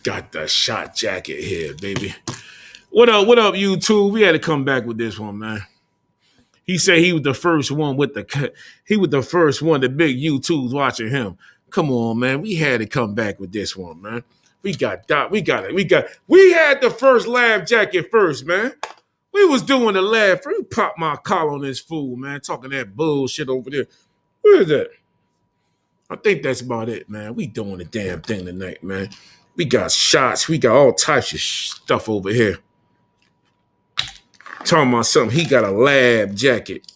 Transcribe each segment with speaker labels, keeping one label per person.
Speaker 1: Got the shot jacket here, baby. What up, YouTube? We had to come back with this one, man. He said he was the first one with the he was the first one, the big YouTube's watching him. Come on, man. We had to come back with this one, man. We got it. We had the first lab jacket first, man. We was doing the lab first. We popped my collar on this fool, man, talking that bullshit over there. Where is that? I think that's about it, man. We doing the damn thing tonight, man. We got shots. We got all types of stuff over here. Talking about something. He got a lab jacket.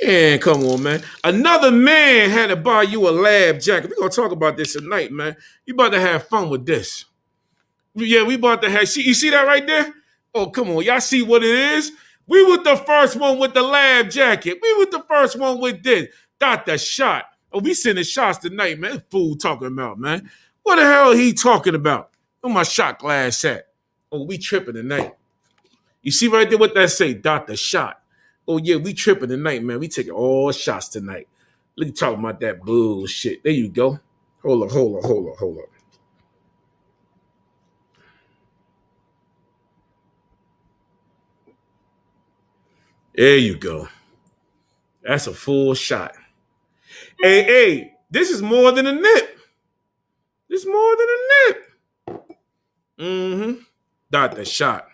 Speaker 1: And come on, man. Another man had to buy you a lab jacket. We're going to talk about this tonight, man. You about to have fun with this. Yeah, we about to have, you see that right there? Oh, come on. Y'all see what it is? We was the first one with the lab jacket. We was the first one with this. Got the shot. Oh, we sending shots tonight, man. Fool talking about, man. What the hell he talking about? Where my shot glass at? Oh, we tripping tonight. You see right there what that say? Dr. Shot. Oh, yeah, we tripping tonight, man. We taking all shots tonight. Look, you talking about that bullshit. There you go. Hold up. There you go. That's a full shot. Hey, this is more than a nip. This is more than a nip. Mm-hmm. Dr. Shot.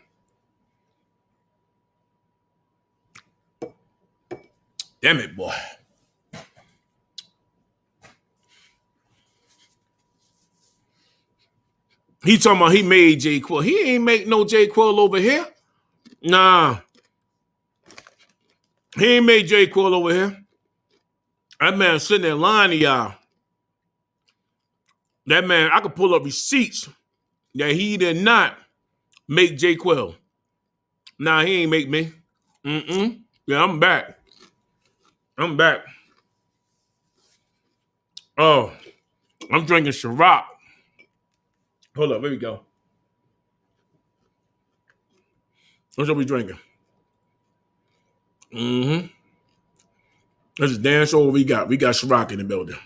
Speaker 1: Damn it, boy. He talking about he made J. Quill. He ain't make no J. Quill over here. Nah. He ain't made J. Quill over here. That man sitting there lying to y'all. That man, I could pull up receipts that he did not make J. Quill. Nah, he ain't make me. Yeah, I'm back. Oh, I'm drinking Ciroc. Hold up, here we go. What's up we drinking? This is damn sure what we got. We got Ciroc in the building.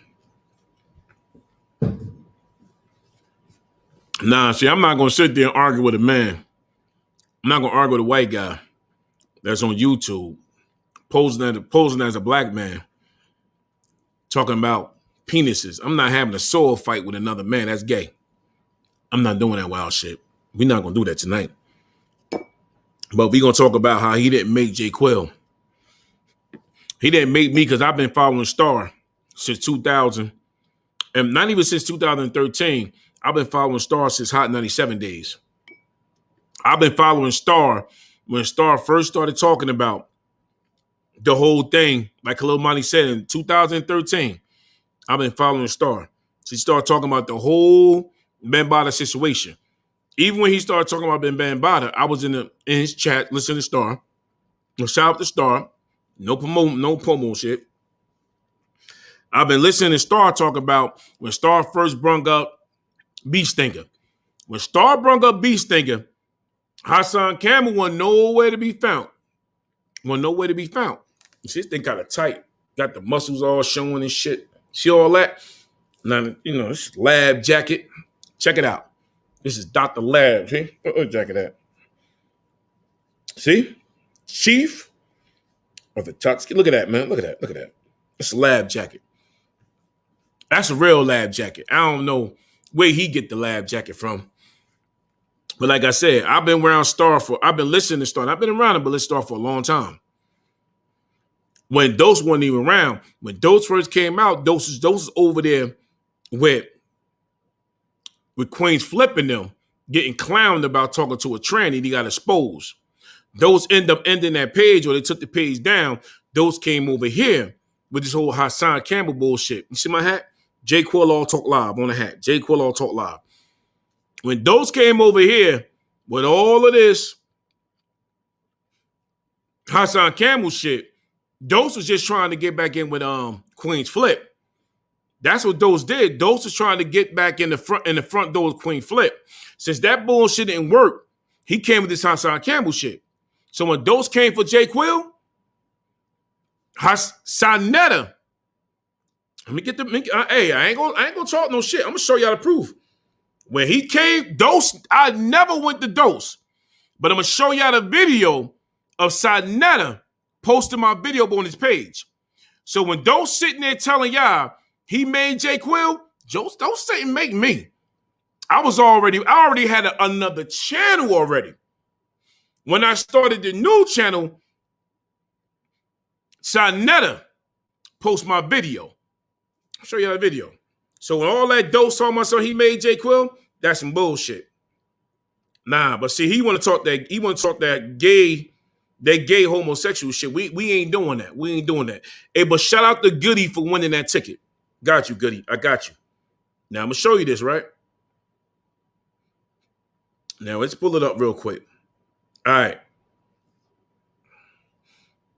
Speaker 1: Nah, see, I'm not going to sit there and argue with a man. I'm not going to argue with a white guy that's on YouTube posing as a black man talking about penises. I'm not having a sword fight with another man. That's gay. I'm not doing that wild shit. We're not going to do that tonight. But we're going to talk about how he didn't make J. Quill. He didn't make me because I've been following Star since 2000. And not even since 2013. I've been following Star since Hot 97 days. I've been following Star when Star first started talking about the whole thing, like Khalil Monty said in 2013. I've been following Star. She started talking about the whole Bambaataa situation. Even when he started talking about Bambaataa, I was in his chat listening to Star. Shout out to Star. No promo shit. I've been listening to Star talk about when Star first brung up Beef Stinker. When Star brung up Beef Stinker, Hassan Campbell wasn't nowhere to be found. You see, this thing kind of tight. Got the muscles all showing and shit. See all that? Now, this lab jacket. Check it out. This is Dr. Lab. See? What jacket at? See? Chief of the Tuts. Look at that, man. Look at that. It's a lab jacket. That's a real lab jacket. I don't know where he get the lab jacket from. But like I said, I've been around Star I've been listening to Star. I've been around him, but Star for a long time. When Dose wasn't even around, when Dose first came out, Dose was over there with Queens flipping them, getting clowned about talking to a tranny, and he got exposed. Those end up ending that page, or they took the page down. Those came over here with this whole Hassan Campbell bullshit. You see my hat? J. Quill All Talk Live on the hat. J. Quill All Talk Live. When those came over here with all of this Hassan Campbell shit, Dose was just trying to get back in with Queen's Flip. That's what Dose did. Dose was trying to get back in the front door of Queen Flip. Since that bullshit didn't work, he came with this Hassan Campbell shit. So when Dose came for J. Quill, Hassanetta. Let me get the. Hey, I ain't gonna talk no shit. I'm gonna show y'all the proof. When he came, Dose, I never went to Dose. But I'm going to show y'all the video of Sa Neter posting my video on his page. So when Dose sitting there telling y'all he made Jay Quill, Dose didn't make me. I already had another channel already. When I started the new channel, Sa Neter post my video. I'll show you that video. So when all that Dose talking about so he made Jay Quill, that's some bullshit. Nah, but see, he want to talk that gay homosexual shit. We ain't doing that. We ain't doing that. Hey, but shout out to Goody for winning that ticket. Got you, Goody. I got you. Now I'm gonna show you this, right? Now let's pull it up real quick. All right.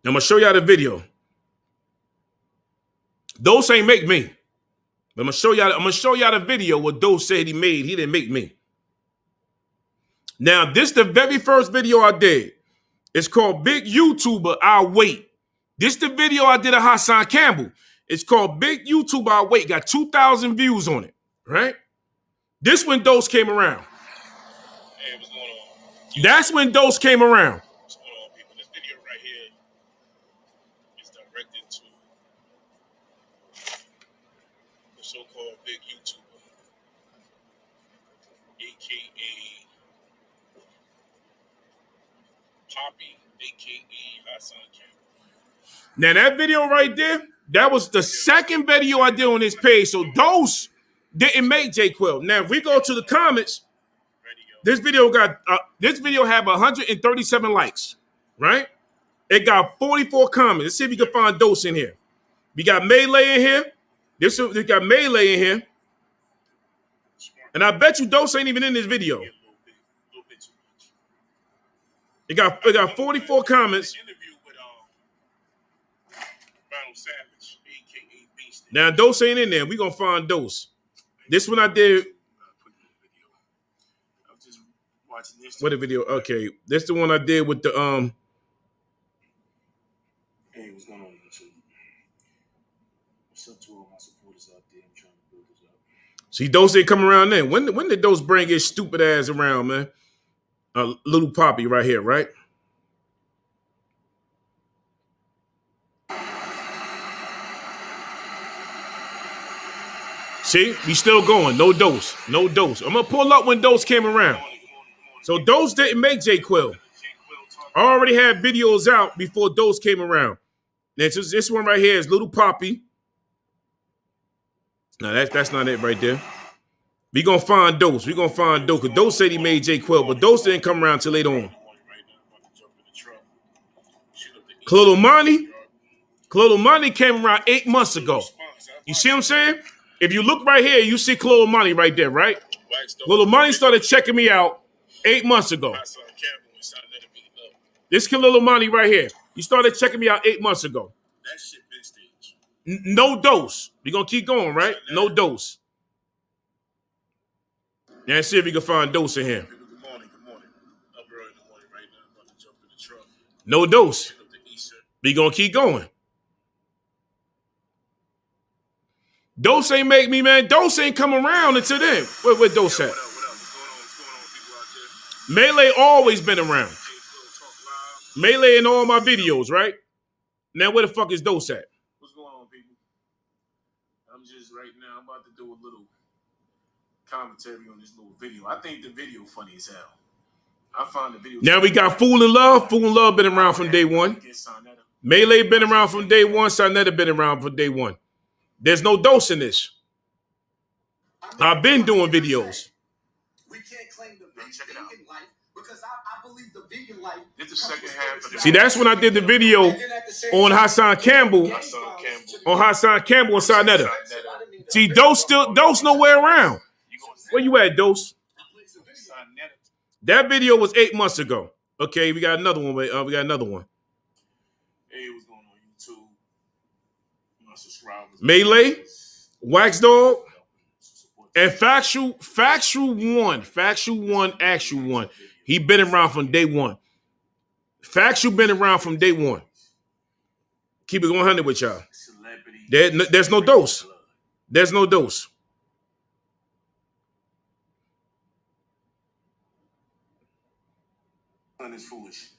Speaker 1: Now, I'm gonna show y'all the video. Dose ain't make me. But I'm gonna show y'all the video what Dose said he made. He didn't make me. Now, this the very first video I did. It's called Big YouTuber, I'll Wait. This the video I did of Hassan Campbell. It's called Big YouTuber, I'll Wait. Got 2,000 views on it, right? This when Dose came around.
Speaker 2: Hey, what's going on?
Speaker 1: That's when Dose came around.
Speaker 2: What's going on, people? This video right here is directed to the so-called Big YouTuber, a.k.a. Poppy, a.k.a. Hassan Campbell.
Speaker 1: Now, that video right there, that was the second video I did on this page. So Dose didn't make Jay Quill. Now, if we go to the comments, this video had 137 likes, right? It got 44 comments. Let's see if we can find Dose in here. We got Melee in here. We got Melee in here. And I bet you Dose ain't even in this video. It got 44 comments. Now Dose ain't in there. We gonna find Dose. This one I did. What the video? Okay, this the one I did with the
Speaker 2: Hey, what's going on, YouTube? What's up to all my supporters out there? I'm trying to build this up.
Speaker 1: See, Dose ain't come around then. When did Dose bring his stupid ass around, man? Little Poppy right here, right? See, we still going. No Dose. No Dose. I'm gonna pull up when Dose came around. So Dose didn't make Jay Quill. I already had videos out before Dose came around. Now, this one right here is Little Poppy. No, that's not it right there. We gonna find Dose. We gonna find Dose. Because Dose said he made Jay Quill, but Dose didn't come around till later on. Khalil Money came around 8 months ago. You see what I'm saying? If you look right here, you see Khalil Money right there, right? Khalil Money started checking me out 8 months ago. This Khalil Money right here. You started checking me out 8 months ago.
Speaker 2: That shit been staged.
Speaker 1: No Dose. We gonna keep going, right? No Dose. Now let's see if we can find Dose in here.
Speaker 2: Good morning. Up early in the morning right now. I'm about to jump in the truck.
Speaker 1: No Dose. We gonna keep going. Dose ain't make me, man. Dose ain't come around until then. Where Dose at?
Speaker 2: What's going on, people out there?
Speaker 1: Melee always been around. Melee in all my videos, right? Now where the fuck is Dose at?
Speaker 2: What's going on, people? I'm just right now, I'm about to do a little commentary on this little video. I think the video funny as hell. I found the video.
Speaker 1: Now we got Fool in Love. Fool in Love been around from day one. Melee been around from day one. Sa Neter been around from day one. There's no Dose in this. I've been doing videos.
Speaker 3: We can't claim the vegan life because I believe the vegan life.
Speaker 2: It's the second half of the
Speaker 1: See, that's when I did the video on Hassan Campbell. On Hassan Campbell and Sa Neter. See, Dose nowhere around. Where you at, Dose? That video was 8 months ago. Okay, we got another one. We got another one.
Speaker 2: Hey, what's going on YouTube? My subscribers.
Speaker 1: Melee, Wax Dog, and Factual One. He been around from day one. Factual been around from day one. Keep it 100 with y'all. There's no Dose. There's no Dose.
Speaker 2: It's foolish.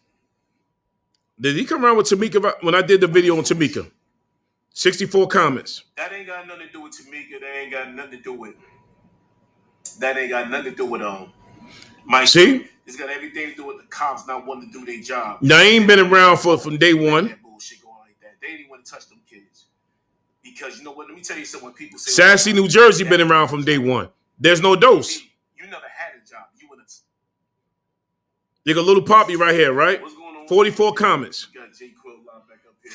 Speaker 1: Did he come around with Tamika when I did the video on Tamika? 64 comments.
Speaker 2: That ain't got nothing to do with Tamika. That ain't got nothing to do with Mike.
Speaker 1: See?
Speaker 2: It's got everything to do with the cops not wanting to do their job.
Speaker 1: Now, he ain't been around from day one.
Speaker 2: That bullshit going like that. They didn't want to touch them kids. Because you know what? Let me tell you something. When people say
Speaker 1: Sassy, New Jersey been around from day one. There's no dose.
Speaker 2: You never had a job. You wouldn't.
Speaker 1: You got Little Poppy right here, right?
Speaker 2: What's going on?
Speaker 1: 44 comments.
Speaker 2: You got J. Quill live back up here.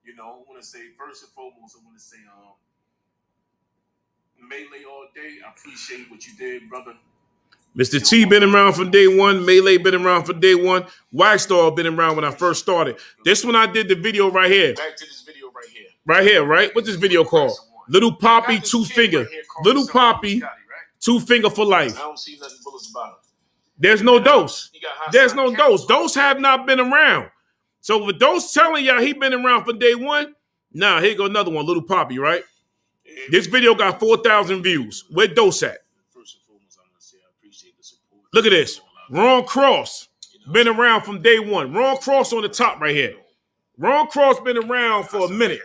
Speaker 2: You know, I want to say first and foremost, I want to say Melee all day. I appreciate what you did, brother.
Speaker 1: Mr. T been around from day one. Melee been around from day one. Waxstar been around when I first started. This one I did the video right here.
Speaker 2: Back to this video right here.
Speaker 1: Right here, right? What's this video called? Little Poppy, two finger. Little Poppy, two finger for life.
Speaker 2: I don't see nothing bullets about him.
Speaker 1: There's no dose. There's no dose. Those have not been around. So with those telling y'all he been around from day one, nah, here go another one, Little Poppy, right? This video got 4,000 views. Where Dose at?
Speaker 2: First and foremost, I'm gonna say I appreciate the support.
Speaker 1: Look at this. Ron Cross been around from day one. Ron Cross on the top right here. Ron Cross been around for a minute.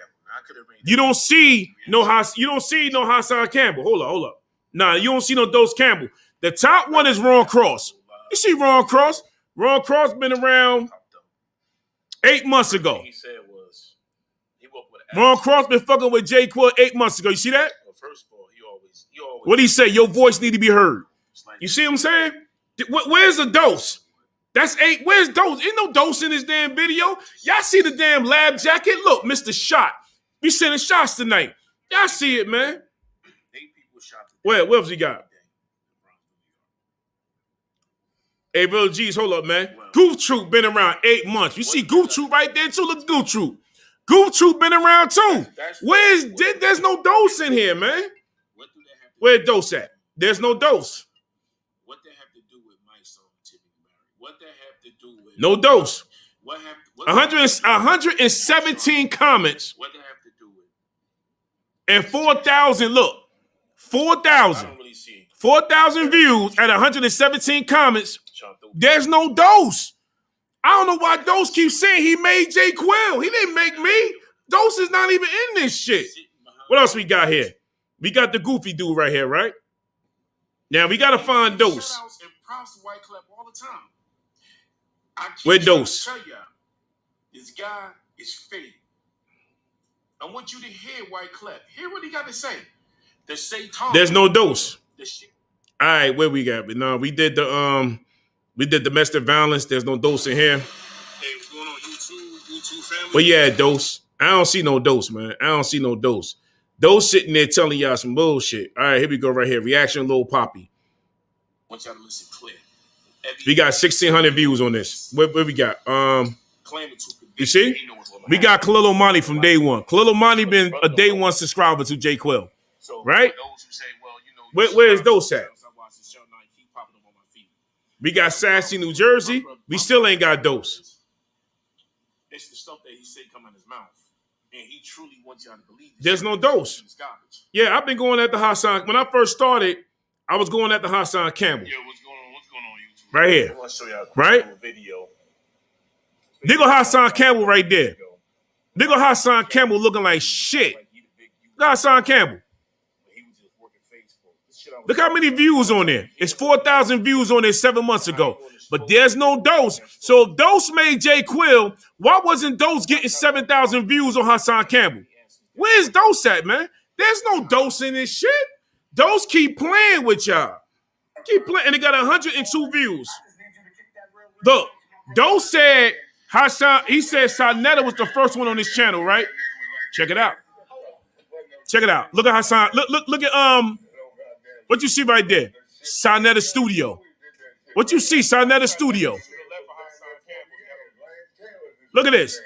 Speaker 1: You don't see no Hassan Campbell. Hold up. Nah, you don't see no Dose Campbell. The top one is Ron Cross. You see Ron Cross? Ron Cross been around 8 months ago.
Speaker 2: He said was he woke with
Speaker 1: Ron Cross been fucking with J. Quill 8 months ago. You see that?
Speaker 2: Well, first of all, he always
Speaker 1: what he say? Your voice need to be heard. You see what I'm saying? Where's the Dose? That's 8. Where's Dose? Ain't no Dose in this damn video. Y'all see the damn lab jacket? Look, Mr. Shot. We sending shots tonight. Y'all see it, man.
Speaker 2: 8 people shot.
Speaker 1: What else he got? Hey, Real G's, hold up, man. Goof Troop been around 8 months. You see Goof Troop right there, too? Look, Goof Troop. Goof Troop been around, too. There's no Dose in here, man. Where Dose at? There's no Dose.
Speaker 2: What they have to do with my song, Tiffany Barry? What they have to do with...
Speaker 1: No Dose.
Speaker 2: What have...
Speaker 1: 117 comments.
Speaker 2: What they have to do with...
Speaker 1: And 4,000, look. 4,000. 4,000 views at 117 comments. There's no Dose. I don't know why Dose keeps saying he made J. Quill. He didn't make me. Dose is not even in this shit. What else we got here? We got the goofy dude right here, right? Now we gotta find Dose. Where Dose?
Speaker 2: This guy is fake. I want you to hear White Clef. Hear what he got to say.
Speaker 1: There's no Dose. All right, where we got? No, we did domestic violence. There's no Dose in here.
Speaker 2: Hey, what's going on YouTube family?
Speaker 1: But yeah, Dose. I don't see no Dose, man. I don't see no Dose. Dose sitting there telling y'all some bullshit. All right, here we go right here. Reaction Lil Poppy.
Speaker 2: I want y'all to listen clear.
Speaker 1: We got 1,600 views on this. Where we got? You see? We got Khalil Omani from day one. Khalil Omani been a day one subscriber to J. Quill. Right? Where's Dose at? We got Sassy, New Jersey. We still ain't got Dose.
Speaker 2: It's the stuff that he said come in his mouth. And he truly wants y'all to believe this.
Speaker 1: There's no Dose. Yeah, I've been going at the Hassan. When I first started, I was going at the Hassan Campbell.
Speaker 2: Yeah, what's going on YouTube?
Speaker 1: Right here.
Speaker 2: I want to show y'all a
Speaker 1: right?
Speaker 2: video.
Speaker 1: Nigga Hassan Campbell right there. Nigga Hassan Campbell looking like shit. Look Hassan Campbell. Look how many views on there. It's 4,000 views on there 7 months ago. But there's no Dose. So if Dose made J. Quill, why wasn't Dose getting 7,000 views on Hassan Campbell? Where's Dose at, man? There's no Dose in this shit. Dose keep playing with y'all. Keep playing. And it got 102 views. Look, Dose said he said Sarnetta was the first one on this channel, right? Check it out. Check it out. Look at Hassan. Look at what you see right there? Sarnetta Studio. What you see, Sarnetta Studio? Look at this.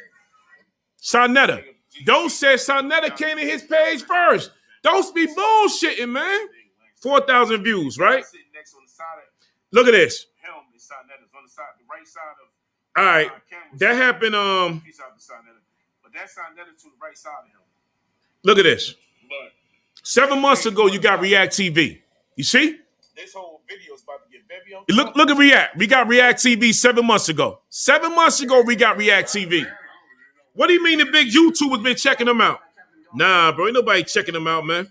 Speaker 1: Sarnetta. Dose said Sarnetta came to his page first. Dose be bullshitting, man. 4,000 views, right? Look at this. All right. That happened. Look at this. 7 months ago, you got React TV. You see?
Speaker 2: This whole video is about to get very
Speaker 1: Look at React. We got React TV 7 months ago. 7 months ago, we got React TV. What do you mean the big YouTubers been checking them out? Nah, bro, ain't nobody checking them out, man.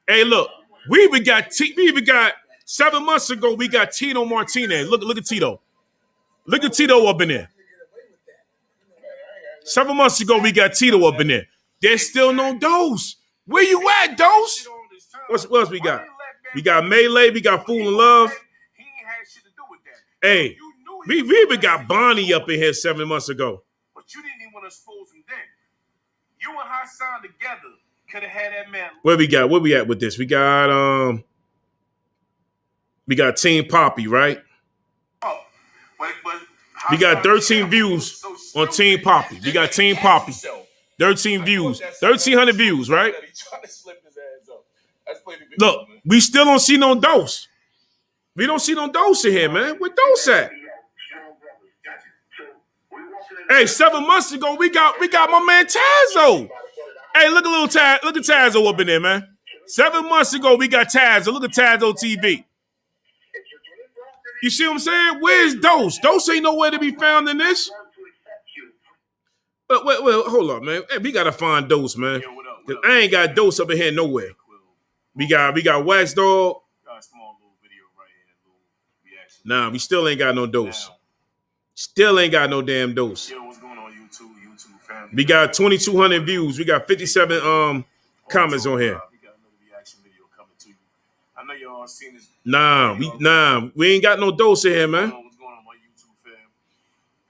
Speaker 1: Hey, look, we even got 7 months ago, we got Tito Martinez. Look at Tito. Look at Tito up in there. 7 months ago, we got Tito up in there. There's still no Dose. Where you at, Dose? What else we got? We got Melee. We got Fool in Love.
Speaker 2: He ain't had shit to do with that.
Speaker 1: Hey, we even got Bonnie up in here 7 months ago.
Speaker 2: But you didn't even want to expose him then. You and Hassan together could have had that man.
Speaker 1: Where we at with this? We got Team Poppy, right?
Speaker 2: But
Speaker 1: We got 13 views on Team Poppy. We got Team Poppy. 13 views. 1,300 views, right? Look, we still don't see no Dose. We don't see no Dose in here, man. Where Dose at? Hey, 7 months ago, we got my man Tazo. Hey, look at Tazo up in there, man. 7 months ago, we got Tazo. Look at Tazo TV. You see what I'm saying? Where's Dose? Dose ain't nowhere to be found in this. But wait, hold up, man. Hey, we gotta find Dose, man. Cause I ain't got Dose up in here nowhere. We got Wax Dog.
Speaker 2: Got a small little video right here, little reaction.
Speaker 1: Nah, we still ain't got no Dose. Still ain't got no damn Dose.
Speaker 2: Yo, what's going on YouTube family?
Speaker 1: We got 2,200 views. We got 57 comments on here.
Speaker 2: We got another reaction video coming to you. I know y'all seen this.
Speaker 1: Nah, we ain't got no Dose in here, man.
Speaker 2: What's going on my YouTube fam?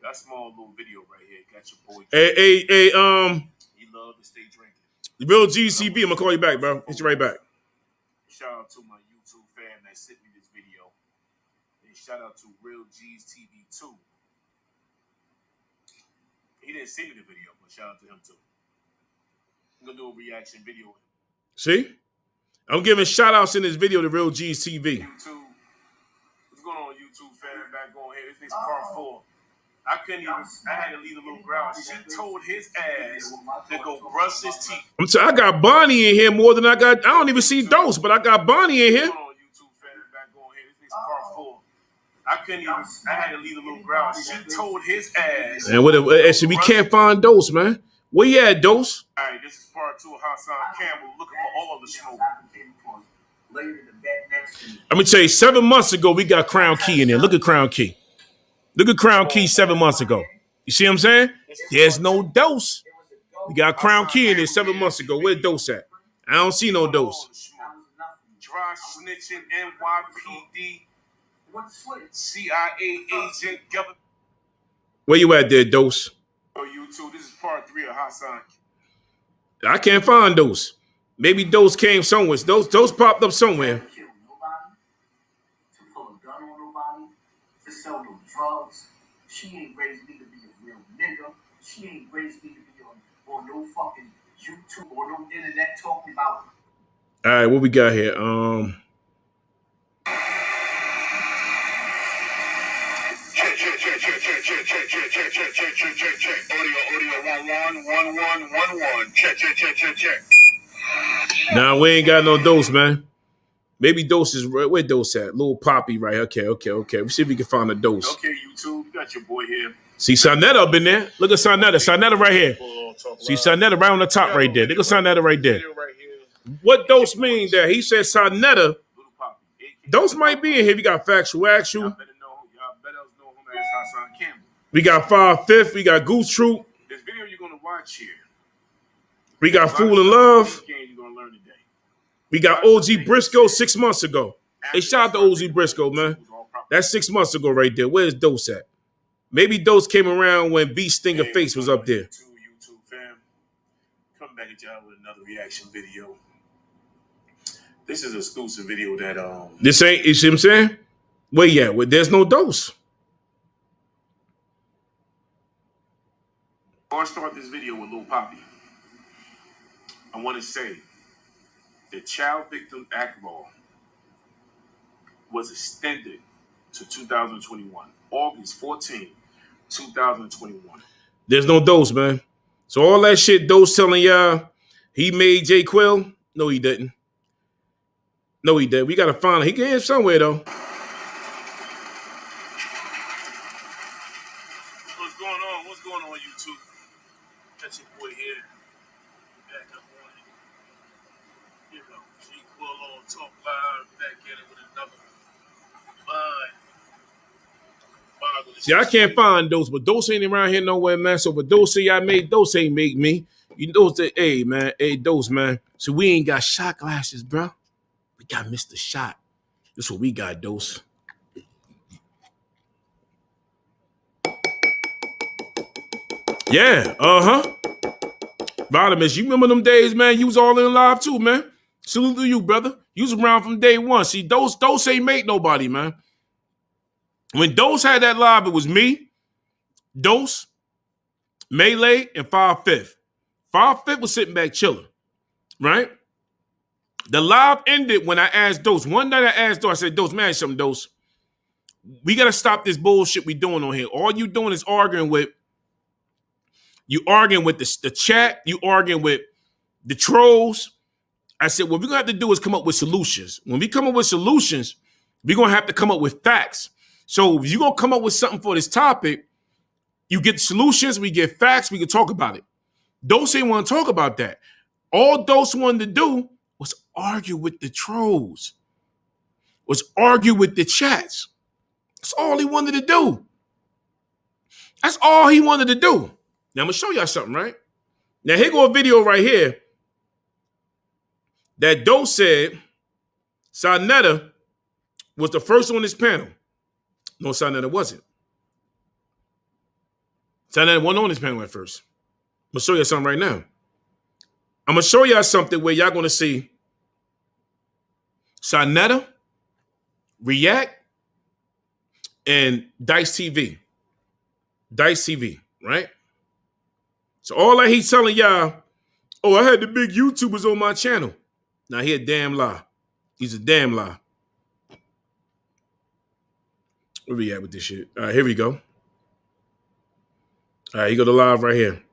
Speaker 2: Got a small little video right here. Got your boy.
Speaker 1: Hey,
Speaker 2: He love to stay drinking.
Speaker 1: Real GCB, I'm gonna call you back, bro. Hit you right back.
Speaker 2: Shout out to my YouTube fam that sent me this video. And shout out to Real G's TV 2. He didn't see the video, but shout out to him too. I'm gonna do a reaction video.
Speaker 1: See? I'm giving shout outs in this video to Real G's TV.
Speaker 2: YouTube. What's going on YouTube fam? Back on here. This thing's part 4. I had to leave a little ground. She told his ass to go brush his teeth.
Speaker 1: I got Bonnie in here more than I don't even see Dose, but I got Bonnie in here.
Speaker 2: What's going on YouTube fam? Back on here. This thing's part 4. I had to leave a little ground. She told his ass.
Speaker 1: And we can't find Dose, man. Where you at, Dose?
Speaker 2: All right, this is part 2 of Hassan Campbell looking for all the smoke.
Speaker 1: Let me tell you, 7 months ago, we got Crown Key in there. Look at Crown Key. Look at Crown Key 7 months ago. You see what I'm saying? There's no Dose. We got Crown Key in there 7 months ago. Where Dose at? I don't see no Dose.
Speaker 2: Dry snitching, NYPD, CIA agent, government.
Speaker 1: Where you at there, Dose?
Speaker 2: YouTube, this is part 3 of Hassan.
Speaker 1: I can't find Dose. Maybe Dose came somewhere. Dose popped up somewhere.
Speaker 3: To pull a gun on nobody, to sell no drugs. She ain't raised me to be a real nigga. She ain't raised me to be on no fucking YouTube or no internet talking about.
Speaker 1: All right, what we got here?
Speaker 4: Check. Audio 1111. Check.
Speaker 1: Nah, we ain't got no Dose, man. Maybe Dose is where Dose at? Little Poppy, right? Okay. We see if we can find a Dose.
Speaker 2: Okay, YouTube, you got your boy here.
Speaker 1: See Sarnetta up in there. Look at Sarnetta. Sarnetta right here. See Sarnetta right on the top right there. Look at Sarnetta right there. What Dose mean there? He said Sarnetta. Dose might be in here. We got Factual Actual.
Speaker 2: Y'all better know him as Hassan Campbell.
Speaker 1: We got 5/5. We got Goose Troop.
Speaker 2: This video you're gonna watch here.
Speaker 1: We got Fool in Love.
Speaker 2: You're gonna learn today.
Speaker 1: We got OG Briscoe 6 months ago. Hey, shout out to OG Briscoe, man. That's 6 months ago right there. Where's Dose at? Maybe Dose came around when B Stinger Face was up there.
Speaker 2: YouTube fam, come back at y'all with another reaction video. This is an exclusive video that
Speaker 1: This ain't, you see what I'm saying? Where you at? There's no Dose.
Speaker 2: I want to start this video with Lil Poppy. I want to say the Child Victim Act law was extended to 2021, August 14, 2021.
Speaker 1: There's no Dose, man. So all that shit Dose telling y'all he made J Quill, no, he didn't. No, he did. We gotta find him. He can hear somewhere though.
Speaker 2: What's going on? What's going on, YouTube? Catch your boy here. Back up on it. You know, G Quillo Talk Live. Back at it with another mind.
Speaker 1: See, I can't find those, but those ain't around here nowhere, man. So, but those say I made, those ain't make me. You know, hey, man, hey, those, man. So we ain't got shot glasses, bro. We got Mr. Shot. That's what we got, those. Yeah, Vitamins, you remember them days, man? You was all in live too, man. Salute to you, brother. You was around from day one. See, those ain't make nobody, man. When Dose had that live, it was me, Dose, Melee, and 5/5. 5/5 was sitting back chilling, right? The live ended when I asked Dose. One night I asked Dose, I said, Dose, man, something, Dose. We got to stop this bullshit we doing on here. All you doing is arguing with the chat. You arguing with the trolls. I said, what we're going to have to do is come up with solutions. When we come up with solutions, we're going to have to come up with facts. So if you're going to come up with something for this topic, you get solutions, we get facts, we can talk about it. Dose ain't want to talk about that. All Dose wanted to do was argue with the trolls, was argue with the chats. That's all he wanted to do. That's all he wanted to do. Now, I'm going to show y'all something, right? Now, here go a video right here that Dose said Sarnetta was the first on this panel. No, Sarnetta wasn't. Sarnetta wasn't on this panel at first. I'm going to show you something right now. I'm going to show y'all something where y'all going to see Sarnetta, React, and Dice TV. Dice TV, right? So all that he's telling y'all, oh, I had the big YouTubers on my channel. Now he a damn lie. He's a damn lie. Where we at with this shit? All right, here we go. All right, you go to live right here.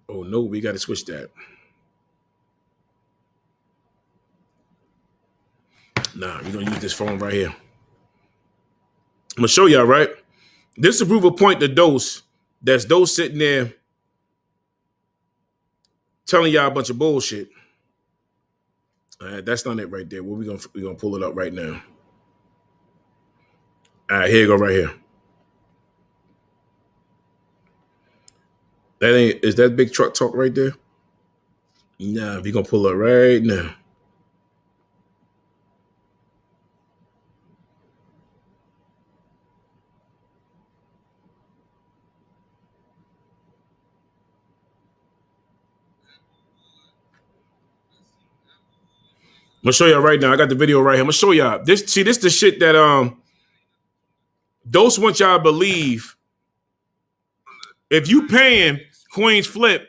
Speaker 1: Oh, no, we got to switch that. Nah, we're going to use this phone right here. I'm going to show y'all, right? This to prove a point to Dose. That's Dose sitting there telling y'all a bunch of bullshit. All right, that's not it right there. We're gonna pull it up right now. All right, here you go right here. Is that big truck talk right there? Nah, we're gonna pull it right now. I'm gonna show y'all right now. I got the video right here. I'm gonna show y'all. This the shit that Dose want y'all to believe. If you paying Queen's Flip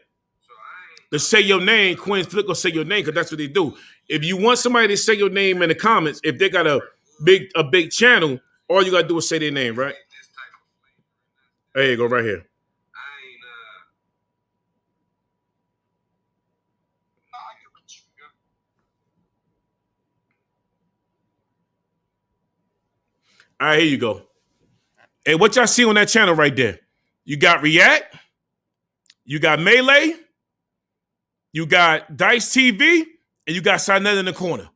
Speaker 1: to say your name, Queen's Flip will say your name because that's what they do. If you want somebody to say your name in the comments, if they got a big channel, all you gotta do is say their name, right? There you go, right here. All right, here you go. And what y'all see on that channel right there? You got React, you got Melee, you got Dice TV, and you got Sarnetta in the corner.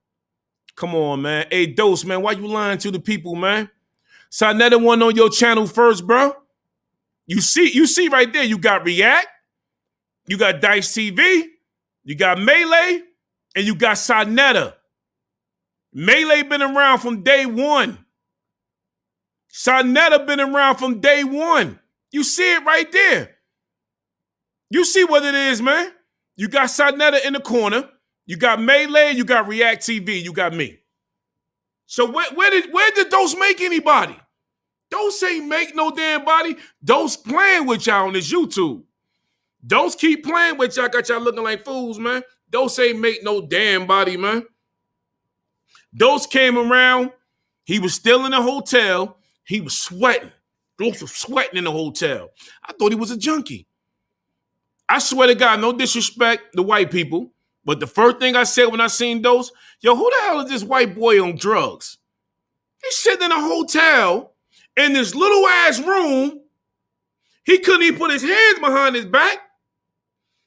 Speaker 1: Come on, man. Hey, Dose, man, why you lying to the people, man? Sarnetta wasn't on your channel first, bro. You see right there, you got React, you got Dice TV, you got Melee, and you got Sarnetta. Melee been around from day one. Sarnetta been around from day one. You see it right there. You see what it is, man. You got Sarnetta in the corner. You got Melee. You got React TV. You got me. So where did Dose make anybody? Dose ain't make no damn body. Dose playing with y'all on this YouTube. Dose keep playing with y'all. Got y'all looking like fools, man. Dose ain't make no damn body, man. Dose came around. He was still in the hotel. He was sweating. Dose was sweating in the hotel. I thought he was a junkie. I swear to God, no disrespect to white people, but the first thing I said when I seen those, yo, who the hell is this white boy on drugs? He's sitting in a hotel in this little ass room. He couldn't even put his hands behind his back.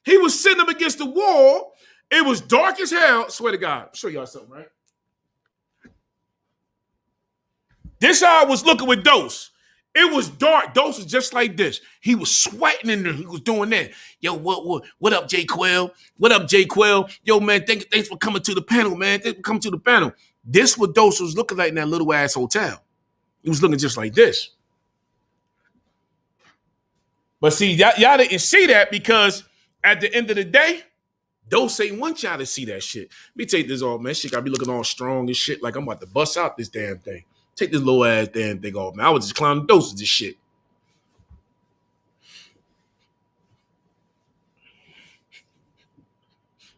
Speaker 1: He was sitting up against the wall. It was dark as hell. Swear to God. I'll show y'all something, right? This how I was looking with Dose. It was dark. Dose was just like this. He was sweating in there. He was doing that. Yo, what up, J Quell? What up, J Quell? Yo, man, thanks for coming to the panel, man. Thanks for coming to the panel. This what Dose was looking like in that little ass hotel. He was looking just like this. But see, y'all didn't see that because at the end of the day, Dose ain't want y'all to see that shit. Let me take this off, man. Shit gotta be looking all strong and shit like I'm about to bust out this damn thing. Take this little ass damn thing off, man. I was just clowning Dose of this shit.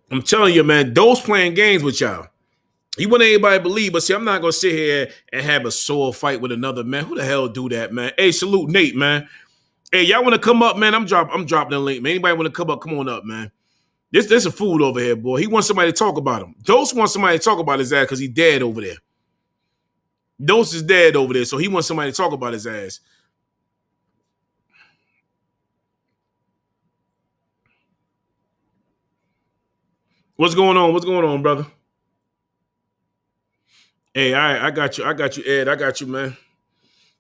Speaker 1: I'm telling you, man, Dose playing games with y'all. He want anybody to believe, but see, I'm not gonna sit here and have a sword fight with another man. Who the hell do that, man? Hey, salute Nate, man. Hey, y'all want to come up, man? I'm dropping the link, man. Anybody want to come up? Come on up, man. This a fool over here, boy. He wants somebody to talk about him. Dose wants somebody to talk about his ass because he's dead over there. Dose is dead over there, so he wants somebody to talk about his ass. What's going on? What's going on, brother? Hey, all right, I got you, Ed. I got you, man.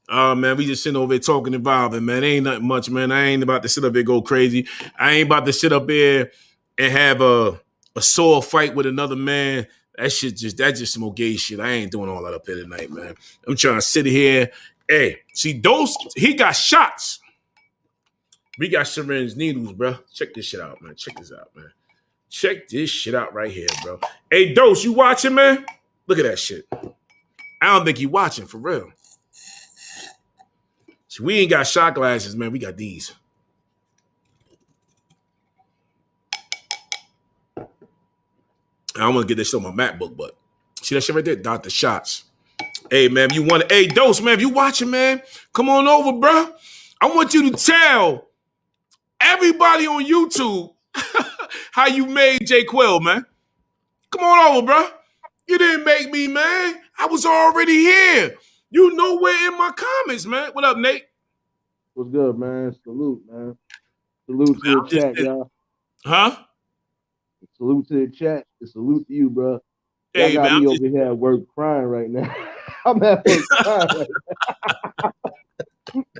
Speaker 1: Man, we just sitting over here talking and vibing, man. Ain't nothing much, man. I ain't about to sit up here and go crazy. I ain't about to sit up here and have a sword fight with another man. That's just some gay shit. I ain't doing all that up here tonight, man. I'm trying to sit here. Hey, see, Dose, he got shots. We got syringe needles, bro. Check this shit out, man. Check this out, man. Check this shit out right here, bro. Hey, Dose, you watching, man? Look at that shit. I don't think you watching, for real. See, we ain't got shot glasses, man. We got these. I don't want to get this shit on my MacBook, but see that shit right there? Dr. Shots. Hey, man, if you want to, hey, Dose, man, if you watching, man, come on over, bro. I want you to tell everybody on YouTube how you made J Quell, man. Come on over, bro. You didn't make me, man. I was already here. You nowhere in my comments, man. What up, Nate?
Speaker 5: What's good, man? Salute, man. Salute to the chat, y'all.
Speaker 1: Huh?
Speaker 5: Salute to the chat. Salute to you, bro.
Speaker 1: Hey,
Speaker 5: y'all got
Speaker 1: man,
Speaker 5: me over here at work crying right now. I'm at work crying right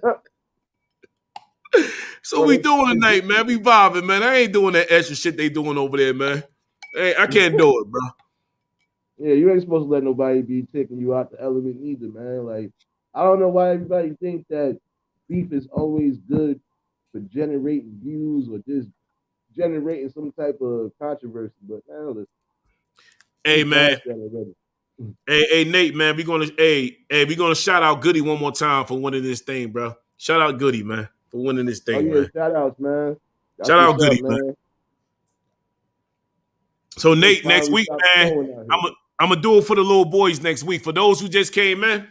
Speaker 5: now.
Speaker 1: So we doing tonight, man. We vibing, man. I ain't doing that extra shit they doing over there, man. Hey, I can't do it, bro.
Speaker 5: Yeah, you ain't supposed to let nobody be taking you out the element either, man. Like, I don't know why everybody thinks that beef is always good for generating views or just generating some type of controversy. But man, listen.
Speaker 1: Hey, man. Hey, Nate, man. We gonna shout out Goody one more time for winning this thing, bro. Shout out Goody, man, for winning this thing, man.
Speaker 5: Shout outs, man.
Speaker 1: Shout out Goody, man. So Nate, next week, man, I'm gonna do it for the little boys next week. For those who just came in,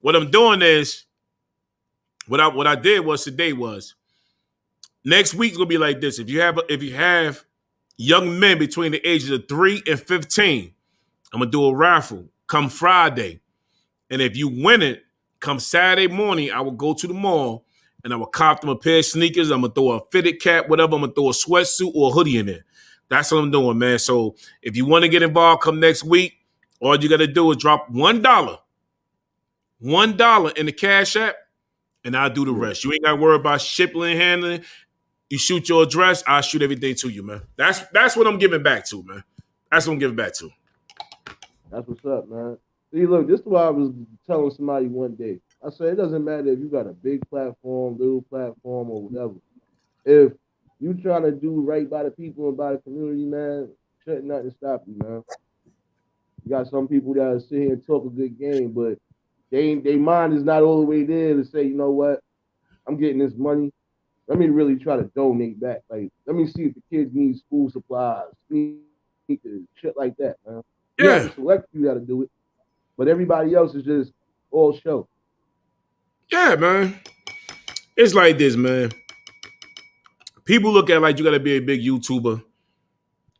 Speaker 1: what I'm doing is what I did was today was next week's gonna be like this. If you have young men between the ages of 3 and 15, I'm gonna do a raffle come Friday. And if you win it, come Saturday morning, I will go to the mall and I will cop them a pair of sneakers. I'm gonna throw a fitted cap, whatever. I'm gonna throw a sweatsuit or a hoodie in there. That's what I'm doing, man. So if you want to get involved, come next week. All you got to do is drop $1 in the Cash App, and I'll do the rest. You ain't got to worry about shipping and handling. You shoot your address, I'll shoot everything to you, man. That's what I'm giving back to, man. That's what I'm giving back to.
Speaker 5: That's what's up, man. See, look, this is what I was telling somebody one day. I said, it doesn't matter if you got a big platform, little platform, or whatever. If you trying to do right by the people and by the community, man, shouldn't nothing stop you, man. You got some people that sit here and talk a good game, but their mind is not all the way there to say, you know what, I'm getting this money. Let me really try to donate back. Like, let me see if the kids need school supplies, shit like that, man. You have to select you got to do it, but everybody else is just all show.
Speaker 1: Yeah, man. It's like this, man. People look at it like you got to be a big YouTuber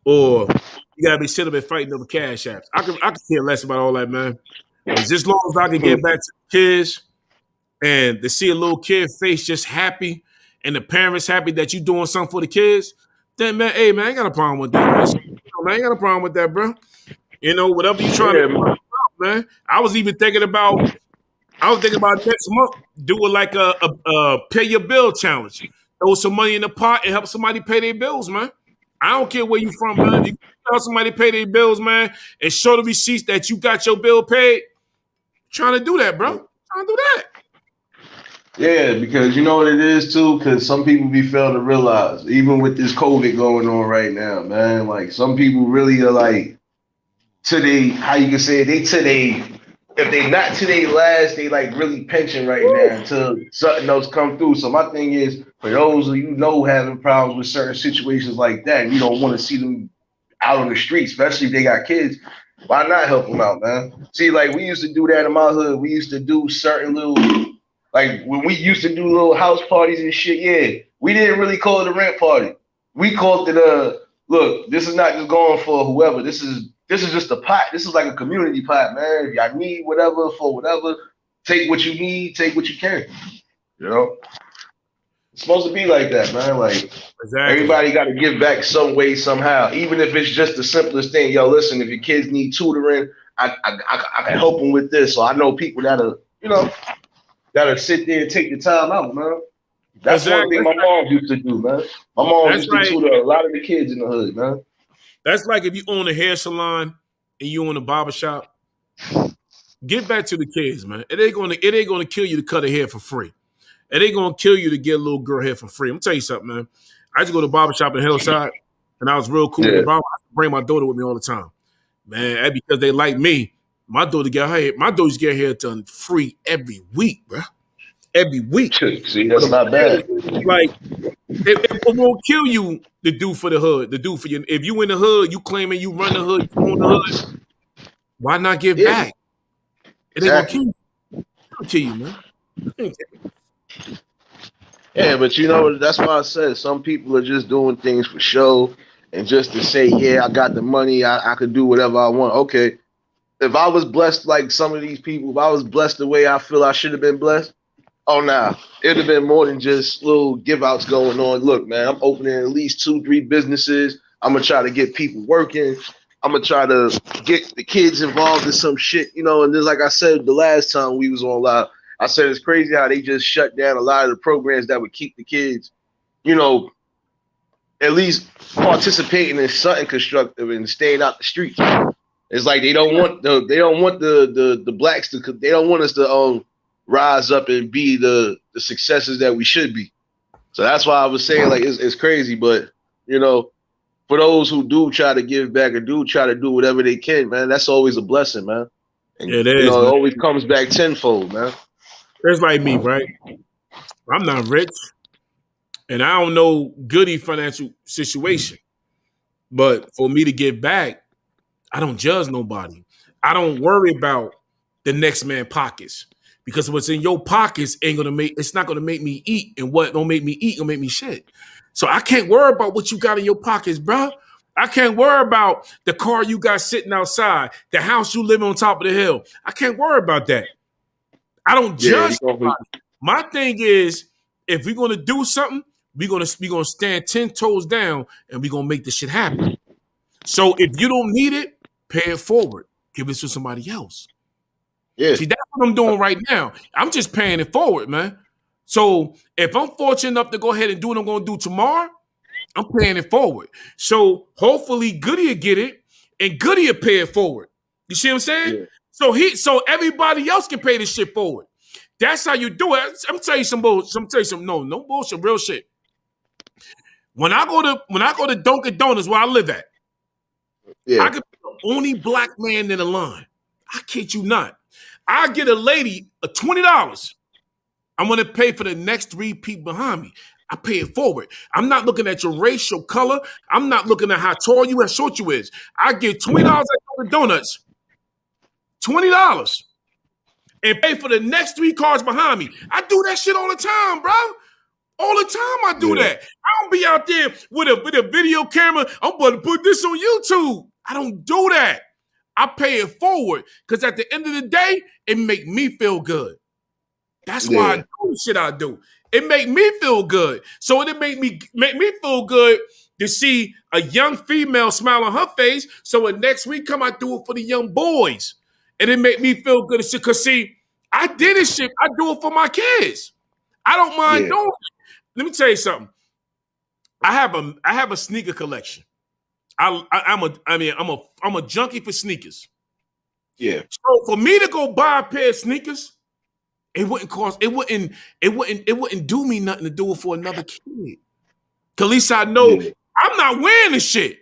Speaker 1: or you got to be sitting up and fighting over cash apps. I could care less about all that, man. As long as I can get back to the kids and to see a little kid face just happy and the parents happy that you doing something for the kids, then man, hey man, I ain't got a problem with that, man. I ain't got a problem with that, bro. You know, whatever you trying to do, man. I was thinking about next month doing like a pay your bill challenge. Throw some money in the pot and help somebody pay their bills, man. I don't care where you from, man. You help somebody pay their bills, man, and show the receipts that you got your bill paid. Trying to do that, bro. Trying to do that.
Speaker 5: Yeah, because you know what it is too. Because some people be failing to realize, even with this COVID going on right now, man. Like some people really are like to they, how you can say it, they to they. If they not to their last, they like really pinching right now until something else come through. So my thing is, for those of you know having problems with certain situations like that, you don't want to see them out on the street, especially if they got kids. Why not help them out, man? See, like we used to do that in my hood. We used to do certain little, like when we used to do little house parties and shit. Yeah, we didn't really call it a rent party. We called it look, this is not just going for whoever. This is just a pot. This is like a community pot, man. If y'all need whatever for whatever, take what you need, take what you can. You know? It's supposed to be like that, man. Like everybody got to give back some way, somehow. Even if it's just the simplest thing. Yo, listen, if your kids need tutoring, I can help them with this. So I know people that'll sit there and take the time out, man. That's one thing my mom used to do, man. My mom used to tutor a lot of the kids in the hood, man.
Speaker 1: That's like if you own a hair salon and you own a barbershop, get back to the kids, man. It ain't gonna kill you to cut a hair for free. It ain't gonna kill you to get a little girl hair for free. I'm gonna tell you something, man. I used to go to a barbershop in Hillside, and I was real cool with the barber. I bring my daughter with me all the time. Man, that's because they like me. My daughter get her hair done free every week, bro. Every week.
Speaker 5: See, that's not bad.
Speaker 1: Like, it won't kill you to do for the hood, to do for you. If you in the hood, you claiming you run the hood, you own the hood, why not give back? It ain't gonna kill you. It don't kill you, man.
Speaker 5: Yeah, but you know, that's why I said some people are just doing things for show and just to say, yeah, I got the money, I could do whatever I want. Okay, if I was blessed like some of these people, if I was blessed the way I feel I should have been blessed, oh, nah, it'd have been more than just little give outs going on. Look, man, I'm opening at least 2-3 businesses. I'm going to try to get people working. I'm going to try to get the kids involved in some shit, you know. And then, like I said, the last time we was on live, I said it's crazy how they just shut down a lot of the programs that would keep the kids, you know, at least participating in something constructive and staying out the streets. It's like they don't want the blacks to, they don't want us to rise up and be the successes that we should be. So that's why I was saying, like, it's crazy, but you know, for those who do try to give back or do try to do whatever they can, man, that's always a blessing, man. And,
Speaker 1: it is.
Speaker 5: You know, it always comes back tenfold, man.
Speaker 1: It's like me, right? I'm not rich, and I don't know Goody financial situation. But for me to give back, I don't judge nobody. I don't worry about the next man's pockets. Because what's in your pockets it's not gonna make me eat, and what don't make me eat gonna make me shit. So I can't worry about what you got in your pockets, bro. I can't worry about the car you got sitting outside, the house you live on top of the hill. I can't worry about that. I don't judge somebody. My thing is, if we're gonna do something, we're gonna stand 10 toes down and we're gonna make this shit happen. So if you don't need it, pay it forward. Give it to somebody else.
Speaker 5: Yeah.
Speaker 1: See, that's what I'm doing right now. I'm just paying it forward, man. So if I'm fortunate enough to go ahead and do what I'm going to do tomorrow, I'm paying it forward. So hopefully Goody will get it and Goody will pay it forward. You see what I'm saying? Yeah. So everybody else can pay this shit forward. That's how you do it. I'm telling you some bullshit. No bullshit, real shit. When I go to Dunkin' Donuts where I live at, I could be the only black man in the line. I kid you not. I get a lady a $20. I'm going to pay for the next 3 people behind me. I pay it forward. I'm not looking at your race, your color. I'm not looking at how tall you and short you is. I get $20 at Dunkin' Donuts, $20, and pay for the next 3 cars behind me. I do that shit all the time, bro. All the time I do
Speaker 5: Yeah.
Speaker 1: that. I don't be out there with a video camera. I'm about to put this on YouTube. I don't do that. I pay it forward because at the end of the day, it make me feel good. That's why I
Speaker 5: Yeah.
Speaker 1: do the shit I do. It make me feel good. So it make me feel good to see a young female smile on her face. So when next week come, I do it for the young boys. And it make me feel good. Because see, I did this shit. I do it for my kids. I don't mind
Speaker 5: Yeah.
Speaker 1: doing it. Let me tell you something. I have a sneaker collection. I'm a junkie for sneakers.
Speaker 5: Yeah.
Speaker 1: So for me to go buy a pair of sneakers, it wouldn't do me nothing to do it for another kid. Cause at least I know
Speaker 5: Yeah.
Speaker 1: I'm not wearing the shit,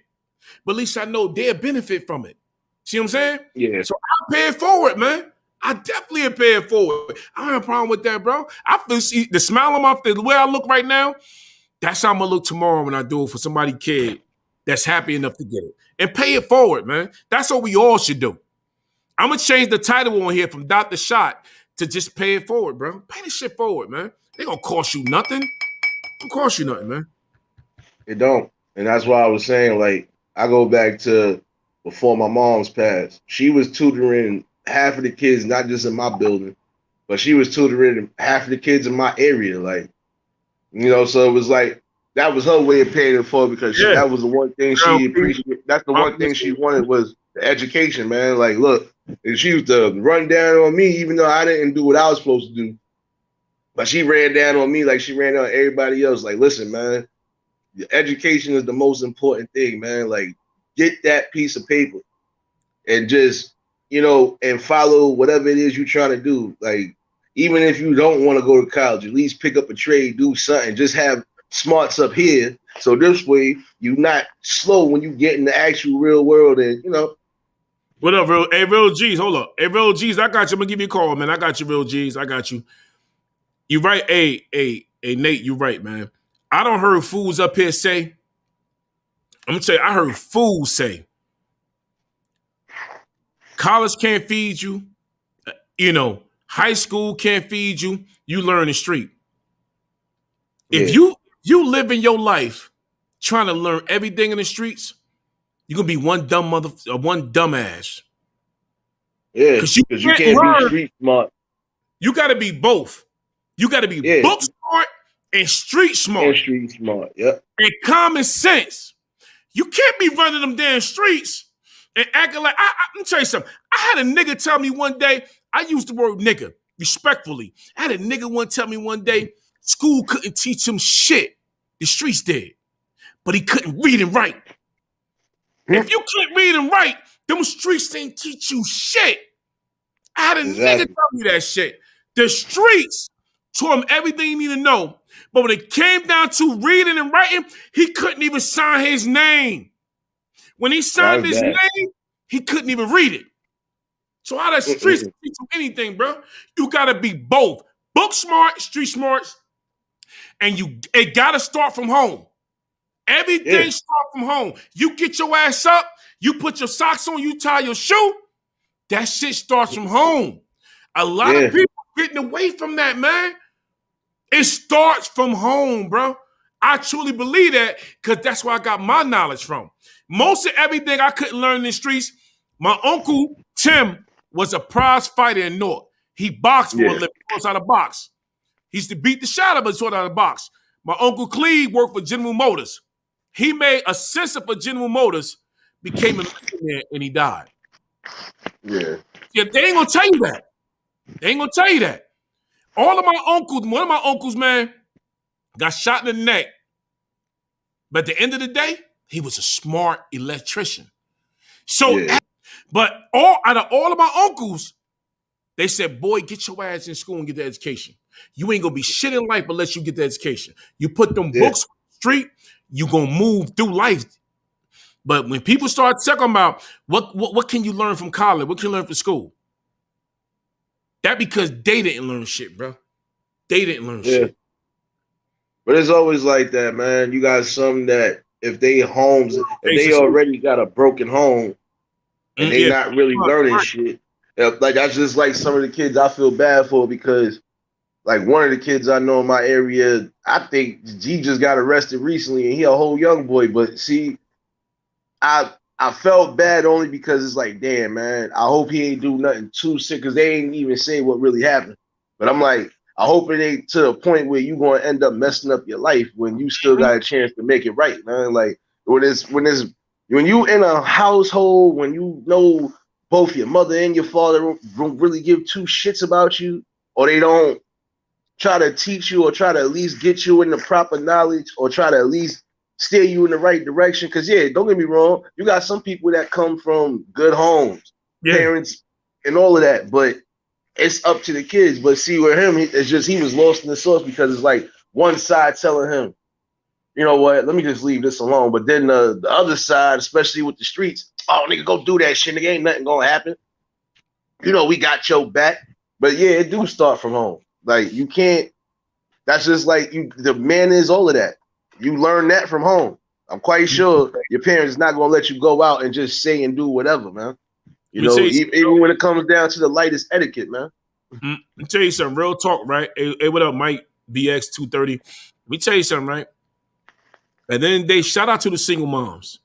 Speaker 1: but at least I know they'll benefit from it. See what I'm saying?
Speaker 5: Yeah.
Speaker 1: So I pay it forward, man. I definitely pay it forward. I don't have a problem with that, bro. I feel see, the smile on my face, the way I look right now. That's how I'm gonna look tomorrow when I do it for somebody kid that's happy enough to get it. And pay it forward, man. That's what we all should do. I'm gonna change the title on here from Dr. Shot to just pay it forward, bro. Pay the shit forward, man. They gonna cost you nothing. It don't cost you nothing, man.
Speaker 5: It don't. And that's why I was saying, like, I go back to before my mom's passed. She was tutoring half of the kids, not just in my building, but she was tutoring half of the kids in my area. Like, you know, so it was like that was her way of paying it forward because
Speaker 1: Yeah.
Speaker 5: that was the one thing she appreciated. That's the one thing she wanted was the education, man. Like, look, and she used to run down on me, even though I didn't do what I was supposed to do. But she ran down on me like she ran down on everybody else. Like, listen, man, the education is the most important thing, man. Like, get that piece of paper and just, you know, and follow whatever it is you're trying to do. Like, even if you don't want to go to college, at least pick up a trade, do something. Just have smarts up here. So this way, you're not slow when you get in the actual real world and, you know.
Speaker 1: What up, real? Hey, real G's, hold up. Hey, real G's, I got you. I'm gonna give you a call, man. I got you, real G's. I got you. You right, hey, Nate, you right, man. I don't heard fools up here say, I'm gonna tell you, I heard fools say, college can't feed you, you know, high school can't feed you, you learn the street. If you live in your life trying to learn everything in the streets, you're gonna be one dumbass.
Speaker 5: Yeah,
Speaker 1: Because you
Speaker 5: because you
Speaker 1: can't
Speaker 5: can't
Speaker 1: learn.
Speaker 5: be street smart.
Speaker 1: You gotta be both. You gotta be book smart and street smart.
Speaker 5: And street smart, yep.
Speaker 1: And common sense. You can't be running them damn streets and acting like let me tell you something. I had a nigga tell me one day, I used the word nigga respectfully. I had a nigga tell me one day, school couldn't teach him shit. The streets did. But he couldn't read and write. If you can't read and write, them streets ain't teach you shit. I had a nigga tell me that shit. The streets taught him everything he needed to know. But when it came down to reading and writing, he couldn't even sign his name. When he signed his name, he couldn't even read it. So how the streets teach you anything, bro? You gotta be both. Book smart, street smart, and it gotta start from home. Everything starts from home. You get your ass up, you put your socks on, you tie your shoe. That shit starts from home. A lot of people getting away from that, man. It starts from home, bro. I truly believe that because that's where I got my knowledge from. Most of everything I couldn't learn in the streets, my uncle Tim was a prize fighter in North. He boxed for a living, outside the box. He used to beat the shot out of out of the box. My uncle Cleve worked for General Motors. He made a sensor for General Motors, became a millionaire, and he died.
Speaker 5: Yeah,
Speaker 1: they ain't gonna tell you that. They ain't gonna tell you that. All of my uncles, one of my uncles, man, got shot in the neck. But at the end of the day, he was a smart electrician. So, but out of all of my uncles, they said, boy, get your ass in school and get the education. You ain't gonna be shit in life unless you get the education. You put them books on the street, you gonna move through life. But when people start talking about what can you learn from college, what can you learn from school? That because they didn't learn shit, bro. They didn't learn shit.
Speaker 5: But it's always like that, man. You got some that if they already got a broken home and they not really learning shit. Like that's just like some of the kids I feel bad for because Like one of the kids I know in my area, I think he just got arrested recently, and he a whole young boy. But see, I felt bad only because it's like, damn, man, I hope he ain't do nothing too sick because they ain't even say what really happened. But I'm like, I hope it ain't to the point where you gonna end up messing up your life when you still got a chance to make it right, man. Like when you in a household when you know both your mother and your father don't really give two shits about you, or they don't try to teach you or try to at least get you in the proper knowledge or try to at least steer you in the right direction. Because, yeah, don't get me wrong. You got some people that come from good homes, parents, and all of that. But it's up to the kids. But see, with him, it's just he was lost in the sauce because it's like one side telling him, you know what, let me just leave this alone. But then the other side, especially with the streets, oh, nigga, go do that shit. Nigga, ain't nothing going to happen. You know, we got your back. But, yeah, it do start from home. Like, you can't, that's just like the man is all of that. You learn that from home. I'm quite sure your parents is not going to let you go out and just say and do whatever, man. You know, even when it comes down to the lightest etiquette, man.
Speaker 1: Let me tell you something, real talk, right? Hey, what up, Mike? BX230. Let me tell you something, right? And then they shout out to the single moms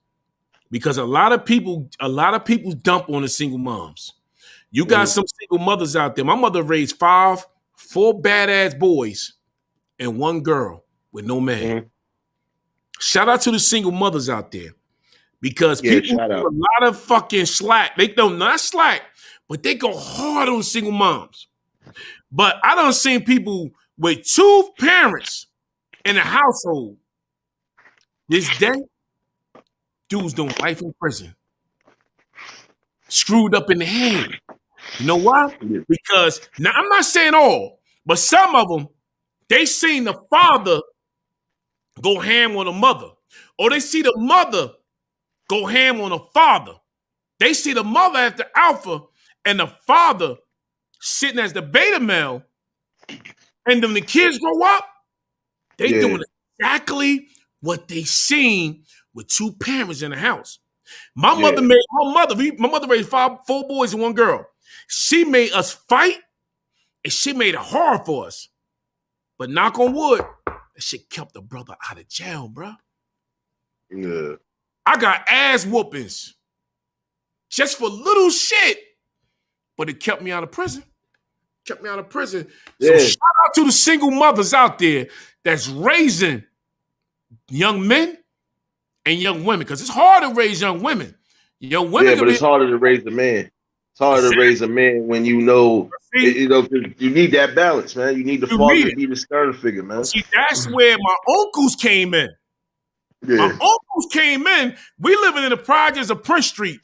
Speaker 1: because a lot of people dump on the single moms. You got some single mothers out there. My mother raised four badass boys and one girl with no man. Shout out to the single mothers out there because people do a lot of fucking slack. They don't not slack, but they go hard on single moms. But I done seen people with two parents in a household. This day, dudes doing life in prison. Screwed up in the head. You know why? Because now I'm not saying all, but some of them, they seen the father go ham on the mother, or they see the mother go ham on the father. They see the mother as the alpha and the father sitting as the beta male, and then the kids grow up, they doing exactly what they seen with two parents in the house. My mother raised four boys and one girl. She made us fight, and she made it hard for us. But knock on wood, that shit kept the brother out of jail, bro.
Speaker 5: Yeah.
Speaker 1: I got ass whoopings just for little shit, but it kept me out of prison. So shout out to the single mothers out there that's raising young men and young women, because it's hard to raise young women. Young women,
Speaker 5: but it's harder to raise a man. It's harder to raise a man when you know, you need that balance, man. You need the father to be the stern figure, man.
Speaker 1: See, that's where my uncles came in. My uncles came in. We living in the projects of Prince Street,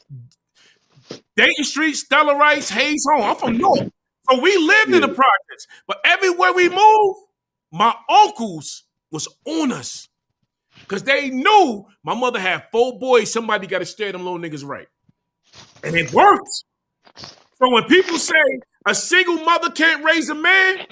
Speaker 1: Dayton Street, Stella Rice, Hayes Home. I'm from North. So we lived in the projects. But everywhere we moved, my uncles was on us. Because they knew my mother had four boys. Somebody got to steer them little niggas right. And it worked. So when people say a single mother can't raise a man,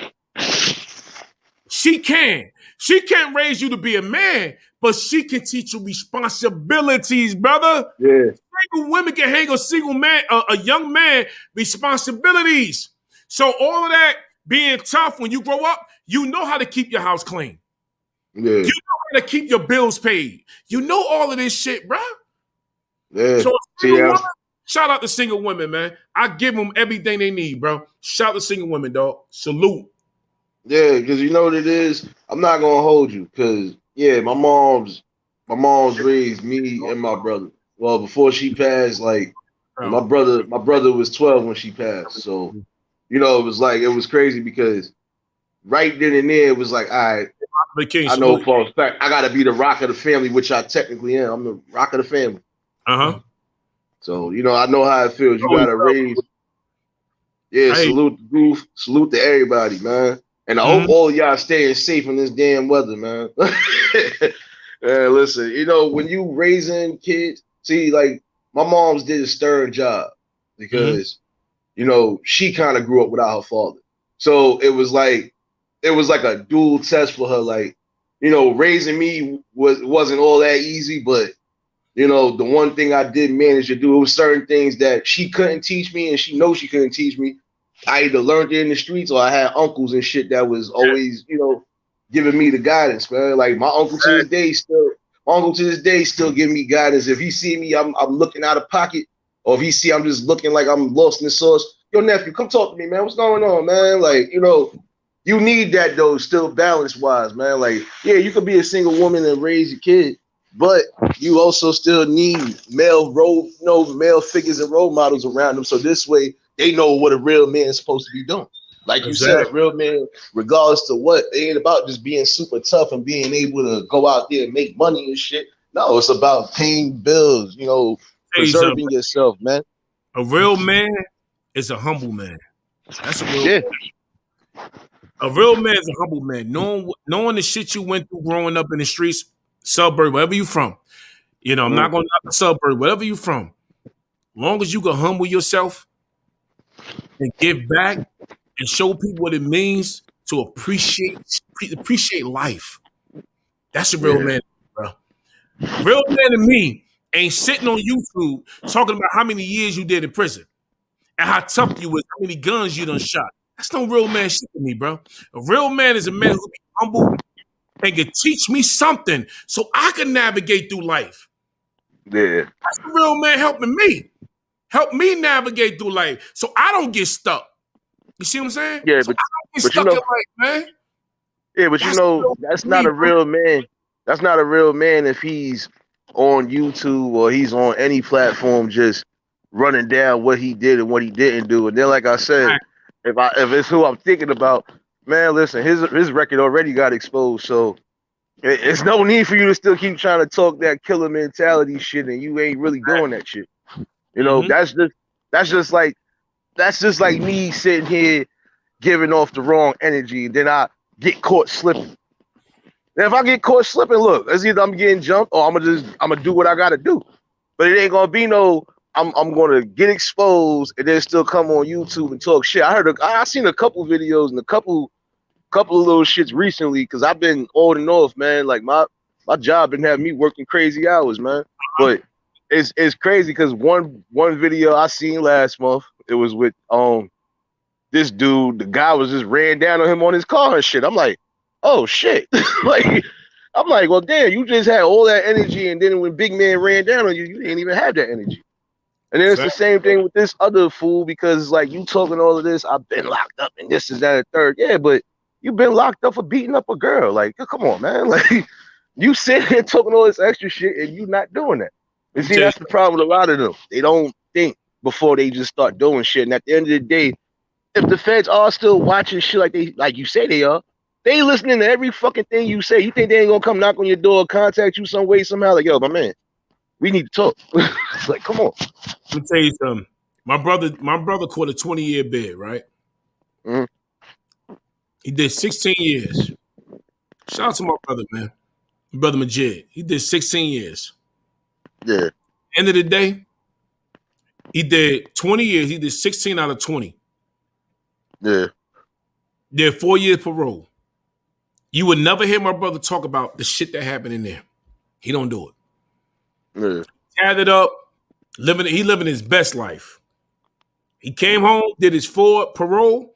Speaker 1: she can. She can't raise you to be a man, but she can teach you responsibilities, brother.
Speaker 5: Yeah.
Speaker 1: Single women can hang a single man, a young man, responsibilities. So all of that being tough when you grow up, you know how to keep your house clean.
Speaker 5: Yeah.
Speaker 1: You know how to keep your bills paid. You know all of this shit, bro.
Speaker 5: Yeah.
Speaker 1: So shout out to single women, man. I give them everything they need, bro. Shout out to single women, dog. Salute.
Speaker 5: Yeah, because you know what it is? I'm not gonna hold you, because my mom's raised me and my brother. Well, before she passed, like my brother was 12 when she passed. So, you know, it was crazy because right then and there it was like, all right, I know for a fact I gotta be the rock of the family, which I technically am. I'm the rock of the family. So, you know, I know how it feels. You gotta raise. Yeah, salute the goof, salute to everybody, man. And I hope all of y'all staying safe in this damn weather, man. Listen, you know, when you raising kids, see, like my mom's did a stern job because, you know, she kind of grew up without her father. So it was like a dual test for her. Like, you know, raising me wasn't all that easy, but you know, the one thing I did manage to do, it was certain things that she couldn't teach me, and she knows she couldn't teach me. I either learned it in the streets or I had uncles and shit that was always, giving me the guidance, man. Like my uncle to this day still giving me guidance. If he see me, I'm looking out of pocket, or if he see I'm just looking like I'm lost in the sauce. Yo, nephew, come talk to me, man. What's going on, man? Like, you need that though, still balance wise, man. Like, yeah, you could be a single woman and raise your kid, but you also still need male figures and role models around them. So this way they know what a real man is supposed to be doing. Like you said, a real man, regardless to what, it ain't about just being super tough and being able to go out there and make money and shit. No, it's about paying bills, preserving yourself, man.
Speaker 1: A real man is a humble man. That's a real man. A real man is a humble man. Knowing the shit you went through growing up in the streets, suburb, wherever you from. I'm not going to knock the suburb, wherever you from. Long as you can humble yourself and give back and show people what it means to appreciate life. That's a real man, bro. A real man to me ain't sitting on YouTube talking about how many years you did in prison and how tough you was, how many guns you done shot. That's no real man shit to me, bro. A real man is a man who be humble and can teach me something so I can navigate through life.
Speaker 5: Yeah.
Speaker 1: That's a real man helping me. Help me navigate through life so I don't get stuck. You see what I'm saying?
Speaker 5: Yeah,
Speaker 1: so I don't get stuck in life, man.
Speaker 5: Yeah, but that's not a real man. That's not a real man if he's on YouTube or he's on any platform just running down what he did and what he didn't do. And then, like I said, if it's who I'm thinking about, man, listen, his record already got exposed, so it's no need for you to still keep trying to talk that killer mentality shit, and you ain't really doing that shit. That's just like me sitting here giving off the wrong energy, and then I get caught slipping. And if I get caught slipping, look, it's either I'm getting jumped or I'm gonna do what I gotta do. But it ain't gonna be no I'm gonna get exposed and then still come on YouTube and talk shit. I seen a couple videos and a couple of little shits recently because I've been on and off, man. Like my job been having me working crazy hours, man. But it's crazy because one video I seen last month, it was with this dude. The guy was just ran down on him on his car and shit. I'm like, oh shit. I'm like, well, damn, you just had all that energy, and then when big man ran down on you, you didn't even have that energy. And then it's the same thing with this other fool because like you talking all of this, I've been locked up and this is that and third. Yeah, but you've been locked up for beating up a girl. Like, come on, man. Like, you sit here talking all this extra shit and you not doing that. And see, that's the problem with a lot of them. They don't think before they just start doing shit. And at the end of the day, if the feds are still watching shit like you say they are, they listening to every fucking thing you say. You think they ain't gonna come knock on your door, contact you some way, somehow? Like, yo, my man, we need to talk. It's like, come on.
Speaker 1: Let me tell you something. My brother caught a 20-year bid, right?
Speaker 5: Mm-hmm.
Speaker 1: He did 16 years. Shout out to my brother, man. My brother Majid. He did 16 years.
Speaker 5: Yeah.
Speaker 1: End of the day, he did 20 years. He did 16 out of 20.
Speaker 5: Yeah.
Speaker 1: Did 4 years parole. You would never hear my brother talk about the shit that happened in there. He don't do it.
Speaker 5: Yeah.
Speaker 1: Gathered up, he living his best life. He came home, did his 4 parole.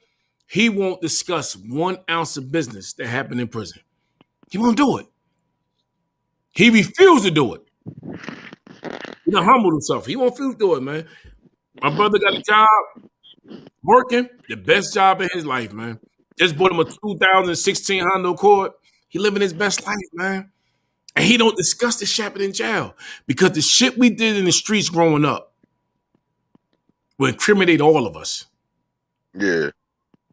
Speaker 1: He won't discuss 1 ounce of business that happened in prison. He won't do it. He refused to do it. He done humbled himself. He won't refuse to do it, man. My brother got a job working, the best job in his life, man. Just bought him a 2016 Honda Accord. He living his best life, man. And he don't discuss the shit happened in jail because the shit we did in the streets growing up will incriminate all of us.
Speaker 5: Yeah.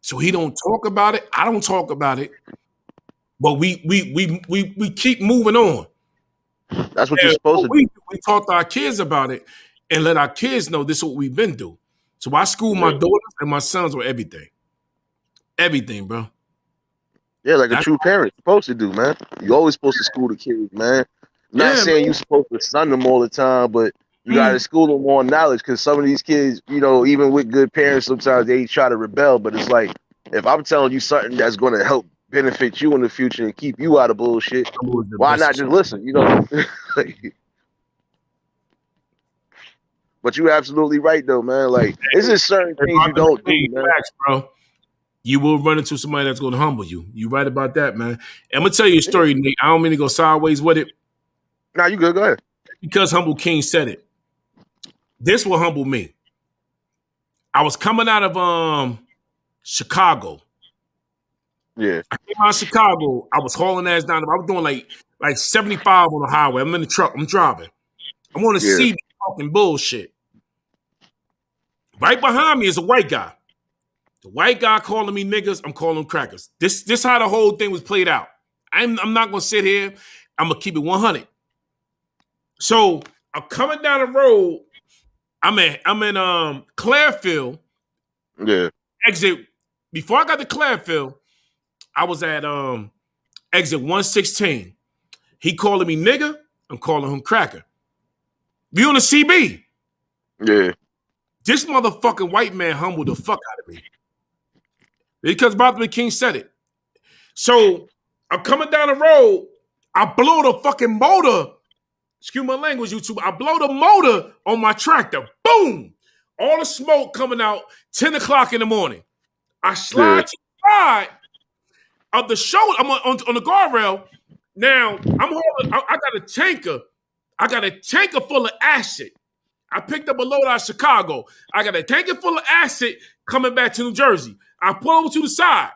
Speaker 1: So he don't talk about it. I don't talk about it. But we keep moving on.
Speaker 5: That's what you're supposed to do.
Speaker 1: We talk to our kids about it and let our kids know this is what we've been through. So I school my daughters and my sons with everything. Everything, bro.
Speaker 5: Yeah, like a true parent supposed to do, man. You always supposed to school the kids, man. Not saying you're supposed to sun them all the time, but you gotta school them on knowledge because some of these kids, even with good parents, sometimes they try to rebel. But it's like, if I'm telling you something that's going to help benefit you in the future and keep you out of bullshit, why not just listen? But But you're absolutely right though, man. Like it's just certain things you don't do, man.
Speaker 1: Facts, bro. You will run into somebody that's going to humble you. You right about that, man. I'm gonna tell you a story, Nate. I don't mean to go sideways with it.
Speaker 5: Nah, you good. Go ahead.
Speaker 1: Because Humble King said it. This will humble me. I was coming out of Chicago.
Speaker 5: Yeah.
Speaker 1: I came out of Chicago. I was hauling ass down. I was doing like 75 on the highway. I'm in the truck. I'm driving. I'm on the
Speaker 5: Yeah.
Speaker 1: CB talking bullshit. Right behind me is a white guy. The white guy calling me niggas. I'm calling them crackers. This how the whole thing was played out. I'm not gonna sit here. I'm gonna keep it 100. So I'm coming down the road. I'm in Clarefield.
Speaker 5: Yeah.
Speaker 1: Exit. Before I got to Clarefield, I was at exit 116. He calling me nigga. I'm calling him cracker. We on the CB.
Speaker 5: Yeah.
Speaker 1: This motherfucking white man humbled the fuck out of me. Because Martin King said it. So I'm coming down the road. I blow the fucking motor. Excuse my language, YouTube. I blow the motor on my tractor. Boom! All the smoke coming out 10 o'clock in the morning. I slide to the side of the shoulder. I'm on the guardrail. Now, I got a tanker. I got a tanker full of acid. I picked up a load out of Chicago. I got a tanker full of acid coming back to New Jersey. I pull over to the side.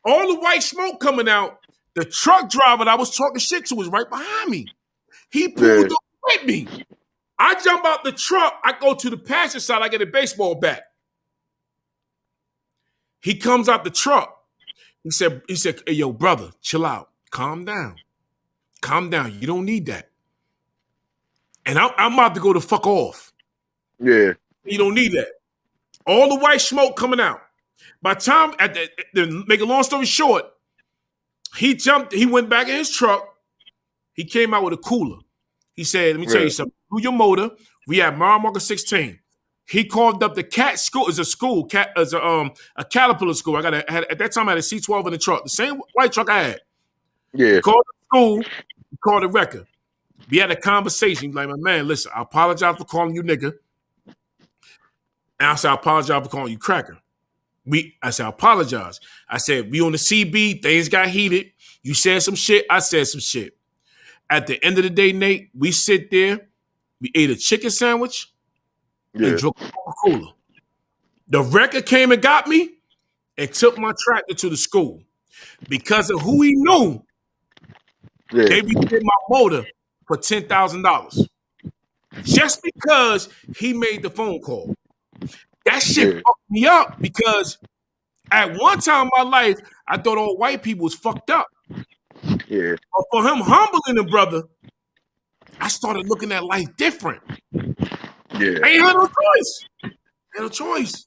Speaker 1: All the white smoke coming out. The truck driver that I was talking shit to was right behind me. He pulled up with me. I jump out the truck. I go to the passenger side. I get a baseball bat. He comes out the truck. He said, hey, yo, brother, chill out. Calm down. Calm down. You don't need that. And I'm about to go the fuck off.
Speaker 5: Yeah.
Speaker 1: You don't need that. All the white smoke coming out. By the time, make a long story short, he went back in his truck. He came out with a cooler. He said, let me tell you something. Do your motor. We have mile marker 16. He called up the cat school. It's a Caterpillar school. At that time I had a C12 in the truck. The same white truck I had.
Speaker 5: Yeah.
Speaker 1: He called the school. He called the record. We had a conversation. He's like, my man, listen, I apologize for calling you nigga. And I said, I apologize for calling you cracker. I said, I apologize. I said, we on the CB. Things got heated. You said some shit. I said some shit. At the end of the day, Nate, we sit there. We ate a chicken sandwich and drank Coca-Cola. The record came and got me and took my tractor to the school. Because of who he knew, they redid my motor for $10,000. Just because he made the phone call. That shit fucked me up because at one time in my life, I thought all white people was fucked up.
Speaker 5: Yeah.
Speaker 1: But for him humbling the brother, I started looking at life different.
Speaker 5: Yeah.
Speaker 1: I ain't had no choice. I had no choice.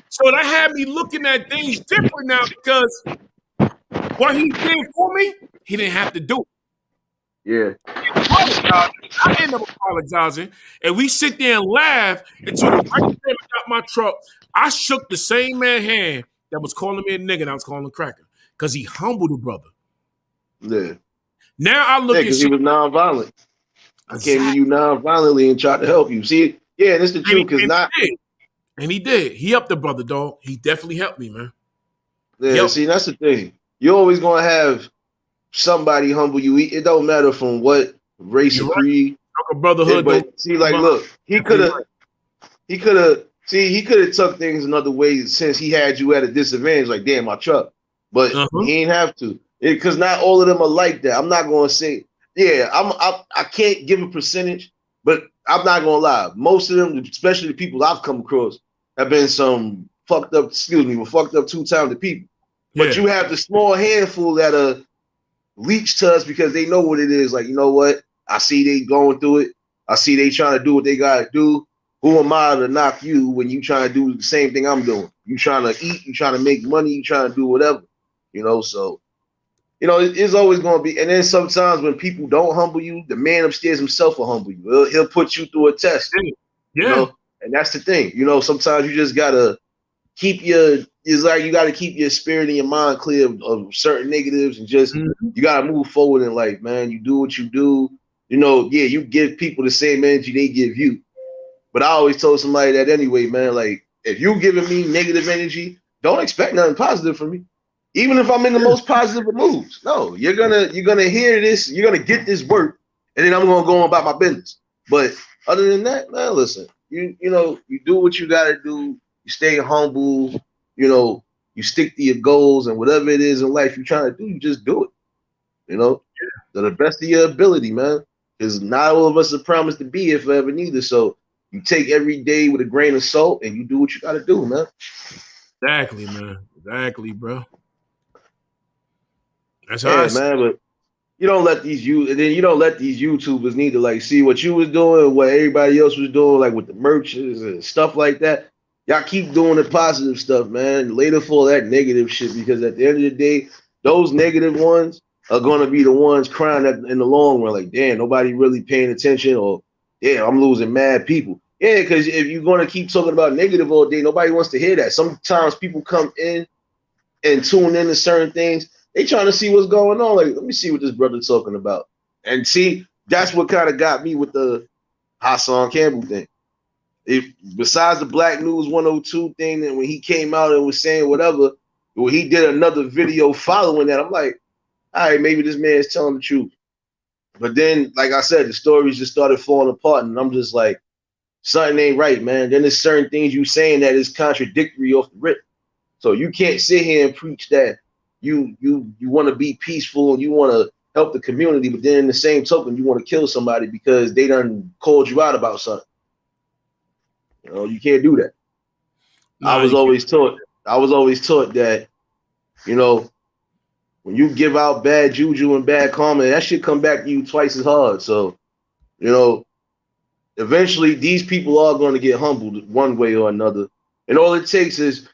Speaker 1: So that had me looking at things different now because what he did for me, he didn't have to do it.
Speaker 5: Yeah.
Speaker 1: I ended up apologizing, and we sit there and laugh until the right time I got my truck. I shook the same man's hand that was calling me a nigga and I was calling him cracker because he humbled the brother.
Speaker 5: Yeah.
Speaker 1: Now I look at
Speaker 5: because he was nonviolent. I came to you nonviolently and tried to help you. See, yeah, this is the truth. Because not,
Speaker 1: and he did. He helped the brother, dog. He definitely helped me, man.
Speaker 5: Yeah, see, that's the thing. You're always gonna have somebody humble you. It don't matter from what race or creed.
Speaker 1: Brotherhood.
Speaker 5: But see, like, look, he could have took things another way since he had you at a disadvantage. Like, damn, my truck. But he ain't have to. Because not all of them are like that. I'm not gonna say, yeah, I can't give a percentage, but I'm not gonna lie. Most of them, especially the people I've come across, have been some fucked up two-talented people. But you have the small handful that are leech to us because they know what it is. Like, you know what? I see they going through it. I see they trying to do what they gotta do. Who am I to knock you when you trying to do the same thing I'm doing? You trying to eat, you trying to make money, you trying to do whatever. You know, so it's always going to be. And then sometimes when people don't humble you, the man upstairs himself will humble you. He'll put you through a test.
Speaker 1: Yeah.
Speaker 5: You know? And that's the thing. You know, sometimes you just got to keep you got to keep your spirit and your mind clear of certain negatives and just, you got to move forward in life, man. You do what you do. You know, yeah, you give people the same energy they give you. But I always told somebody that anyway, man. Like, if you giving me negative energy, don't expect nothing positive from me. Even if I'm in the most positive of moods. No, you're gonna hear this, you're gonna get this work, and then I'm gonna go on about my business. But other than that, man, listen, you know, you do what you gotta do, you stay humble, you know, you stick to your goals and whatever it is in life you're trying to do, you just do it. You know, to the best of your ability, man. Because not all of us are promised to be here forever neither. So you take every day with a grain of salt and you do what you gotta do, man.
Speaker 1: Exactly, man. Exactly, bro. That's how I
Speaker 5: Yeah,
Speaker 1: see.
Speaker 5: man, but you don't let these you don't let these YouTubers need to like see what you was doing, what everybody else was doing, like with the merches and stuff like that. Y'all keep doing the positive stuff, man. Later for that negative shit, because at the end of the day, those negative ones are gonna be the ones crying in the long run. Like, damn, nobody really paying attention, or yeah, I'm losing mad people. Yeah, because if you're gonna keep talking about negative all day, nobody wants to hear that. Sometimes people come in and tune into certain things, they trying to see what's going on. Like, let me see what this brother's talking about. And see, that's what kind of got me with the Hassan Campbell thing. If besides the Black News 102 thing, and when he came out and was saying whatever, when he did another video following that, I'm like, all right, maybe this man is telling the truth. But then, like I said, the stories just started falling apart, and I'm just like, something ain't right, man. Then there's certain things you saying that is contradictory off the rip. So you can't sit here and preach that you want to be peaceful and you want to help the community, but then in the same token, you want to kill somebody because they done called you out about something. You know, you can't do that. I
Speaker 1: Nah,
Speaker 5: was always taught that, you know, when you give out bad juju and bad karma, that shit come back to you twice as hard. So, you know, eventually these people are going to get humbled one way or another. And all it takes is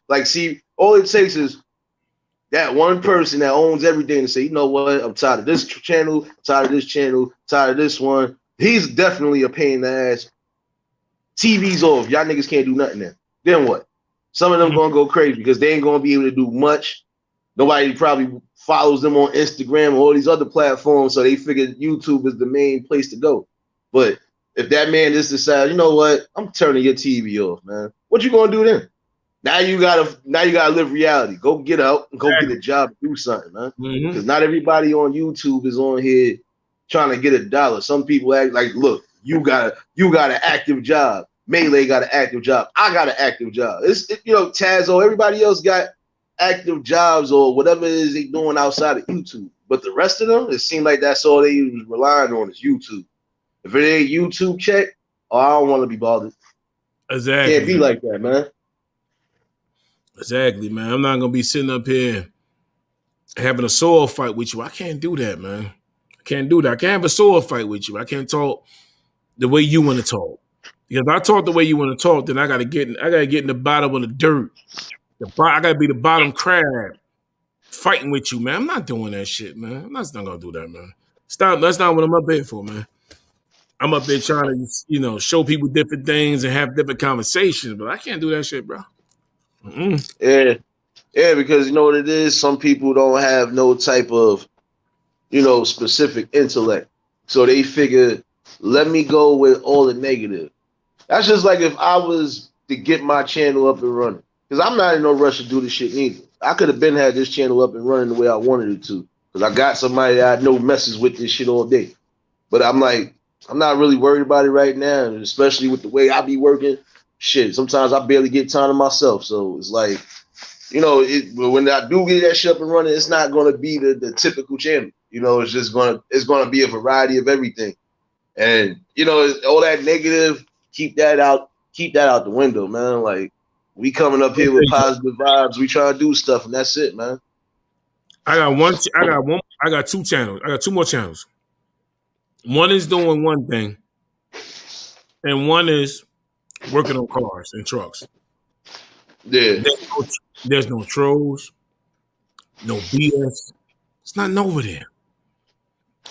Speaker 5: that one person that owns everything and say, you know what, I'm tired of this channel, I'm tired of this channel, I'm tired of this one. He's definitely a pain in the ass. TV's off. Y'all niggas can't do nothing there. Then what? Some of them gonna go crazy because they ain't gonna be able to do much. Nobody probably follows them on Instagram or all these other platforms, so they figured YouTube is the main place to go. But if that man just decides, you know what, I'm turning your TV off, man. What you gonna do then? Now you gotta live reality. Go get out and go get a job, do something, man. Because not everybody on YouTube is on here trying to get $1. Some people act like, look, you got an active job. Melee got an active job. I got an active job. You know, Tazo, everybody else got active jobs or whatever it is they doing outside of YouTube. But the rest of them, it seemed like that's all they was relying on is YouTube. If it ain't YouTube check, I don't want to be bothered.
Speaker 1: Exactly.
Speaker 5: Can't be like that, man.
Speaker 1: Exactly, man. I'm not gonna be sitting up here having a sword fight with you. I can't do that, man. I can't do that. I can't have a sword fight with you. I can't talk the way you want to talk. Because if I talk the way you want to talk, then I gotta get in the bottom of the dirt. I gotta be the bottom crab fighting with you, man. I'm not doing that shit, man. I'm not gonna do that, man. Stop. That's not what I'm up here for, man. I'm up there trying to, you know, show people different things and have different conversations, but I can't do that shit, bro.
Speaker 5: Yeah, because you know what it is? Some people don't have no type of, you know, specific intellect. So they figure, let me go with all the negative. That's just like if I was to get my channel up and running. Because I'm not in no rush to do this shit neither. I could have been had this channel up and running the way I wanted it to. Because I got somebody that I know messes with this shit all day. But I'm like, I'm not really worried about it right now. And especially with the way I be working. Shit, sometimes I barely get time to myself. So it's like, you know, when I do get that shit up and running, it's not going to be the typical channel. You know, it's going to be a variety of everything. And, you know, all that negative, keep that out the window, man. Like, we coming up here with positive vibes. We trying to do stuff, and that's it, man.
Speaker 1: I got 2 channels. I got 2 more channels. One is doing one thing, and one is working on cars and trucks.
Speaker 5: Yeah.
Speaker 1: There's no trolls, no BS. It's nothing over there.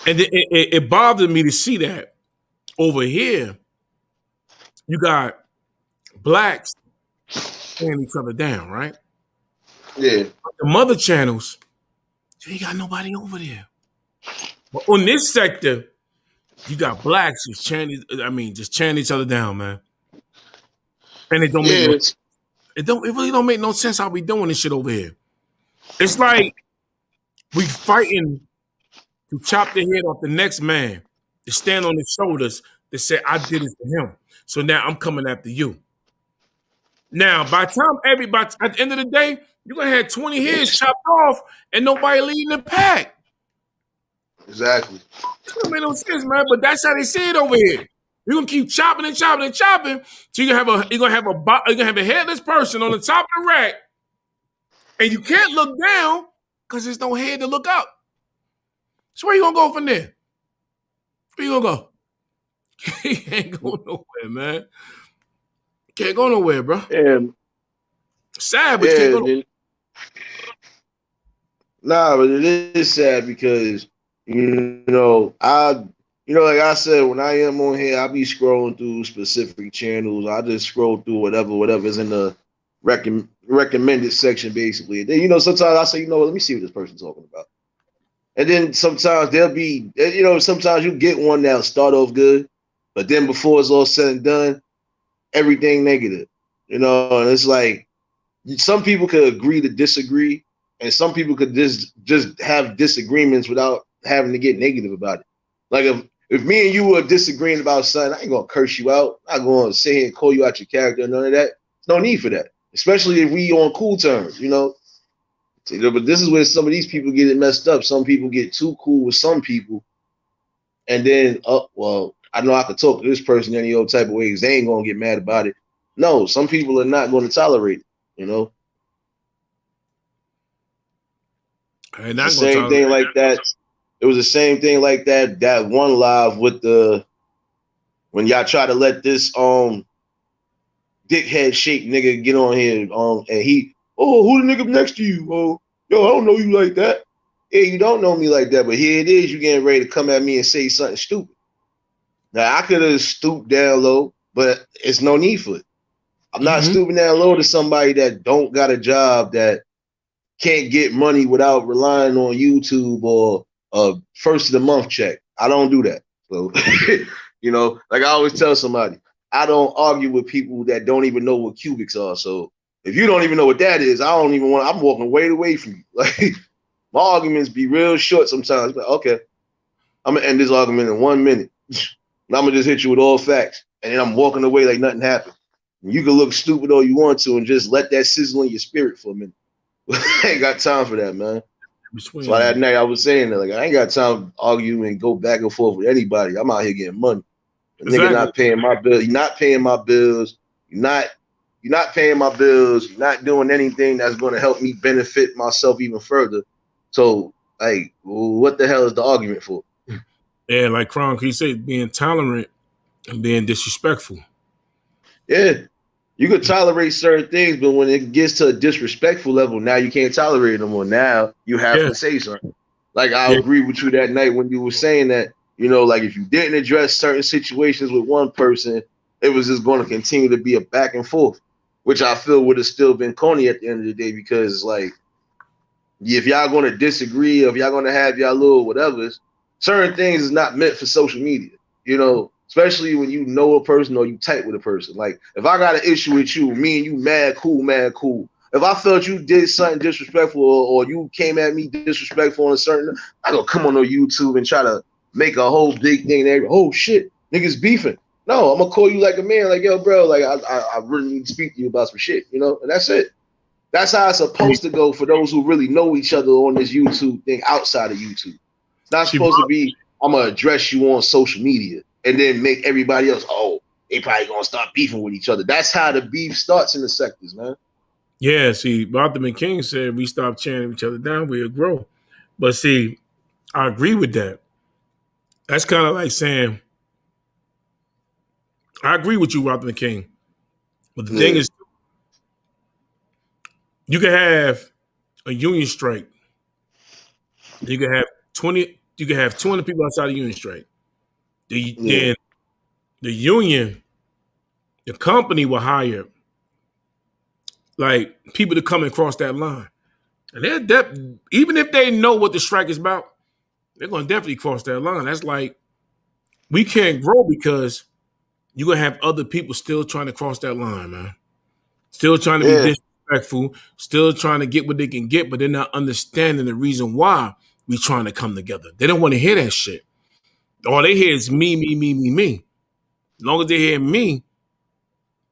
Speaker 1: And it bothered me to see that over here, you got blacks tearing each other down, right?
Speaker 5: Yeah.
Speaker 1: The mother channels, you ain't got nobody over there. But on this sector, you got blacks just tearing each other down, man. And it don't make no
Speaker 5: Yeah.
Speaker 1: it really don't make no sense how we doing this shit over here. It's like we fighting to chop the head off the next man, to stand on his shoulders, to say, I did it to him. So now I'm coming after you. Now, by the time everybody, at the end of the day, you're going to have 20 heads chopped off and nobody leading the pack.
Speaker 5: Exactly.
Speaker 1: It don't make no sense, man, but that's how they see it over here. You're going to keep chopping and chopping and chopping till you're going to have a headless person on the top of the rack, and you can't look down because there's no head to look up. So where you going to go from there? Where you going to go? He ain't going nowhere, man. Can't go nowhere, bro.
Speaker 5: Yeah.
Speaker 1: Sad, but you can't go nowhere.
Speaker 5: Nah, but it is sad because like I said, when I am on here, I be scrolling through specific channels. I just scroll through whatever's in the recommended section, basically. Then sometimes I say, let me see what this person's talking about. And then sometimes there'll be, sometimes you get one that'll start off good, but then before it's all said and done, everything negative. And it's like some people could agree to disagree, and some people could just have disagreements without having to get negative about it. Like if me and you were disagreeing about something, I ain't gonna curse you out. I'm not gonna sit here and call you out your character, none of that. There's no need for that, especially if we on cool terms, But this is where some of these people get it messed up. Some people get too cool with some people, and then, I know I could talk to this person any old type of way because they ain't gonna get mad about it. No, some people are not going to tolerate it,
Speaker 1: And
Speaker 5: the same thing like that. It was the same thing like that one live with when y'all try to let this dickhead shaped nigga get on here and he who the nigga next to you? I don't know you like that. Yeah, you don't know me like that, but here it is, you getting ready to come at me and say something stupid. Now I could have stooped down low, but it's no need for it. I'm not stooping down low to somebody that don't got a job, that can't get money without relying on YouTube or a first of the month check. I don't do that. So, like I always tell somebody, I don't argue with people that don't even know what cubics are. So if you don't even know what that is, I'm walking way away from you. Like my arguments be real short sometimes. But okay, I'm gonna end this argument in 1 minute. And I'm gonna just hit you with all facts. And then I'm walking away like nothing happened. And you can look stupid all you want to and just let that sizzle in your spirit for a minute. I ain't got time for that, man. That's why that night I was saying that, like, I ain't got time to argue and go back and forth with anybody. I'm out here getting money. Exactly. Nigga not paying my bill. You're not paying my bills. You're not paying my bills. You're not doing anything that's going to help me benefit myself even further. So, like, what the hell is the argument for?
Speaker 1: Yeah, like Kronk, he said, being tolerant and being disrespectful.
Speaker 5: Yeah. You could tolerate certain things, but when it gets to a disrespectful level, now you can't tolerate them more. Now you have to say something. Like I agree with you that night when you were saying that, like if you didn't address certain situations with one person, it was just going to continue to be a back and forth, which I feel would have still been corny at the end of the day, because like if y'all going to disagree, or if y'all going to have y'all little whatevers, certain things is not meant for social media, especially when you know a person or you tight with a person. Like if I got an issue with you, me and you mad cool. If I felt you did something disrespectful or you came at me disrespectful on a certain, I gonna come on YouTube and try to make a whole big thing there. Oh shit, niggas beefing. No, I'm gonna call you like a man, like, yo, bro, like I really need to speak to you about some shit, and that's it. That's how it's supposed to go for those who really know each other on this YouTube thing outside of YouTube. It's not supposed to be, I'm gonna address you on social media and then make everybody else, they probably gonna start beefing with each other. That's how the beef starts in the sectors, man.
Speaker 1: Yeah, see, Martin King said we stop chanting each other down, we'll grow. But see, I agree with that. That's kind of like saying, I agree with you, Martin King. But the thing is, you can have a union strike. You can have 200 people outside the union strike. Then the union, the company will hire like people to come and cross that line. And even if they know what the strike is about, they're going to definitely cross that line. That's like, we can't grow because you're going to have other people still trying to cross that line, man. still trying to be
Speaker 5: Yeah.
Speaker 1: disrespectful, still trying to get what they can get, but they're not understanding the reason why we trying to come together. They don't want to hear that shit. All they hear is me, me, me, me, me. As long as they hear me,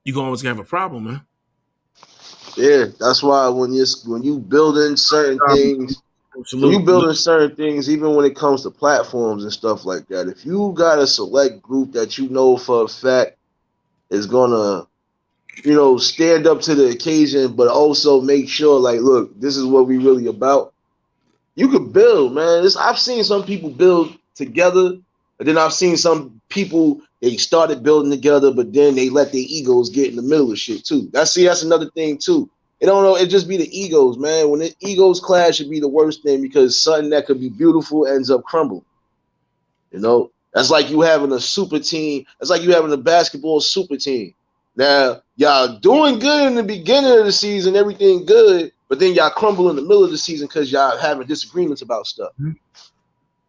Speaker 1: you're gonna always have a problem, man.
Speaker 5: Yeah, that's why when you building certain things, when you building certain things, even when it comes to platforms and stuff like that, if you got a select group that you know for a fact is gonna, stand up to the occasion, but also make sure, like, look, this is what we really about. You could build, man. I've seen some people build together, and then I've seen some people they started building together, but then they let their egos get in the middle of shit too. That's another thing too. It don't know. It just be the egos, man. When the egos clash, it'd be the worst thing because something that could be beautiful ends up crumbling. That's like you having a super team. That's like you having a basketball super team. Now y'all doing good in the beginning of the season, everything good, but then y'all crumble in the middle of the season because y'all having disagreements about stuff.
Speaker 1: Mm-hmm.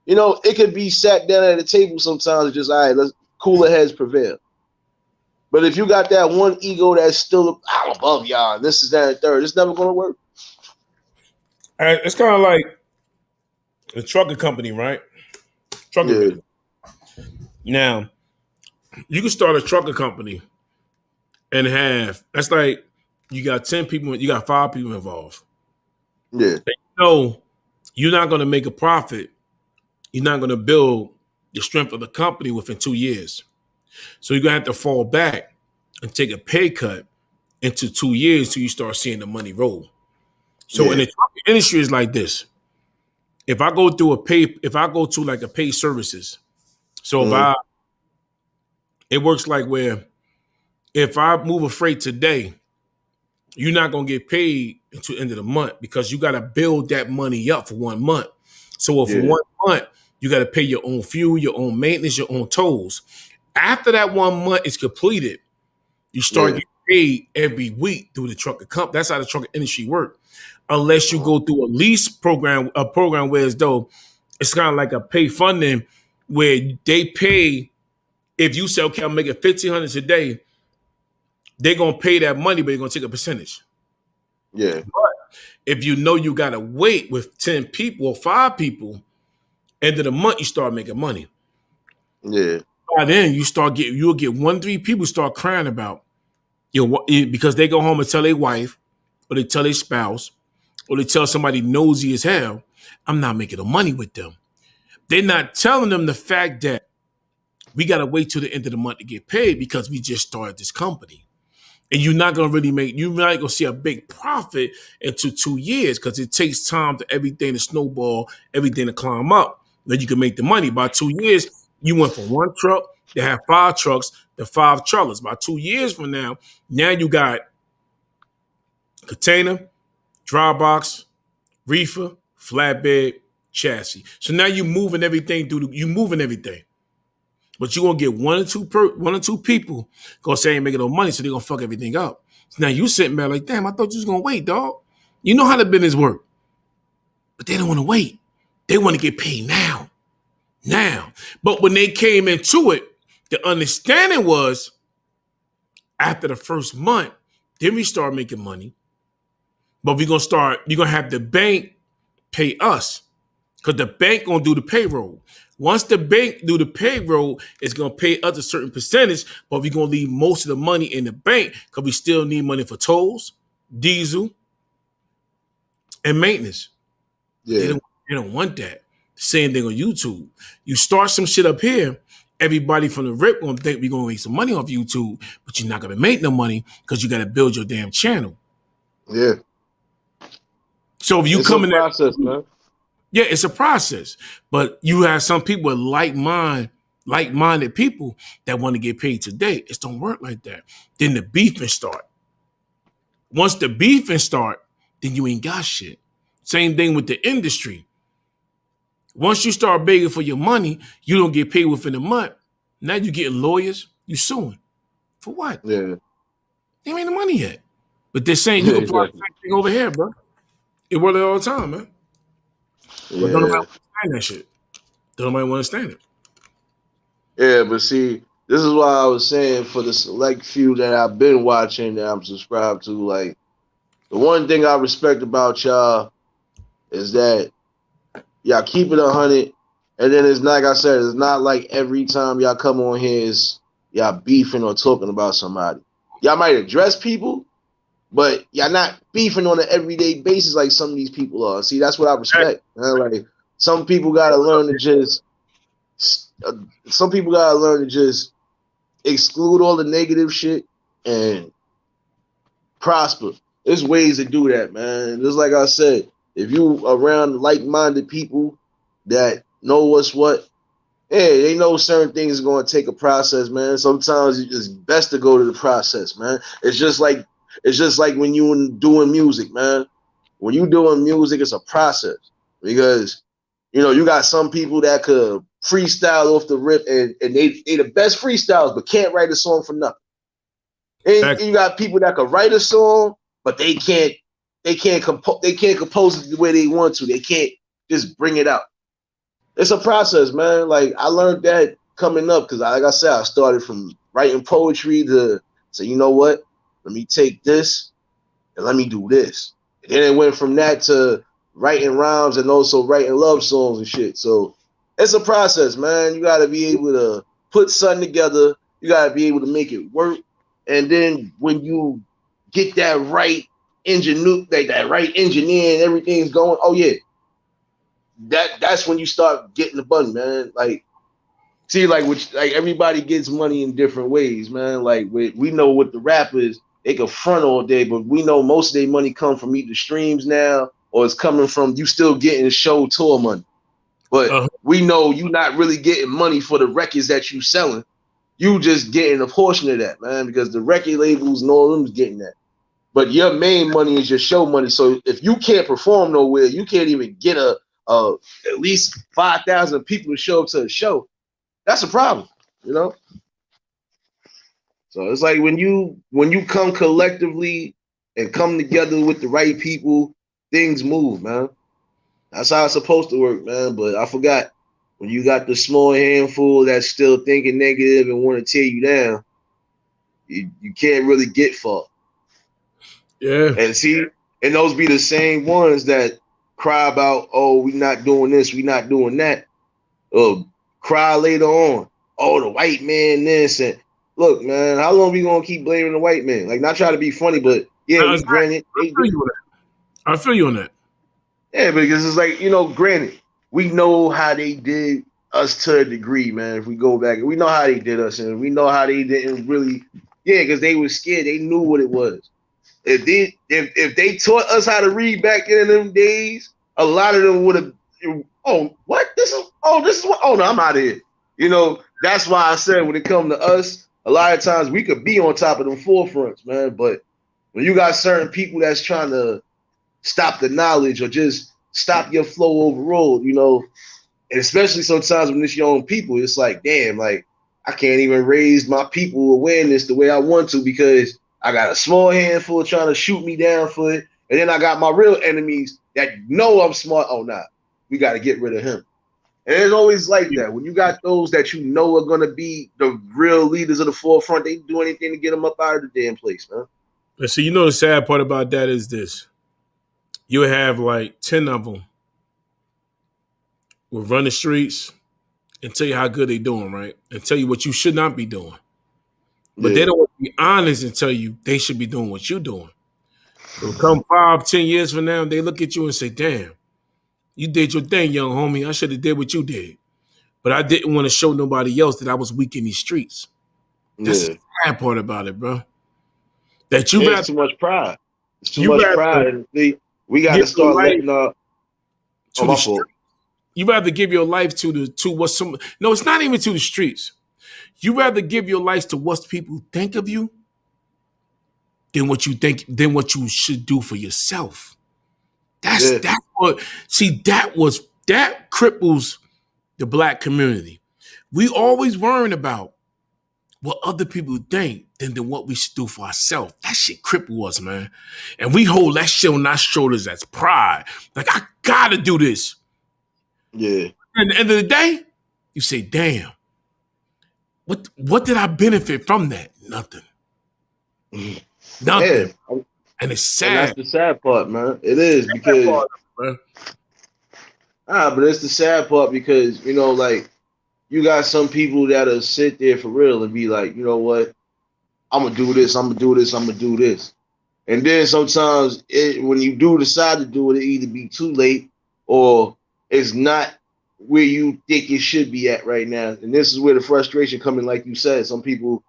Speaker 5: It could be sat down at a table sometimes and just, all right, let's cooler heads prevail. But if you got that one ego that's still out above y'all, and this is that and third, it's never gonna work.
Speaker 1: It's kind of like a trucking company, right? Trucking business. Now, you can start a trucking company and that's like you got 10 people, you got 5 people involved.
Speaker 5: Yeah.
Speaker 1: You're not going to make a profit. You're not going to build the strength of the company within 2 years. So you're going to have to fall back and take a pay cut into 2 years till you start seeing the money roll. So in the trucking industry is like this. If I go to like a pay services, so it works like where if I move a freight today, you're not going to get paid until the end of the month because you got to build that money up for 1 month. So for 1 month, you got to pay your own fuel, your own maintenance, your own tolls. After that 1 month is completed, you start getting paid every week through the trucking company. That's how the trucking industry works. Unless you go through a lease program, where as though it's kind of like a pay funding where they pay. If you say, okay, I'm making $1,500 today, they're going to pay that money, but they're going to take a percentage.
Speaker 5: Yeah.
Speaker 1: But if you got to wait with 10 people or 5 people, end of the month, you start making money.
Speaker 5: Yeah.
Speaker 1: By then, you'll get 1-3 people start crying about, because they go home and tell their wife or they tell their spouse or they tell somebody nosy as hell, I'm not making the money with them. They're not telling them the fact that we got to wait till the end of the month to get paid because we just started this company. And you're not going to see a big profit into 2 years because it takes time for everything to snowball, everything to climb up. Then you can make the money. By 2 years, you went from 1 truck to have 5 trucks to 5 truckers. By 2 years from now you got container, dry box, reefer, flatbed, chassis. So now you're moving everything But you're gonna get one or two people gonna say ain't making no money, so they're gonna fuck everything up. So now you sitting there like, damn, I thought you was gonna wait, dog. You know how the business work. But they don't want to wait. They want to get paid now. But when they came into it, the understanding was after the first month, then we start making money. But you're gonna have the bank pay us. Because the bank gonna do the payroll. Once the bank do the payroll, it's gonna pay us a certain percentage, but we're gonna leave most of the money in the bank because we still need money for tolls, diesel, and maintenance.
Speaker 5: Yeah.
Speaker 1: They don't want that. Same thing on YouTube. You start some shit up here, everybody from the rip gonna think we're gonna make some money off YouTube, but you're not gonna make no money because you gotta build your damn channel.
Speaker 5: Yeah.
Speaker 1: So if you come in
Speaker 5: process, man.
Speaker 1: Yeah, it's a process. But you have some people with like-minded people that want to get paid today. It don't work like that. Then the beefing start. Once the beefing start, then you ain't got shit. Same thing with the industry. Once you start begging for your money, you don't get paid within a month. Now you getting lawyers, you suing. For what?
Speaker 5: Yeah.
Speaker 1: They ain't the money yet. But they're saying you can apply the same thing over here, bro. It works all the time, man.
Speaker 5: Yeah.
Speaker 1: But don't nobody understand that shit. Don't nobody understand it.
Speaker 5: Yeah, but see, this is why I was saying for the select few that I've been watching that I'm subscribed to, like the one thing I respect about y'all is that y'all keep it 100, and then it's like I said, it's not like every time y'all come on here is y'all beefing or talking about somebody. Y'all might address people, but y'all not beefing on an everyday basis like some of these people are. See, that's what I respect. Like some people gotta learn to just, some people gotta learn to just exclude all the negative shit and prosper. There's ways to do that, man. Just like I said, if you around like-minded people that know what's what, hey, they know certain things are going to take a process, man. Sometimes it's best to go to the process, man. It's just like when you doing music, man. When you doing music, it's a process because you got some people that could freestyle off the rip and they the best freestyles, but can't write a song for nothing. And you got people that could write a song, but they can't compose it the way they want to. They can't just bring it out. It's a process, man. Like I learned that coming up because, like I said, I started from writing poetry to say, you know what? Let me take this and let me do this. And then it went from that to writing rhymes and also writing love songs and shit. So it's a process, man. You got to be able to put something together. You got to be able to make it work. And then when you get that right engineer, that right engineer and everything's going, oh yeah, that's when you start getting the money, man. Like, see, like everybody gets money in different ways, man. Like we know what the rappers, they can front all day, but we know most of their money come from either streams now or it's coming from you still getting show tour money. But we know you not really getting money for the records that you selling. You just getting a portion of that, man, because the record labels and all of them's getting that. But your main money is your show money. So if you can't perform nowhere, you can't even get at least 5,000 people to show up to a show. That's a problem, So it's like when you come collectively and come together with the right people, things move, man. That's how it's supposed to work, man. But I forgot. When you got the small handful that's still thinking negative and want to tear you down, you can't really get far.
Speaker 1: Yeah.
Speaker 5: And see, and those be the same ones that cry about, oh, we not doing this, we not doing that. Cry later on, oh, the white man this. And look, man, how long we gonna keep blaming the white man? Like, not try to be funny, but yeah, granted.
Speaker 1: I feel you on that.
Speaker 5: Yeah, because it's like, granted, we know how they did us to a degree, man. If we go back, we know how they did us, and we know how they didn't really, because they were scared. They knew what it was. If they taught us how to read back in them days, a lot of them would have. Oh, what? This is what? Oh no, I'm out of here. That's why I said when it comes to us, a lot of times we could be on top of them forefronts, man. But when you got certain people that's trying to stop the knowledge or just stop your flow overall, and especially sometimes when it's your own people, it's like, damn, like I can't even raise my people awareness the way I want to because I got a small handful trying to shoot me down for it. And then I got my real enemies that know I'm smart. Oh, nah, we got to get rid of him. And it's always like that. When you got those that you know are going to be the real leaders of the forefront, they do anything to get them up out of the damn place, man.
Speaker 1: And so, the sad part about that is this. You have like 10 of them will run the streets and tell you how good they're doing, right? And tell you what you should not be doing. But they don't want to be honest and tell you they should be doing what you're doing. So come 5-10 years from now, they look at you and say, damn, you did your thing, young homie. I should have did what you did. But I didn't want to show nobody else that I was weak in these streets. That's the sad part about it, bro. That you
Speaker 5: got too much pride. It's too much pride. We got to start letting up.
Speaker 1: You rather give your life to what's some. No, it's not even to the streets. You rather give your life to what people think of you than what you should do for yourself. That's what. See, that cripples the black community. We always worrying about what other people think than what we should do for ourselves. That shit cripple us, man. And we hold that shit on our shoulders as pride. Like, I gotta do this.
Speaker 5: Yeah.
Speaker 1: And at the end of the day, you say, damn, What did I benefit from that? Nothing. Nothing.
Speaker 5: Yeah,
Speaker 1: And it's
Speaker 5: and that's
Speaker 1: sad.
Speaker 5: the sad part, man. It is because
Speaker 1: Man.
Speaker 5: but it's the sad part because like you got some people that'll sit there for real and be like, you know what, I'm gonna do this, I'm gonna do this, I'm gonna do this. And then sometimes when you do decide to do it, it either be too late or it's not where you think it should be at right now. And this is where the frustration coming, like you said. Some people,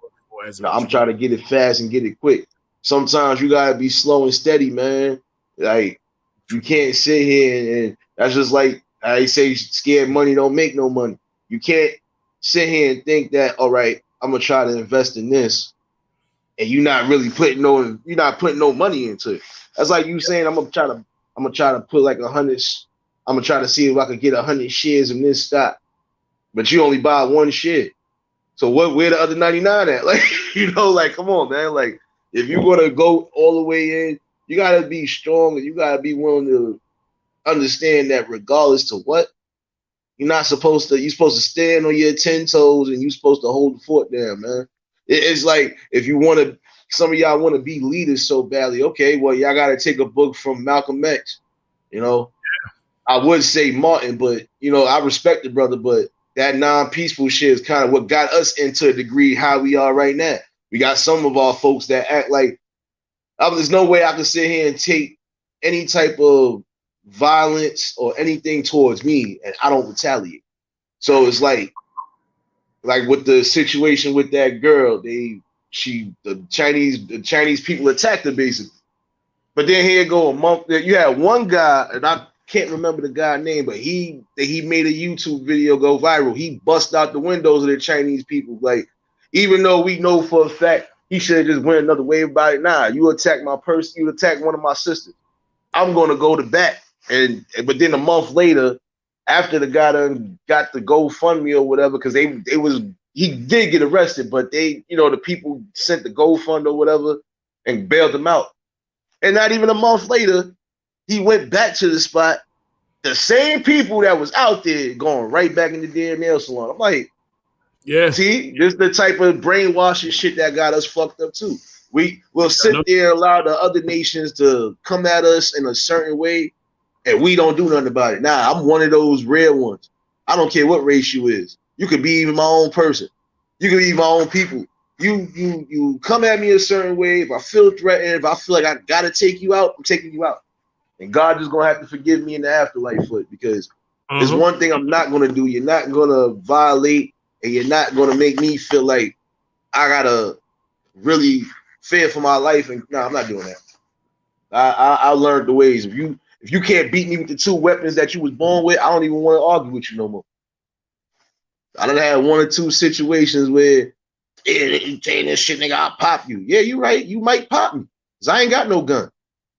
Speaker 5: I'm trying to get it fast and get it quick. Sometimes you gotta be slow and steady, man. Like you can't sit here and that's just like I say, scared money don't make no money. You can't sit here and think that, all right, I'm gonna try to invest in this, and you're not putting no money into it. That's like you saying I'm gonna try to put like 100. I'm gonna try to see if I can get 100 shares in this stock, but you only buy one share. So where the other 99 at? Like like come on, man. Like if you're gonna go all the way in, you gotta be strong and you gotta be willing to understand that regardless to what, you're supposed to stand on your 10 toes and you're supposed to hold the fort down, man. It's like if you want to, some of y'all want to be leaders so badly. Okay, well, y'all got to take a book from Malcolm X. I would say Martin, but I respect the brother, but that non-peaceful shit is kind of what got us into a degree how we are right now. We got some of our folks that act like there's no way I can sit here and take any type of violence or anything towards me and I don't retaliate. So it's like with the situation with that girl, the Chinese people attacked her basically. But then here go a month. You had one guy, and I can't remember the guy's name, but he made a YouTube video go viral. He bust out the windows of the Chinese people. Like, even though we know for a fact he should have just went another way about it. Nah, you attack my person, you attack one of my sisters. I'm gonna go to bat. But then a month later, after the guy done got the GoFundMe or whatever, because he did get arrested, but the people sent the GoFund or whatever and bailed him out. And not even a month later, he went back to the spot. The same people that was out there going right back in the damn nail salon. I'm like,
Speaker 1: yeah,
Speaker 5: see, this is the type of brainwashing shit that got us fucked up too. We will sit there, allow the other nations to come at us in a certain way, and we don't do nothing about it. Nah, I'm one of those rare ones. I don't care what race you is. You could be even my own person. You could be my own people. You come at me a certain way. If I feel threatened, if I feel like I gotta take you out, I'm taking you out. And God is gonna have to forgive me in the afterlife for it, because there's one thing I'm not gonna do. You're not gonna violate, and you're not gonna make me feel like I gotta really fear for my life. And no, I'm not doing that. I learned the ways. If you can't beat me with the two weapons that you was born with, I don't even want to argue with you no more. I done had one or two situations where, you saying this shit, nigga, I'll pop you. Yeah, you right. You might pop me, because I ain't got no gun.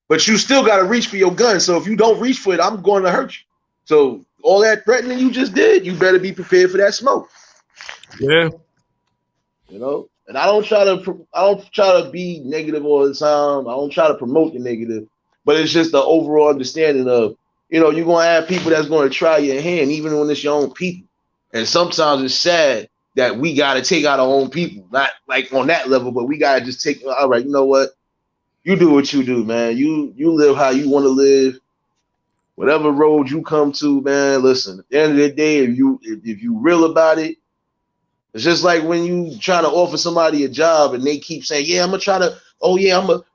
Speaker 5: But you still got to reach for your gun. So if you don't reach for it, I'm going to hurt you. So all that threatening you just did, you better be prepared for that smoke.
Speaker 1: Yeah.
Speaker 5: And I don't try to be negative all the time. I don't try to promote the negative, but it's just the overall understanding of, you're going to have people that's going to try your hand, even when it's your own people. And sometimes it's sad that we got to take out our own people, not like on that level, but we got to just take, all right, you know what? You do what you do, man. You live how you want to live. Whatever road you come to, man, listen, at the end of the day, if you real about it, it's just like when you try to offer somebody a job and they keep saying, yeah, I'm going to try to,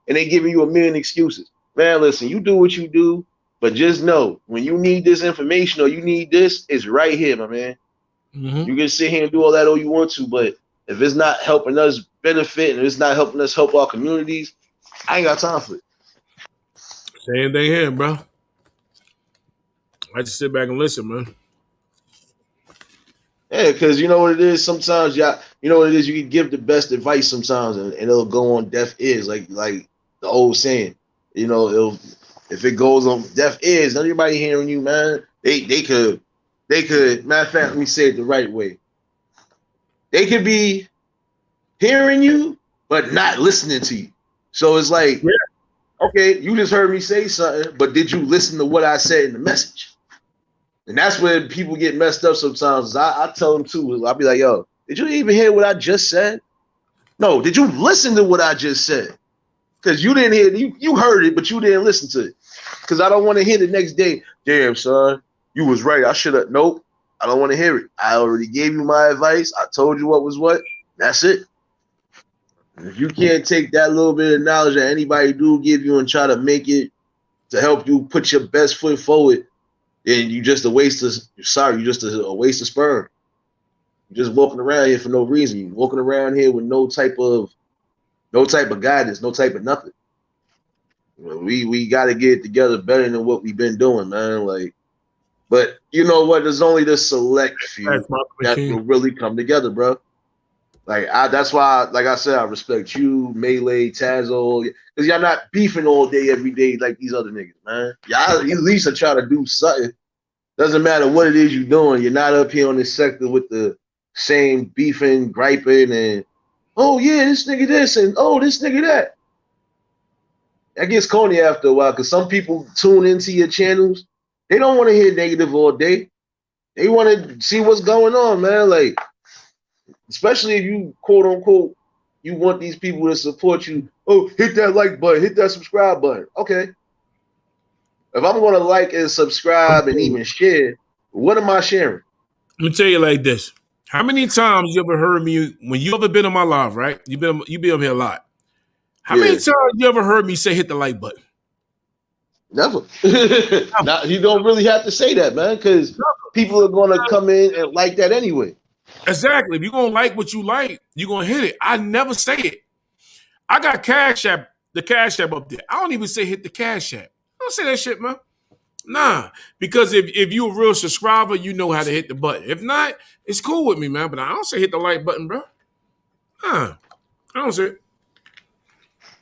Speaker 5: and they giving you a million excuses. Man, listen, you do what you do, but just know when you need this information or you need this, it's right here, my man. You can sit here and do all that all you want to, but if it's not helping us benefit and it's not helping us help our communities, I ain't got time for it.
Speaker 1: Same thing here, bro. I just sit back and listen, man.
Speaker 5: Yeah, because you know what it is. Sometimes, you can give the best advice sometimes, and it'll go on deaf ears, like the old saying. If it goes on deaf ears, not everybody hearing you, man. They could. Matter of fact, let me say it the right way. They could be hearing you, but not listening to you. So it's like, okay, you just heard me say something, but did you listen to what I said in the message? And that's where people get messed up sometimes. I tell them too. I'll be like, yo,
Speaker 6: Did you even hear what I just said? No, did you listen to what I just said? Because you didn't hear it. You heard it, but you didn't listen to it. Because I don't want to hear the next day, damn, son, you was right. I should have. Nope. I don't want to hear it. I already gave you my advice. I told you what was what. That's it. If you can't take that little bit of knowledge that anybody do give you and try to make it to help you put your best foot forward, then you just a waste of a waste of sperm. You're just walking around here for no reason. You're walking around here with no type of guidance, no type of nothing. We got to get it together better than what we've been doing, man. Like, but you know what? There's only the select few that will really come together, bro. Like, that's why, like I said, I respect you, Melee, Tazo, because y'all not beefing all day, every day like these other niggas, man. Y'all at least are trying to do something. Doesn't matter what it is you're doing. You're not up here on this sector with the same beefing, griping, and oh yeah, this nigga this, and oh this nigga that. That gets corny after a while, because some people tune into your channels. They don't want to hear negative all day. They want to see what's going on, man. Like, especially if you, quote unquote, you want these people to support you. Oh, hit that like button, hit that subscribe button. Okay. If I'm going to like and subscribe and even share, what am I sharing?
Speaker 1: Let me tell you like this. How many times you ever heard me, when you ever been on my live, right? You been up here a lot. How many times you ever heard me say hit the like button?
Speaker 6: Never. Now, you don't really have to say that, man, because people are going to come in and like that anyway.
Speaker 1: Exactly. If you're going to like what you like, you're going to hit it. I never say it. I got the Cash App up there. I don't even say hit the Cash App. I don't say that shit, man. Nah, because if you're a real subscriber, you know how to hit the button. If not, it's cool with me, man. But I don't say hit the like button, bro. I don't say it.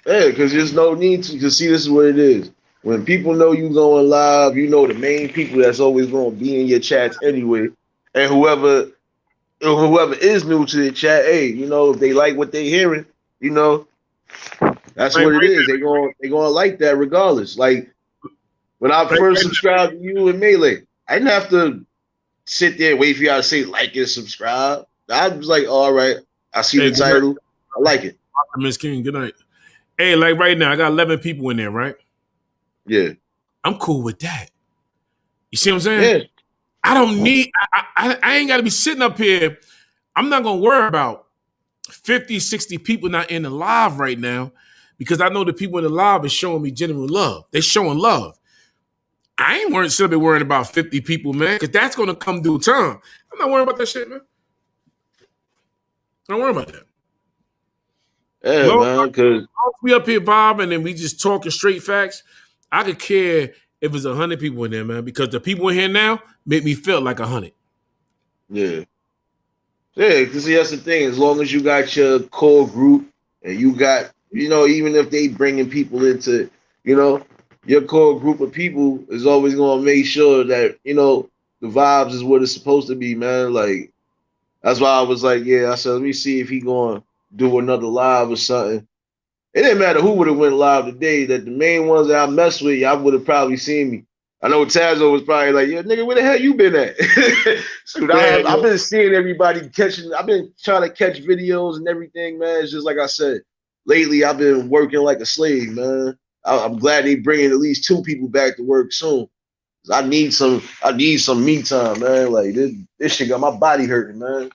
Speaker 6: Yeah, because there's no need to. Because see, this is what it is. When people know you going live, you know the main people that's always going to be in your chats anyway. And whoever is new to the chat, hey, you know, if they like what they hearing, you know, that's what it is. They gonna like that regardless. Like, when I first subscribed to you and Melee, I didn't have to sit there and wait for y'all to say like and subscribe. I was like, all right, I see the title. I like it.
Speaker 1: Miss King, good night. Hey, like right now, I got 11 people in there, right?
Speaker 6: Yeah.
Speaker 1: I'm cool with that. You see what I'm saying? Yeah. I don't need, I ain't got to be sitting up here. I'm not going to worry about 50, 60 people not in the live right now, because I know the people in the live are showing me genuine love. They're showing love. I ain't still be worrying about 50 people, man, because that's going to come due time. I'm not worrying about that shit, man. Don't worry about that.
Speaker 6: Yeah, man, because
Speaker 1: we up here vibing and we just talking straight facts. I could care if it's 100 people in there, man, because the people in here now make me feel like 100.
Speaker 6: Yeah. Yeah, because see, that's the thing. As long as you got your core group and you got, you know, even if they bringing people into, you know, your core group of people is always going to make sure that, you know, the vibes is what it's supposed to be, man. Like, that's why I was like, yeah, I said, let me see if he going to do another live or something. It didn't matter who would have went live today. That the main ones that I messed with, y'all would have probably seen me. I know Tazo was probably like, yeah, nigga, where the hell you been at? Dude, I've been seeing everybody catching. I've been trying to catch videos and everything, man. It's just like I said, lately I've been working like a slave, man. I'm glad they bringing at least 2 people back to work soon. I need some me time, man. Like this shit got my body hurting, man.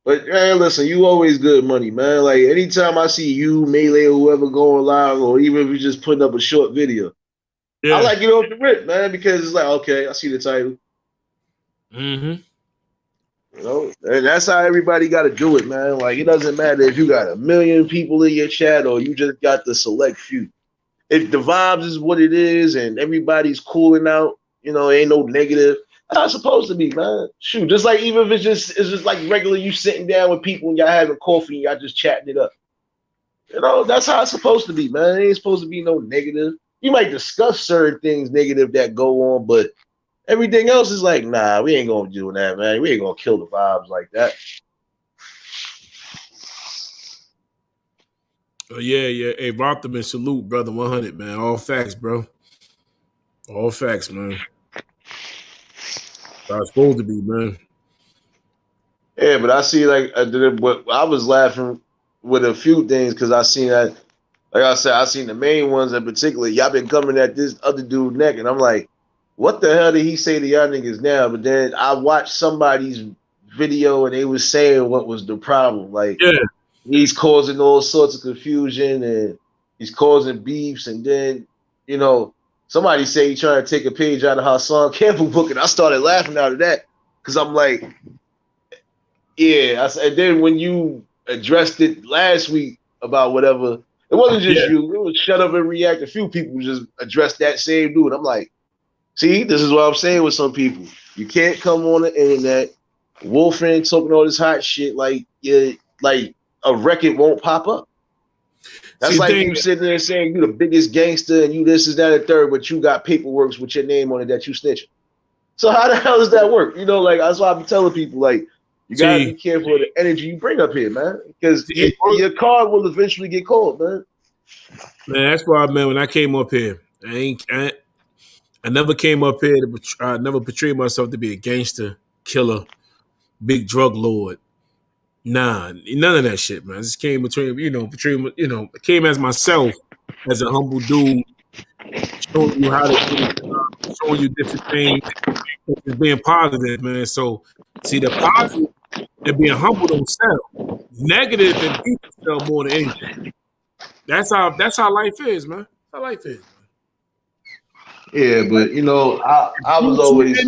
Speaker 6: But man, listen, you always good money, man. Like anytime I see you, Melee, or whoever going live, or even if you're just putting up a short video, I like it off the rip, man, because it's like, okay, I see the title.
Speaker 1: Mm-hmm.
Speaker 6: You know, and that's how everybody got to do it, man. Like it doesn't matter if you got 1 million people in your chat or you just got the select few. If the vibes is what it is and everybody's cooling out, you know, ain't no negative. That's how it's supposed to be, man. Shoot, just like even if it's just like regular, you sitting down with people and y'all having coffee and y'all just chatting it up. You know, that's how it's supposed to be, man. It ain't supposed to be no negative. You might discuss certain things negative that go on, but everything else is like, nah, we ain't gonna do that, man. We ain't gonna kill the vibes like that.
Speaker 1: Oh, yeah. Hey, Rotherman, salute, brother. 100, man. All facts, bro. All facts, man. I was supposed to be, man.
Speaker 6: Yeah, but I see like but I was laughing with a few things because I seen that, like I said, I seen the main ones in particular. Y'all been coming at this other dude neck, and I'm like, what the hell did he say to y'all niggas now? But then I watched somebody's video and they was saying what was the problem. Like,
Speaker 1: Yeah.
Speaker 6: he's causing all sorts of confusion and he's causing beefs, and then somebody say he's trying to take a page out of Hassan Campbell book, and I started laughing out of that because I'm like, yeah. And then when you addressed it last week about whatever, it wasn't just you. It was Shut Up and React. A few people just addressed that same dude. I'm like, see, this is what I'm saying with some people. You can't come on the internet, wolfing, talking all this hot shit like a record won't pop up. That's like you sitting there saying you the biggest gangster and you this is that and third, but you got paperwork with your name on it that you snitching. So how the hell does that work? Like that's why I be telling people, like, you gotta be careful of the energy you bring up here, man, because your card will eventually get called, man.
Speaker 1: Man, that's why, man. When I came up here, I never came up here to. I never portrayed myself to be a gangster, killer, big drug lord. Nah, none of that shit, man. I just came came as myself, as a humble dude, showing you how to do, showing you different things, and being positive, man. So, see, the positive and being humble don't sell. Negative and people sell more than anything. That's how life is, man. That's how life is.
Speaker 6: Yeah, but I was always.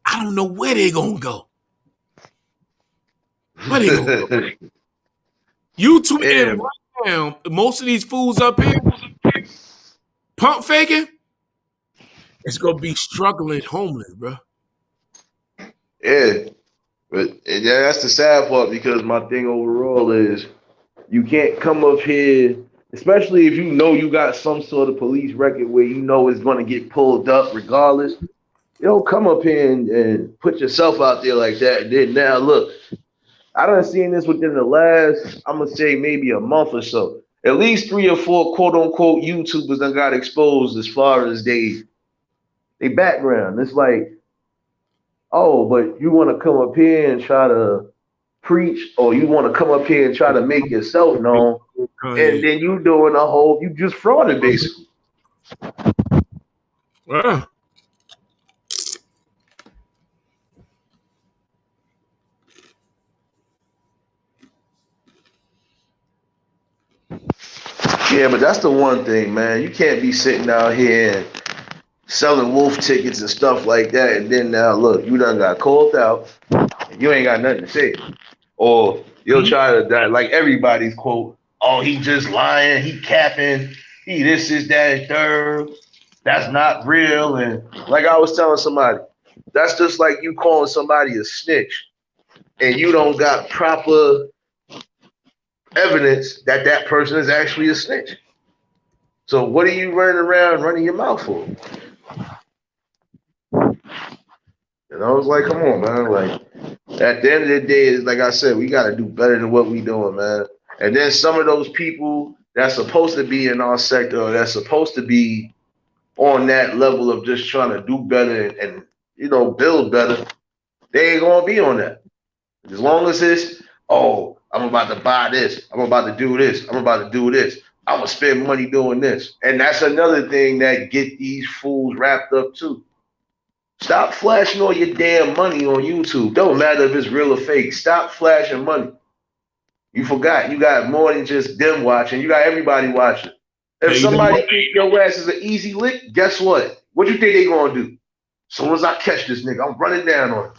Speaker 1: I don't know where they gonna go. Where they gonna go? YouTube in right now. Most of these fools up here, pump faking, it's gonna be struggling homeless, bro.
Speaker 6: Yeah, but that's the sad part, because my thing overall is you can't come up here, especially if you got some sort of police record where it's going to get pulled up regardless. You don't come up here and put yourself out there like that. And then now look, I done seen this within the last, I'm gonna say maybe a month or so. At least 3 or 4 quote unquote YouTubers that got exposed as far as they background. It's like, oh, but you want to come up here and try to preach, or you want to come up here and try to make yourself known, and then you just frauded basically.
Speaker 1: Wow.
Speaker 6: Yeah, but that's the one thing, man. You can't be sitting out here and selling wolf tickets and stuff like that, and then now look, you done got called out, and you ain't got nothing to say. Or you'll try to die like everybody's quote, oh, he just lying, he capping, he this is that and third. That's not real. And like I was telling somebody, that's just like you calling somebody a snitch and you don't got proper evidence that that person is actually a snitch. So what are you running your mouth for? And I was like, come on, man. Like, at the end of the day, like I said, we got to do better than what we doing, man. And then some of those people that's supposed to be in our sector, that's supposed to be on that level of just trying to do better and build better, they ain't going to be on that. As long as it's, oh, I'm about to buy this, I'm about to do this, I'm about to do this, I'm going to spend money doing this. And that's another thing that get these fools wrapped up too. Stop flashing all your damn money on YouTube. Don't matter if it's real or fake. Stop flashing money. You forgot you got more than just them watching. You got everybody watching. If somebody think your ass is an easy lick, guess what? What you think they gonna do? As soon as I catch this nigga, I'm running down on him.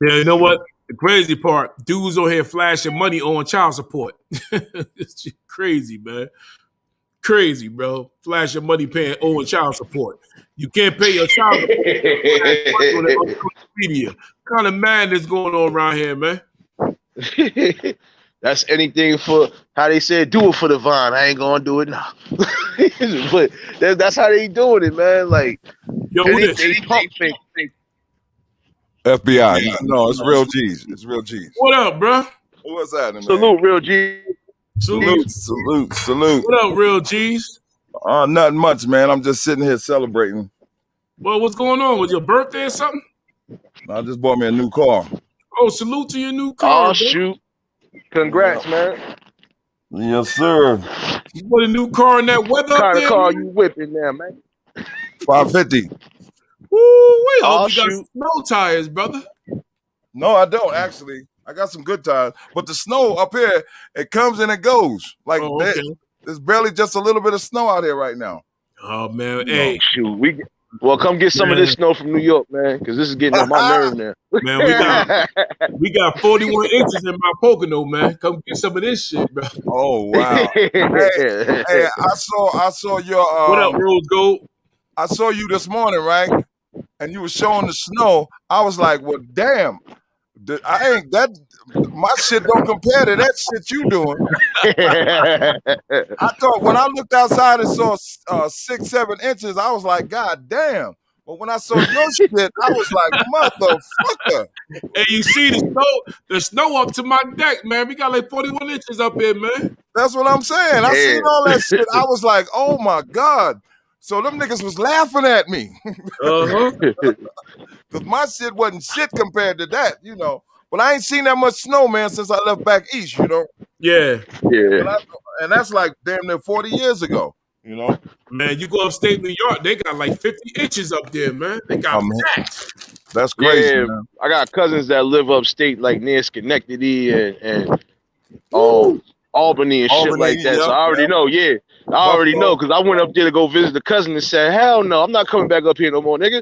Speaker 1: Yeah, you know what? The crazy part, dudes on here flashing money on child support. It's just crazy, man. Crazy, bro. Flashing money paying owing child support. You can't pay your child support on social media. What kind of madness going on around here, man?
Speaker 6: That's anything for how they said, do it for the Vine. I ain't gonna do it now. But that's how they doing it, man. Like,
Speaker 1: yo,
Speaker 6: they pump fake.
Speaker 7: FBI. No, it's Real G's. It's Real G's.
Speaker 1: What up, bro?
Speaker 7: What's happening, man?
Speaker 6: Salute, Real G.
Speaker 7: Salute.
Speaker 1: What up, Real G's?
Speaker 7: Nothing much, man. I'm just sitting here celebrating
Speaker 1: Well, what's going on? Was your birthday or something?
Speaker 7: I just bought me a new car.
Speaker 1: Oh, salute to your new car,
Speaker 6: Oh
Speaker 1: bro.
Speaker 6: shoot! Congrats, man.
Speaker 7: Yes, sir.
Speaker 1: You bought a new car in that weather
Speaker 6: What
Speaker 1: up
Speaker 6: kind of
Speaker 1: there,
Speaker 6: car
Speaker 1: man?
Speaker 6: you whipping now, man?
Speaker 7: 550.
Speaker 1: Woo, wait,
Speaker 6: Oh,
Speaker 1: hope you got
Speaker 6: shoot.
Speaker 1: snow tires, brother.
Speaker 7: No, I don't actually. I got some good tires, but the snow up here, it comes and it goes. Like
Speaker 1: Oh, okay.
Speaker 7: there's barely just a little bit of snow out here right now.
Speaker 1: Oh man,
Speaker 7: You
Speaker 1: hey,
Speaker 6: Shoot, well, come get some of this snow from New York, man, because this is getting on my nerve now.
Speaker 1: man, we got 41 inches in my Pocono, man. Come get some of this shit, bro.
Speaker 7: Oh wow. Hey, I saw your
Speaker 1: What up, Rose Gold?
Speaker 7: I saw you this morning, right? And you were showing the snow. I was like, well, damn. My shit don't compare to that shit you doing. I thought when I looked outside and saw 6-7 inches, I was like, God damn. But when I saw your shit, I was like, motherfucker.
Speaker 1: Hey, you see the snow up to my deck, man. We got like 41 inches up here, man.
Speaker 7: That's what I'm saying. I seen all that shit. I was like, oh my God. So them niggas was laughing at me. Because my shit wasn't shit compared to that, you know. But I ain't seen that much snow, man, since I left back east, you know.
Speaker 1: Yeah.
Speaker 7: And that's like damn near 40 years ago, you know.
Speaker 1: Man, you go upstate New York, they got like 50 inches up there, man. They got packs.
Speaker 7: That's crazy,
Speaker 6: Yeah,
Speaker 7: man.
Speaker 6: I got cousins that live upstate, like near Schenectady and Albany and shit like that. So I already know, I already know, because I went up there to go visit the cousin and said, hell no, I'm not coming back up here no more, nigga.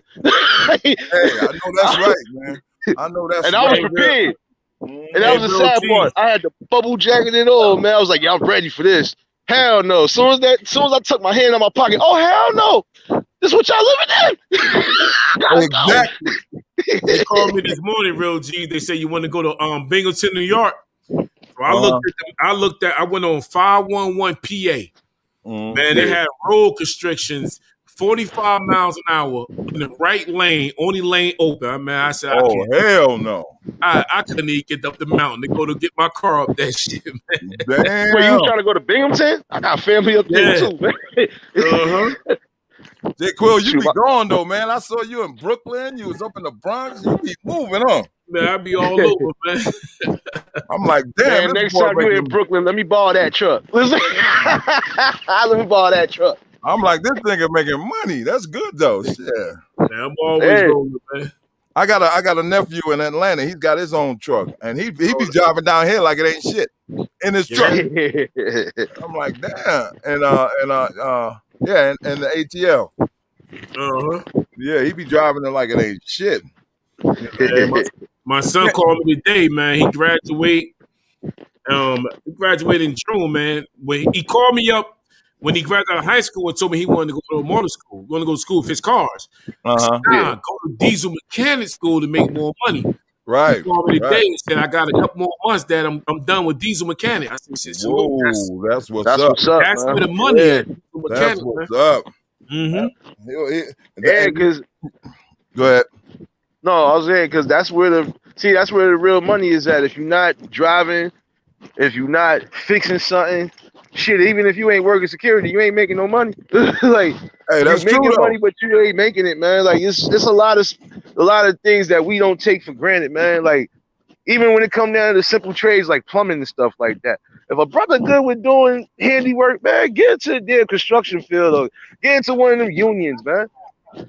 Speaker 7: Hey, I know that's right, man. I know that's
Speaker 6: and
Speaker 7: right.
Speaker 6: I was prepared. And that was the sad part. I had the bubble jacket and all, man. I was like, yeah, I'm ready for this. Hell no. As soon as I took my hand out my pocket, oh hell no. This is what y'all living in.
Speaker 7: Exactly.
Speaker 1: They called me this morning, real G. They say you want to go to Binghamton, New York. So I went on 511 PA. Man, they had road constrictions, 45 miles an hour in the right lane, only lane open. Man, I said,
Speaker 7: oh hell no.
Speaker 1: I couldn't even get up the mountain to go to get my car up that shit, man.
Speaker 7: Damn.
Speaker 6: Wait, you trying to go to Binghamton? I got family up there too, man.
Speaker 7: J. Quill, you be gone though, man. I saw you in Brooklyn. You was up in the Bronx. You be moving on.
Speaker 1: Man, I be all over, man.
Speaker 7: I'm like, damn.
Speaker 6: Man, next time you're in Brooklyn, let me borrow that truck. Listen, let me borrow that truck.
Speaker 7: I'm like, this nigga making money. That's good though. Shit.
Speaker 1: Man, I'm always going, man.
Speaker 7: I got a nephew in Atlanta. He's got his own truck, and he be driving down here like it ain't shit in his truck. I'm like, damn, and the ATL. Yeah, he be driving it like it ain't shit.
Speaker 1: Yeah, my son called me today, man. He graduated in June, man. When he called me up when he graduated out of high school and told me he wanted to go to motor school, wanted to go to school for his cars. I said, go to diesel mechanic school to make more money.
Speaker 7: Right.
Speaker 1: He called me today and said, I got a couple more months that I'm done with diesel mechanic. I said,
Speaker 7: whoa, that's what's up.
Speaker 1: That's where the money is.
Speaker 7: That's what's up.
Speaker 6: Yeah, because
Speaker 7: go ahead.
Speaker 6: No, I was saying because that's where the real money is at. If you're not driving, if you're not fixing something, shit, even if you ain't working security, you ain't making no money. Like,
Speaker 7: hey, that's
Speaker 6: you're making
Speaker 7: true,
Speaker 6: money, but you ain't making it, man. Like, it's a lot of things that we don't take for granted, man. Like, even when it comes down to simple trades like plumbing and stuff like that. If a brother good with doing handiwork, man, get into the damn construction field or get into one of them unions, man.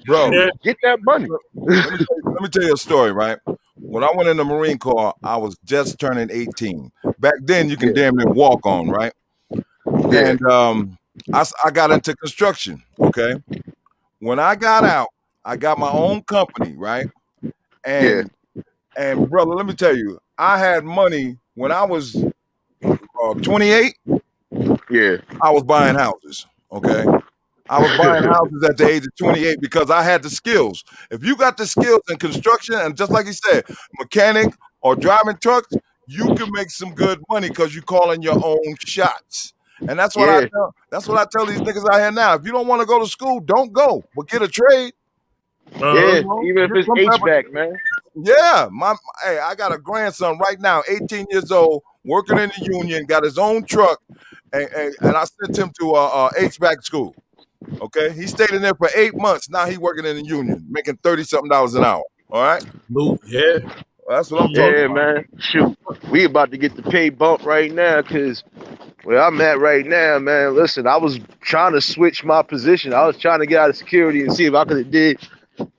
Speaker 7: Bro,
Speaker 6: get that money.
Speaker 7: Let me tell you a story, right? When I went in the Marine Corps, I was just turning 18. Back then, you can damn near walk on, right? And I got into construction, okay? When I got out, I got my own company, right? And brother, let me tell you, I had money when I was 28.
Speaker 6: Yeah.
Speaker 7: I was buying houses, okay? I was buying houses at the age of 28 because I had the skills. If you got the skills in construction, and just like you said, mechanic or driving trucks, you can make some good money because you're calling your own shots. And that's what I tell these niggas out here now. If you don't want to go to school, don't go, but get a trade.
Speaker 6: Even if it's HVAC, man.
Speaker 7: Yeah, I got a grandson right now, 18 years old, working in the union, got his own truck, and I sent him to HVAC school. Okay, he stayed in there for 8 months. Now he working in the union, making $30-something an hour. All right,
Speaker 1: Luke, yeah.
Speaker 7: well, that's what I'm talking
Speaker 6: Yeah,
Speaker 7: about.
Speaker 6: man. Shoot, we about to get the pay bump right now because where I'm at right now, man. Listen, I was trying to switch my position. I was trying to get out of security and see if I could have did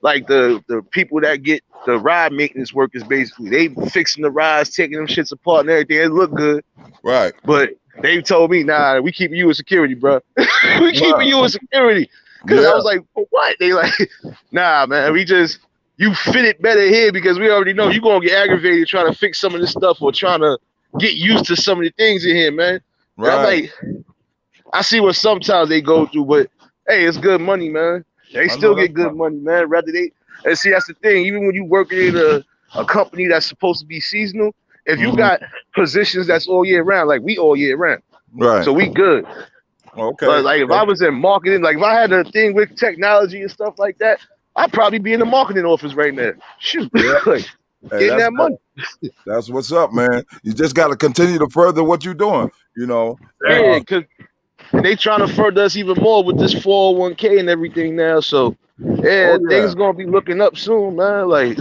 Speaker 6: like the people that get the ride maintenance workers. Basically, they fixing the rides, taking them shits apart and everything. It look good,
Speaker 7: Right.
Speaker 6: but they told me, nah, we keeping you in security, bro. We keeping you in security. Because I
Speaker 7: Yeah.
Speaker 6: was like, for what? They like, nah, man, you fit it better here because we already know you're going to get aggravated trying to fix some of this stuff or trying to get used to some of the things in here, man. And I'm
Speaker 7: Right.
Speaker 6: like, I see what sometimes they go through, but hey, it's good money, man. They
Speaker 7: I
Speaker 6: still
Speaker 7: know
Speaker 6: get
Speaker 7: that's
Speaker 6: good money, man. Rather they, and see, that's the thing. Even when you working in a company that's supposed to be seasonal, if you
Speaker 7: Mhm.
Speaker 6: got positions that's all year round, like we all year round,
Speaker 7: Right.
Speaker 6: so we good.
Speaker 7: Okay.
Speaker 6: But like if I was in marketing, like if I had a thing with technology and stuff like that, I'd probably be in the marketing office right now. Shoot,
Speaker 7: Yeah.
Speaker 6: like,
Speaker 7: Hey,
Speaker 6: getting that money.
Speaker 7: That's what's up, man. You just got to continue to further what you're doing. You know.
Speaker 6: Yeah, because they trying to further us even more with this 401k and everything now. So yeah,
Speaker 7: Oh, yeah.
Speaker 6: things gonna be looking up soon, man. Like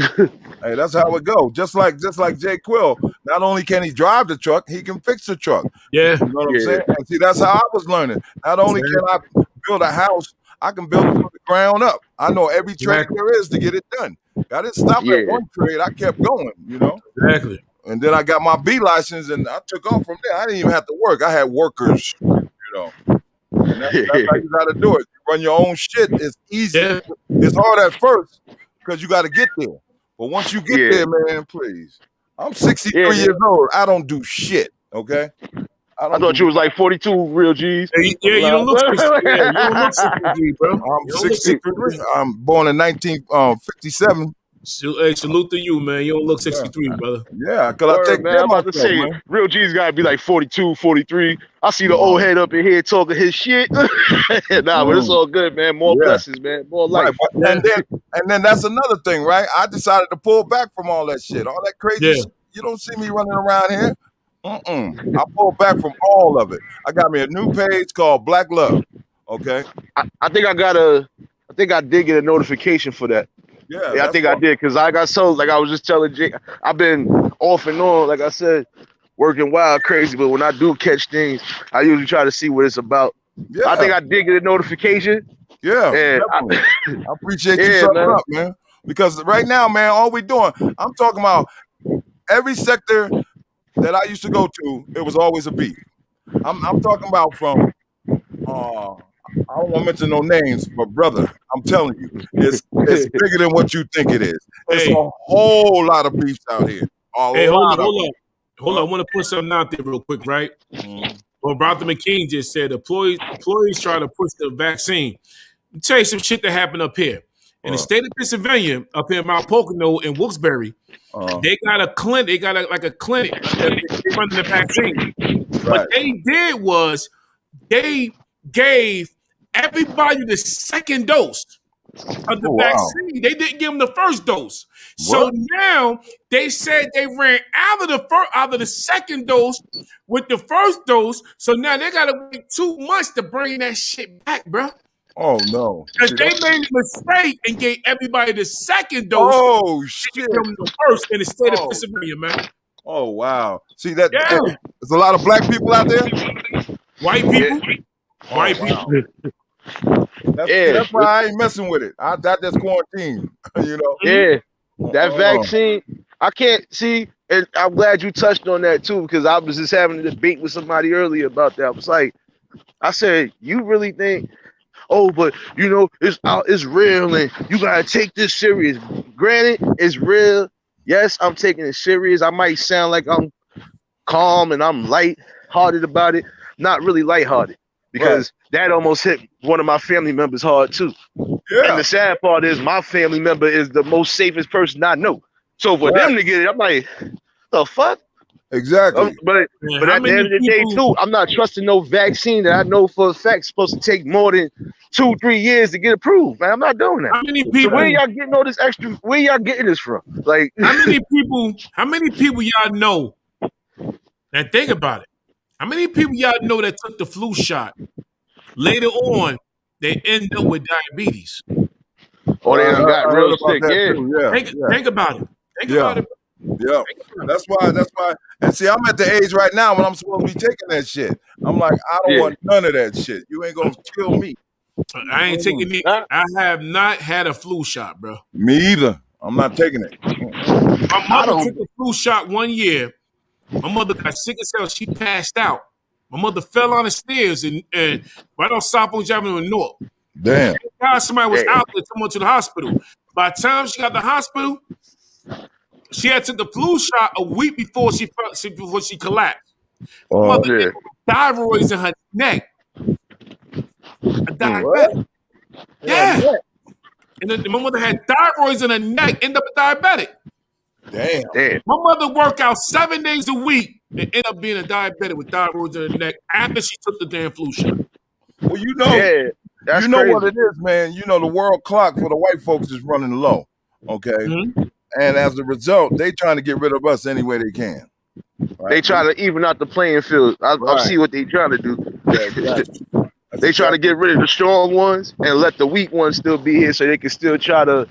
Speaker 7: Hey, that's how it go. Just like Jay Quill. Not only can he drive the truck, he can fix the truck.
Speaker 1: Yeah.
Speaker 7: You know what I'm
Speaker 6: Yeah.
Speaker 7: saying? And see, that's how I was learning. Not only can I build a house, I can build it from the ground up. I know every trade
Speaker 1: Exactly.
Speaker 7: there is to get it done. I didn't stop
Speaker 6: Yeah.
Speaker 7: at one trade. I kept going, you know.
Speaker 1: Exactly.
Speaker 7: And then I got my B license and I took off from there. I didn't even have to work. I had workers, you know. And that's how you got to do it. You run your own shit. It's easy.
Speaker 1: Yeah.
Speaker 7: It's hard at first because you got to get there. But once you get
Speaker 6: Yeah.
Speaker 7: there, man, please. I'm 63
Speaker 6: Yeah.
Speaker 7: years old. I don't do shit, okay?
Speaker 6: I thought you was like 42 real G's.
Speaker 1: Yeah, you don't look 63. Yeah, you don't look 63, bro.
Speaker 7: I'm
Speaker 1: You don't look
Speaker 7: 63. I'm born in 1957.
Speaker 1: Hey, salute to you, man. You don't look 63, brother.
Speaker 7: Yeah, because I take
Speaker 6: man,
Speaker 7: care
Speaker 6: I'm
Speaker 7: of
Speaker 6: about to
Speaker 7: myself,
Speaker 6: say,
Speaker 7: man.
Speaker 6: real G's gotta be like 42, 43. I see the old head up in here talking his shit. Nah, but it's all good, man. More
Speaker 7: Yeah.
Speaker 6: blessings, man. More life.
Speaker 7: Right, but- and then that's another thing, right? I decided to pull back from all that shit, all that crazy
Speaker 1: Yeah.
Speaker 7: shit. You don't see me running around here. I pulled back from all of it. I got me a new page called Black Love. Okay.
Speaker 6: I think I did get a notification for that.
Speaker 7: Yeah,
Speaker 6: I think I did because I got so like I was just telling Jake, I've been off and on, like I said, working wild crazy. But when I do catch things, I usually try to see what it's about.
Speaker 7: Yeah,
Speaker 6: I think I did get a notification.
Speaker 7: yeah.
Speaker 6: And
Speaker 7: Definitely. I appreciate you
Speaker 6: Yeah,
Speaker 7: sucking
Speaker 6: man.
Speaker 7: up, man. Because right now, man, all we doing, I'm talking about every sector that I used to go to, it was always a beef. I'm talking about from I don't want to mention no names, but brother, I'm telling you, it's bigger than what you think it is. It's
Speaker 1: Hey.
Speaker 7: a whole lot of beefs out here.
Speaker 1: Hey, hold on.
Speaker 7: Huh?
Speaker 1: I want to put something out there real quick, right?
Speaker 7: Mhm.
Speaker 1: Well, Dr. McKean just said employees try to push the vaccine. I'll tell you some shit that happened up here. In the state of Pennsylvania, up here in Mount Pocono and Wilkes-Barre, they got a clinic. They got a clinic that they running the vaccine. What they did was they gave everybody the second dose of the vaccine. They didn't give them the first dose. So now they said they ran out of the second dose with the first dose. So now they gotta wait 2 months to bring that shit back, bro.
Speaker 7: Oh no!
Speaker 1: Because they made a mistake and gave everybody the second dose.
Speaker 7: Oh
Speaker 1: They
Speaker 7: shit!
Speaker 1: gave them the first in the state of Pennsylvania, man.
Speaker 7: Oh wow! See that?
Speaker 1: Yeah.
Speaker 7: There's a lot of black people out there.
Speaker 1: White people.
Speaker 7: Oh,
Speaker 1: White
Speaker 7: wow.
Speaker 1: people.
Speaker 7: That's why I ain't messing with it. I just quarantine. You know.
Speaker 6: Yeah, that vaccine, I can't see, and I'm glad you touched on that too, because I was just having a debate with somebody earlier about that. I was like, I said, you really think, oh, but you know, it's real and you gotta take this serious. Granted, it's real. Yes, I'm taking it serious. I might sound like I'm calm and I'm light-hearted about it. Not really light-hearted, because that almost hit one of my family members hard too.
Speaker 7: Yeah.
Speaker 6: And the sad part is my family member is the most safest person I know. So for them to get it, I'm like, the fuck?
Speaker 7: Exactly.
Speaker 6: But at the end of the day, too, I'm not trusting no vaccine that I know for a fact is supposed to take more than 2-3 years to get approved. Man, I'm not doing that.
Speaker 1: How many people?
Speaker 6: So where y'all getting all this extra? Where y'all getting this from? Like,
Speaker 1: How many people y'all know? Now think about it. How many people y'all know that took the flu shot? Later on, they end up with diabetes.
Speaker 6: Or they done
Speaker 7: I
Speaker 6: got
Speaker 7: heard
Speaker 6: real
Speaker 7: about
Speaker 6: sick.
Speaker 7: that
Speaker 6: Yeah.
Speaker 7: too. Yeah,
Speaker 1: Think about it. Think
Speaker 7: Yeah.
Speaker 1: about it.
Speaker 7: yeah. That's why. And see, I'm at the age right now when I'm supposed to be taking that shit. I'm like, I don't
Speaker 6: Yeah.
Speaker 7: want none of that shit. You ain't gonna kill me.
Speaker 1: I ain't taking it.
Speaker 6: Nah.
Speaker 1: I have not had a flu shot, bro.
Speaker 7: Me either. I'm not taking it.
Speaker 1: My mother
Speaker 6: don't-
Speaker 1: took a flu shot one year. My mother got sick as hell. She passed out. My mother fell on the stairs and right on South Orange Avenue in North.
Speaker 7: Damn.
Speaker 1: God, somebody was
Speaker 6: Yeah.
Speaker 1: out there, someone to the hospital. By the time she got to the hospital, she had took the flu shot a week before she collapsed. Mother
Speaker 6: Yeah.
Speaker 1: had thyroids in her neck. A diabetic. Yeah. And then my mother had thyroids in her neck, ended up a diabetic.
Speaker 7: Damn.
Speaker 6: Damn.
Speaker 1: My mother worked out 7 days a week and ended up being a diabetic with thyroids in her neck after she took the damn flu shot.
Speaker 7: Well, you know,
Speaker 6: Yeah. That's
Speaker 7: you know
Speaker 6: crazy.
Speaker 7: what it is, man. You know, the world clock for the white folks is running low. Okay.
Speaker 1: Mhm.
Speaker 7: And as a result, they trying to get rid of us any way they can. Right?
Speaker 6: They try to even out the playing field. I
Speaker 7: Right.
Speaker 6: see what they trying to do.
Speaker 7: Yeah, exactly.
Speaker 6: They try to get rid of the strong ones and let the weak ones still be here so they can still try to.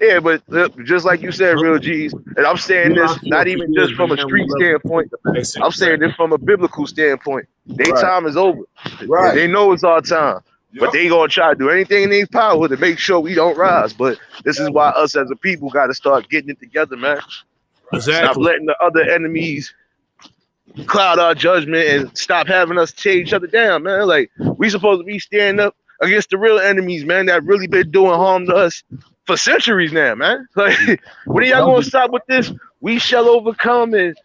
Speaker 6: Yeah, but just like you said, real G's, and I'm saying this not even just from a street standpoint. I'm saying this from a biblical standpoint. Their
Speaker 7: Right.
Speaker 6: time is over.
Speaker 7: Right.
Speaker 6: They know it's our time. But
Speaker 7: Yep.
Speaker 6: they gonna try to do anything in their power to make sure we don't rise. But this is why us as a people got to start getting it together, man. Stop
Speaker 1: Exactly.
Speaker 6: letting the other enemies cloud our judgment and stop having us tear each other down, man. Like we supposed to be standing up against the real enemies, man, that really been doing harm to us for centuries now, man. Like when are y'all gonna stop with this? We shall overcome and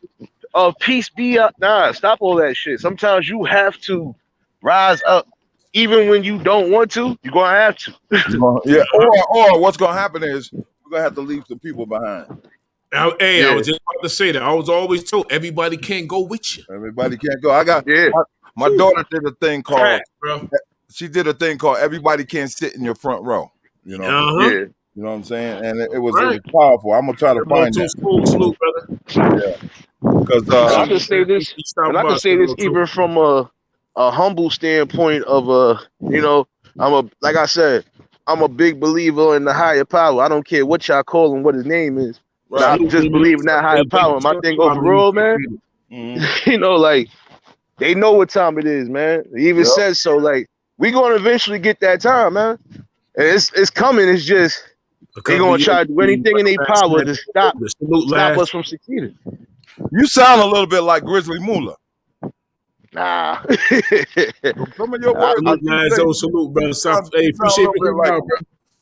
Speaker 6: peace be up. Nah, stop all that shit. Sometimes you have to rise up. Even when you don't want to, you're gonna have to.
Speaker 7: Yeah. Or what's gonna happen is we're gonna have to leave some people behind.
Speaker 1: I
Speaker 6: Yeah.
Speaker 1: was just about to say that. I was always told everybody can't go with you.
Speaker 7: Everybody can't go. I got
Speaker 6: Yeah.
Speaker 7: my daughter did a thing called
Speaker 1: Facts, bro.
Speaker 7: she did a thing called everybody can't sit in your front row. You know,
Speaker 1: Uh-huh.
Speaker 6: Yeah.
Speaker 7: you know what I'm saying? And it was
Speaker 1: Right.
Speaker 7: powerful. I'm gonna try to find that
Speaker 1: Salute, brother.
Speaker 7: because
Speaker 6: And I can say this, and I can say this even from a humble standpoint of you know, like I said, I'm a big believer in the higher power. I don't care what y'all call him, what his name is. But I just believe in that higher power. My thing overall, man, you know, like they know what time it is, man. He even says so. Like we gonna eventually get that time, man. And it's coming. It's just they gonna try to do anything in their power to stop us from succeeding.
Speaker 7: you sound a little bit like Grizzly Moolah.
Speaker 6: Nah.
Speaker 7: Some of your words.
Speaker 1: Salute, brother. Hey, appreciate
Speaker 7: a
Speaker 1: you,
Speaker 7: bit
Speaker 1: bro.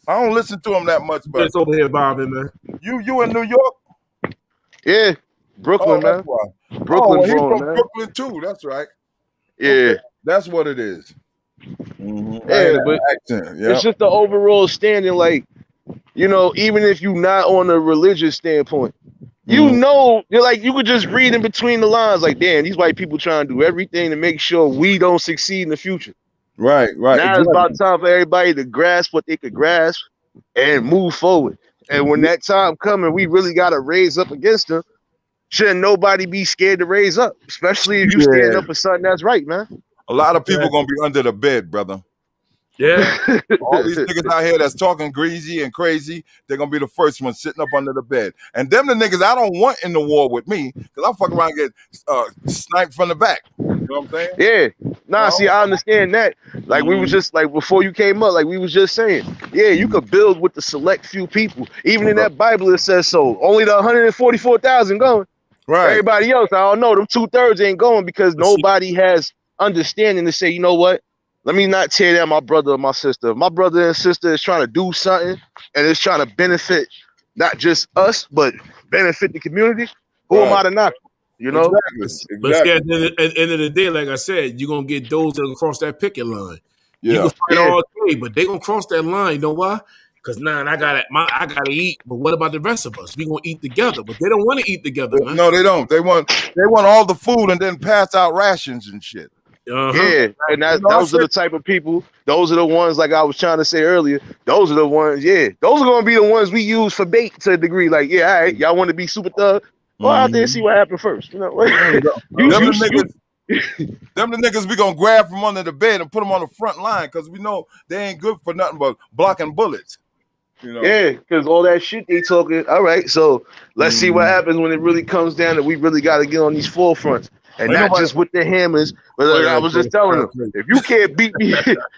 Speaker 7: I don't listen to him that much, but
Speaker 1: It's over here, Bobby, man.
Speaker 7: you in New York?
Speaker 6: Yeah, Brooklyn,
Speaker 7: that's
Speaker 6: man.
Speaker 7: why.
Speaker 6: Brooklyn,
Speaker 7: he's
Speaker 6: born,
Speaker 7: from
Speaker 6: man.
Speaker 7: Brooklyn too. That's right.
Speaker 6: Yeah,
Speaker 7: That's what it is. Mm-hmm.
Speaker 6: yeah, but
Speaker 7: Accent. Yeah.
Speaker 6: it's just the overall standing. Like, you know, even if you're not on a religious standpoint, you know, you're like you could just read in between the lines. Like, damn, these white people trying to do everything to make sure we don't succeed in the future.
Speaker 7: Right.
Speaker 6: Now it's about time for everybody to grasp what they could grasp and move forward. And when that time comes, we really got to raise up against them. Shouldn't nobody be scared to raise up, especially if you stand up for something that's right, man.
Speaker 7: A lot of people gonna be under the bed, brother.
Speaker 1: Yeah.
Speaker 7: All these niggas out here that's talking greasy and crazy, they're gonna be the first ones sitting up under the bed. And them the niggas I don't want in the war with me, because I'll fuck around and get sniped from the back. You know what I'm saying?
Speaker 6: Yeah. Nah, see, I understand that. Like we was just like before you came up, like we was just saying, yeah, you could build with the select few people. Even in that Bible it says so. Only the 144,000 going.
Speaker 7: Right.
Speaker 6: Everybody else, I don't know, them 2/3 ain't going because nobody has understanding to say, you know what? Let me not tear down my brother or my sister. My brother and sister is trying to do something and it's trying to benefit not just us, but benefit the community. Who am I to knock? You know?
Speaker 7: Exactly.
Speaker 1: But yeah, at the end of the day, like I said, you're gonna get those that will cross that picket line. You
Speaker 7: Yeah.
Speaker 1: can fight all day, but they gonna cross that line. You know why? Because I gotta eat. But what about the rest of us? We gonna eat together, but they don't want to eat together, man.
Speaker 7: No, they don't. They want all the food and then pass out rations and shit.
Speaker 6: Yeah, and those are the type of people. Those are the ones, like I was trying to say earlier. Those are the ones. Yeah, those are gonna be the ones we use for bait to a degree. Like, yeah, all right, y'all want to be super thug? Go out there and see what happened first. You know,
Speaker 7: Them the niggas we gonna grab from under the bed and put them on the front line because we know they ain't good for nothing but blocking bullets. You know?
Speaker 6: Yeah, because all that shit they talking. All right, so let's see what happens when it really comes down that we really got to get on these forefronts and
Speaker 7: Ain't
Speaker 6: not
Speaker 7: nobody-
Speaker 6: just with the hammers. But like I was just telling them, if you can't beat me,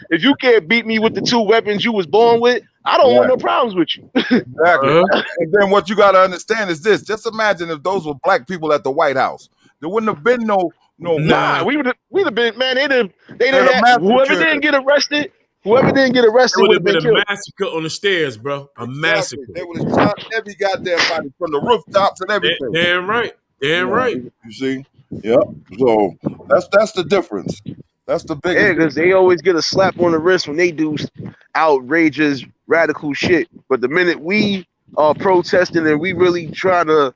Speaker 6: if you can't beat me with the 2 weapons you was born with, I don't want no problems with you.
Speaker 7: Exactly. And then what you got to understand is this: just imagine if those were black people at the White House. There wouldn't have been no.
Speaker 6: Nah, we'd have been, man. They'd have
Speaker 7: have
Speaker 6: had whoever
Speaker 7: massacred.
Speaker 6: didn't get arrested. Whoever didn't get
Speaker 1: It
Speaker 6: arrested
Speaker 1: would
Speaker 6: would
Speaker 1: have
Speaker 6: have
Speaker 1: been
Speaker 6: been
Speaker 1: a
Speaker 6: killed.
Speaker 1: massacre on the stairs, bro. A massacre.
Speaker 7: They would have shot every goddamn body from the rooftops and everything.
Speaker 1: Damn right. Damn right.
Speaker 7: You see? Yep. So that's the difference. That's the
Speaker 6: Yeah,
Speaker 7: biggest.
Speaker 6: because they always get a slap on the wrist when they do outrageous, radical shit. But the minute we are protesting and we really try to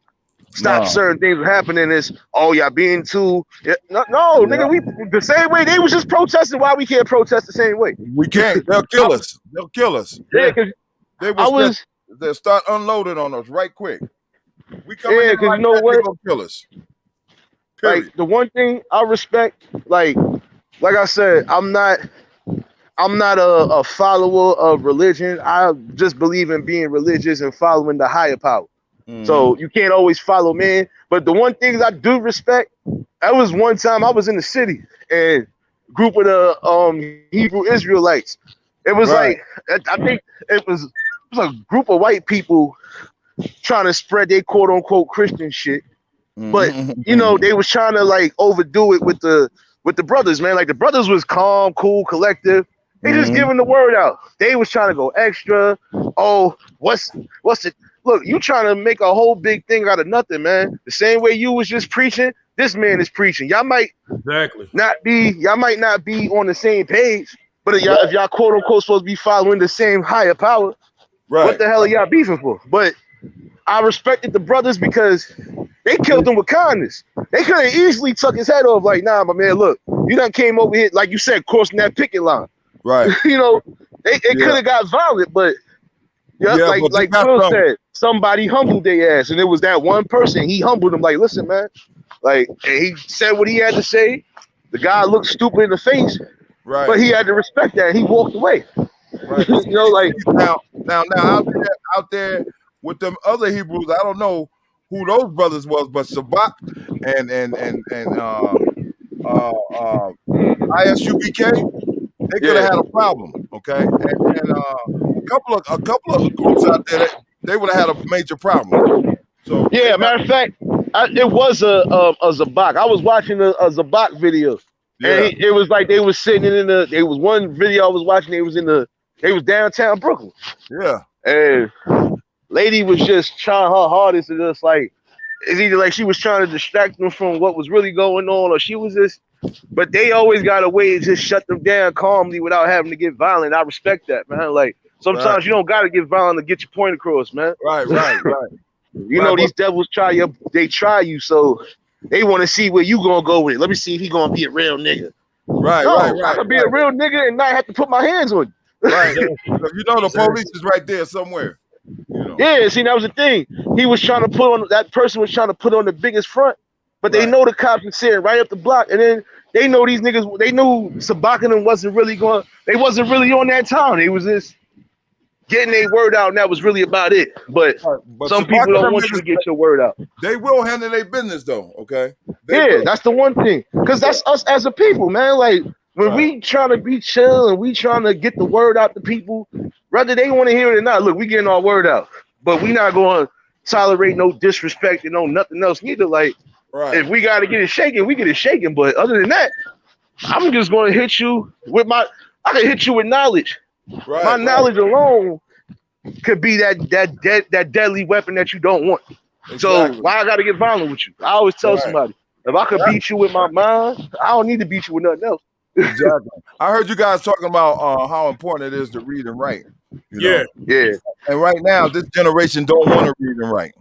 Speaker 6: stop certain things from happening, is y'all being too. Yeah, no, nigga, we the same way they was just protesting. Why we can't protest the same way?
Speaker 7: We can't. They'll kill us. They'll kill us.
Speaker 6: Yeah, because
Speaker 7: They'll start unloading on us right quick. We come in
Speaker 6: because
Speaker 7: like
Speaker 6: you know
Speaker 7: that,
Speaker 6: what?
Speaker 7: they gonna kill us. Period.
Speaker 6: Like the one thing I respect, like I said, I'm not a follower of religion. I just believe in being religious and following the higher power. So you can't always follow man. But the one thing I do respect, that was one time I was in the city and a group of the Hebrew Israelites. It was
Speaker 7: Right.
Speaker 6: like I think it was a group of white people trying to spread their quote unquote Christian shit. But you know, they was trying to like overdo it with the brothers, man. Like the brothers was calm, cool, collective. They just giving the word out. They was trying to go extra. Oh, what's it? Look, you trying to make a whole big thing out of nothing, man. The same way you was just preaching, this man is preaching. Y'all might not be on the same page, but if y'all quote unquote supposed to be following the same higher power, what the hell are y'all beefing for? But I respected the brothers because they killed him with kindness. They could have easily took his head off, like, nah, my man, look, you done came over here, like you said, crossing that picket line.
Speaker 7: Right.
Speaker 6: You know, they could have got violent, but like Phil said, somebody humbled their ass, and it was that one person. He humbled them, like, listen, man, like, and he said what he had to say. The guy looked stupid in the face,
Speaker 7: Right.
Speaker 6: but he had to respect that. And he walked away.
Speaker 7: Right.
Speaker 6: You know, like
Speaker 7: now out there with them other Hebrews, I don't know who those brothers was, but Sabak and ISUBK, they could have had a problem, okay? And a couple of groups out there, they would have had a major problem. So
Speaker 6: yeah, matter of fact, it was a Zabak. I was watching a Zabak video, and it was like they was sitting in the. There was one video I was watching. They was downtown Brooklyn.
Speaker 7: Yeah,
Speaker 6: and lady was just trying her hardest to just like. It's either like she was trying to distract them from what was really going on, or she was just. But they always got a way to just shut them down calmly without having to get violent. I respect that, man. Like sometimes you don't got to get violent to get your point across, man.
Speaker 7: Right.
Speaker 6: You know, these devils try you, so they want to see where you gonna go with it. Let me see if he gonna be a real nigga.
Speaker 7: Right.
Speaker 6: I could be a real nigga and not have to put my hands on you.
Speaker 7: Right. You know the police is right there somewhere. You know.
Speaker 6: Yeah, see, that was the thing. He was trying to that person was trying to put on the biggest front, but they know the cops are sitting right up the block, and then they know these niggas. They knew Sabak and them wasn't really they wasn't really on that town. They was just getting their word out, and that was really about it. But some people don't want you to get your word out.
Speaker 7: They will handle their business though, okay?
Speaker 6: That's the one thing. Because that's us as a people, man. Like when we trying to be chill and we trying to get the word out to people, whether they want to hear it or not, look, we getting our word out. But we not going to tolerate no disrespect and no nothing else neither. Like if we got to get it shaken, we get it shaken. But other than that, I'm just going to hit you with I can hit you with knowledge. My knowledge alone could be that deadly weapon that you don't want. Exactly. So why I gotta get violent with you? I always tell somebody, if I could beat you with my mind, I don't need to beat you with nothing else.
Speaker 7: Exactly. I heard you guys talking about how important it is to read and write. You know? And right now, this generation don't want to read and write.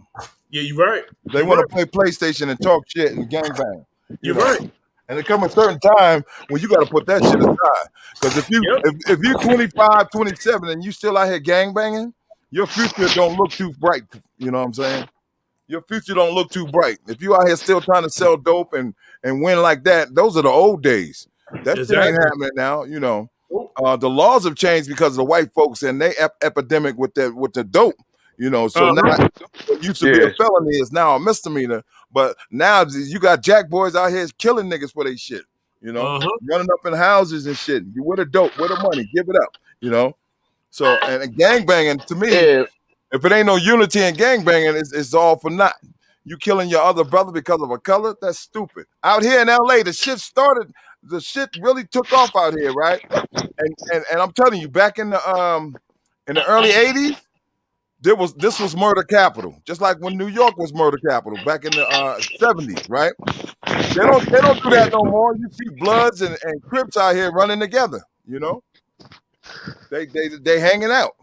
Speaker 1: Yeah, you're right.
Speaker 7: They want to play PlayStation and talk shit and gangbang.
Speaker 1: You're right.
Speaker 7: And there come a certain time when you got to put that shit aside. Because if you're 25, 27 and you still out here gangbanging, your future don't look too bright. You know what I'm saying? your future don't look too bright. If you out here still trying to sell dope and win like that, those are the old days. That shit ain't
Speaker 1: Exactly.
Speaker 7: happening now. You know, the laws have changed because of the white folks and they epidemic with the dope. You know, so now what used to be a felony is now a misdemeanor. But now you got jack boys out here killing niggas for their shit. You know, running up in houses and shit. You with the dope, with the money, give it up. You know, so and gangbanging to me, if it ain't no unity in gangbanging, it's all for naught. You killing your other brother because of a color? That's stupid. Out here in LA, the shit really took off out here, right? And I'm telling you, back in the early '80s, this was murder capital, just like when New York was murder capital back in the '70s, right? They don't do that no more. You see Bloods and Crips out here running together. You know, they hanging out.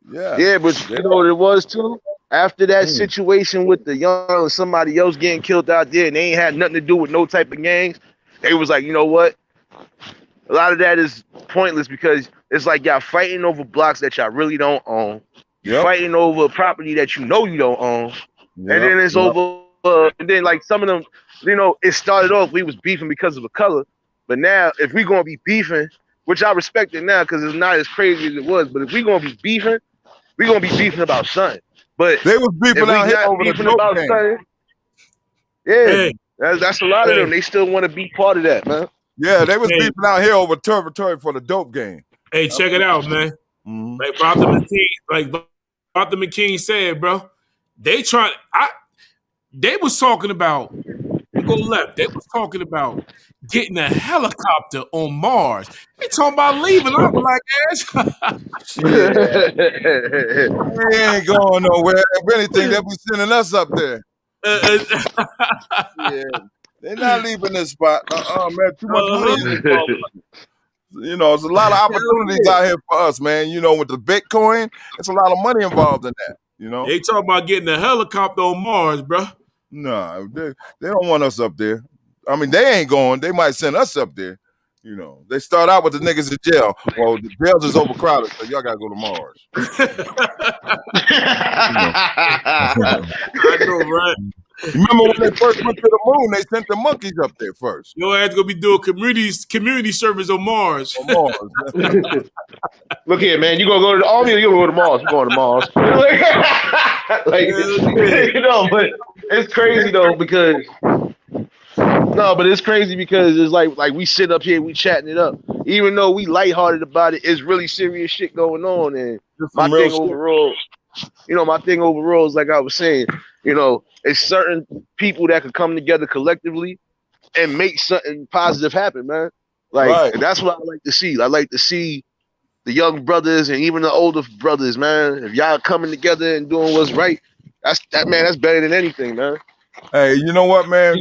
Speaker 6: Yeah, but you know what it was too? After that situation with the young somebody else getting killed out there and they ain't had nothing to do with no type of gangs, they was like, you know what? A lot of that is pointless because it's like y'all fighting over blocks that y'all really don't own. You're fighting over a property that you know you don't own. And then it's over. And then like some of them, you know, it started off, we was beefing because of the color. But now if we gonna be beefing, which I respect it now because it's not as crazy as it was, but if we gonna be beefing, we gonna be beefing about something. But
Speaker 7: they was beefing out here over the dope game.
Speaker 6: Yeah, that's a lot of them. They still want to be part of that, man.
Speaker 7: Yeah, they was beefing out here over territory for the dope game.
Speaker 1: Hey, check it out, man. Like Brother McKean said, bro. They was talking about. Go left. They was talking about getting a helicopter on Mars. They talking about leaving our black ass.
Speaker 7: We ain't going nowhere. If anything, they'll be sending us up there. They're not leaving this spot. Man, too much money. You know, there's a lot of opportunities out here for us, man. You know, with the Bitcoin, it's a lot of money involved in that. You know,
Speaker 1: they talking about getting a helicopter on Mars, bro.
Speaker 7: No, they don't want us up there. I mean, they ain't going. They might send us up there. You know, they start out with the niggas in jail. Well, the jails is overcrowded, so y'all gotta go to Mars.
Speaker 1: I know, right?
Speaker 7: Remember when they first went to the moon? They sent the monkeys up there first.
Speaker 1: Your ass gonna be doing community service on Mars.
Speaker 7: On Mars.
Speaker 6: Look here, man. You gonna go to the army or you gonna go to Mars? We're going to Mars. You know, but it's crazy though because it's crazy because it's like we sit up here, we chatting it up. Even though we lighthearted about it, it's really serious shit going on. And my thing overall is like I was saying, you know, it's certain people that could come together collectively and make something positive happen, man. Like that's what I like to see. I like to see the young brothers and even the older brothers, man. If y'all coming together and doing what's right, that's better than anything, man.
Speaker 7: Hey, you know what, man?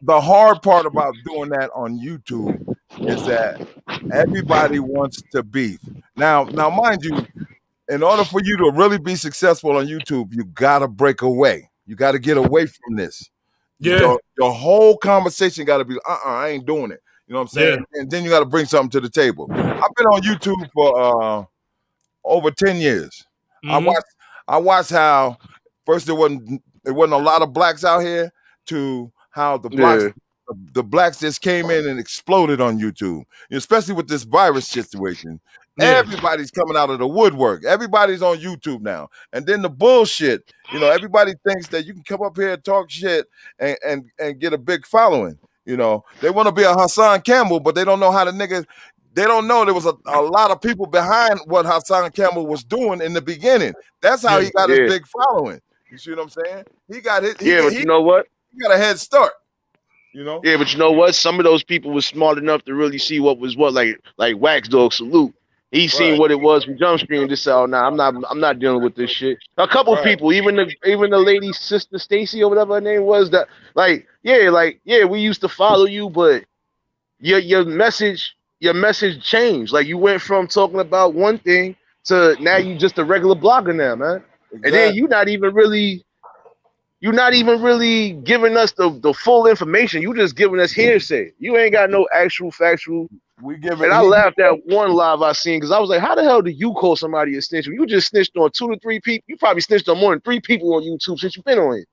Speaker 7: The hard part about doing that on YouTube is that everybody wants to beef. Now, mind you, in order for you to really be successful on YouTube, you gotta break away. You gotta get away from this.
Speaker 1: Yeah.
Speaker 7: Your whole conversation gotta be, I ain't doing it. You know what I'm saying? Yeah. And then you gotta bring something to the table. I've been on YouTube for over 10 years. I watched how first there wasn't a lot of blacks out here to how the blacks just came in and exploded on YouTube, especially with this virus situation. Yeah. Everybody's coming out of the woodwork. Everybody's on YouTube now. And then the bullshit, you know, everybody thinks that you can come up here and talk shit and get a big following. You know, they want to be a Hassan Campbell, but they don't know how the nigga, they don't know there was a lot of people behind what Hassan Campbell was doing in the beginning. That's how he got his big following. You see what I'm saying? He got his,
Speaker 6: but you know what?
Speaker 7: He got a head start. You know?
Speaker 6: Yeah, but you know what? Some of those people were smart enough to really see what was what, like Wax Dog Salute. He seen what it was from Jump Street and just said, "Oh, nah, I'm not dealing with this shit." A couple people, even the lady's sister Stacy or whatever her name was, that we used to follow you, but your message changed. Like you went from talking about one thing to now you just a regular blogger now, man. Exactly. And then you're not even really giving us the full information. You just giving us hearsay. You ain't got no actual factual. And I laughed at one live I seen because I was like, how the hell do you call somebody a snitch? You just snitched on 2 to 3 people. You probably snitched on more than 3 people on YouTube since you've been on it.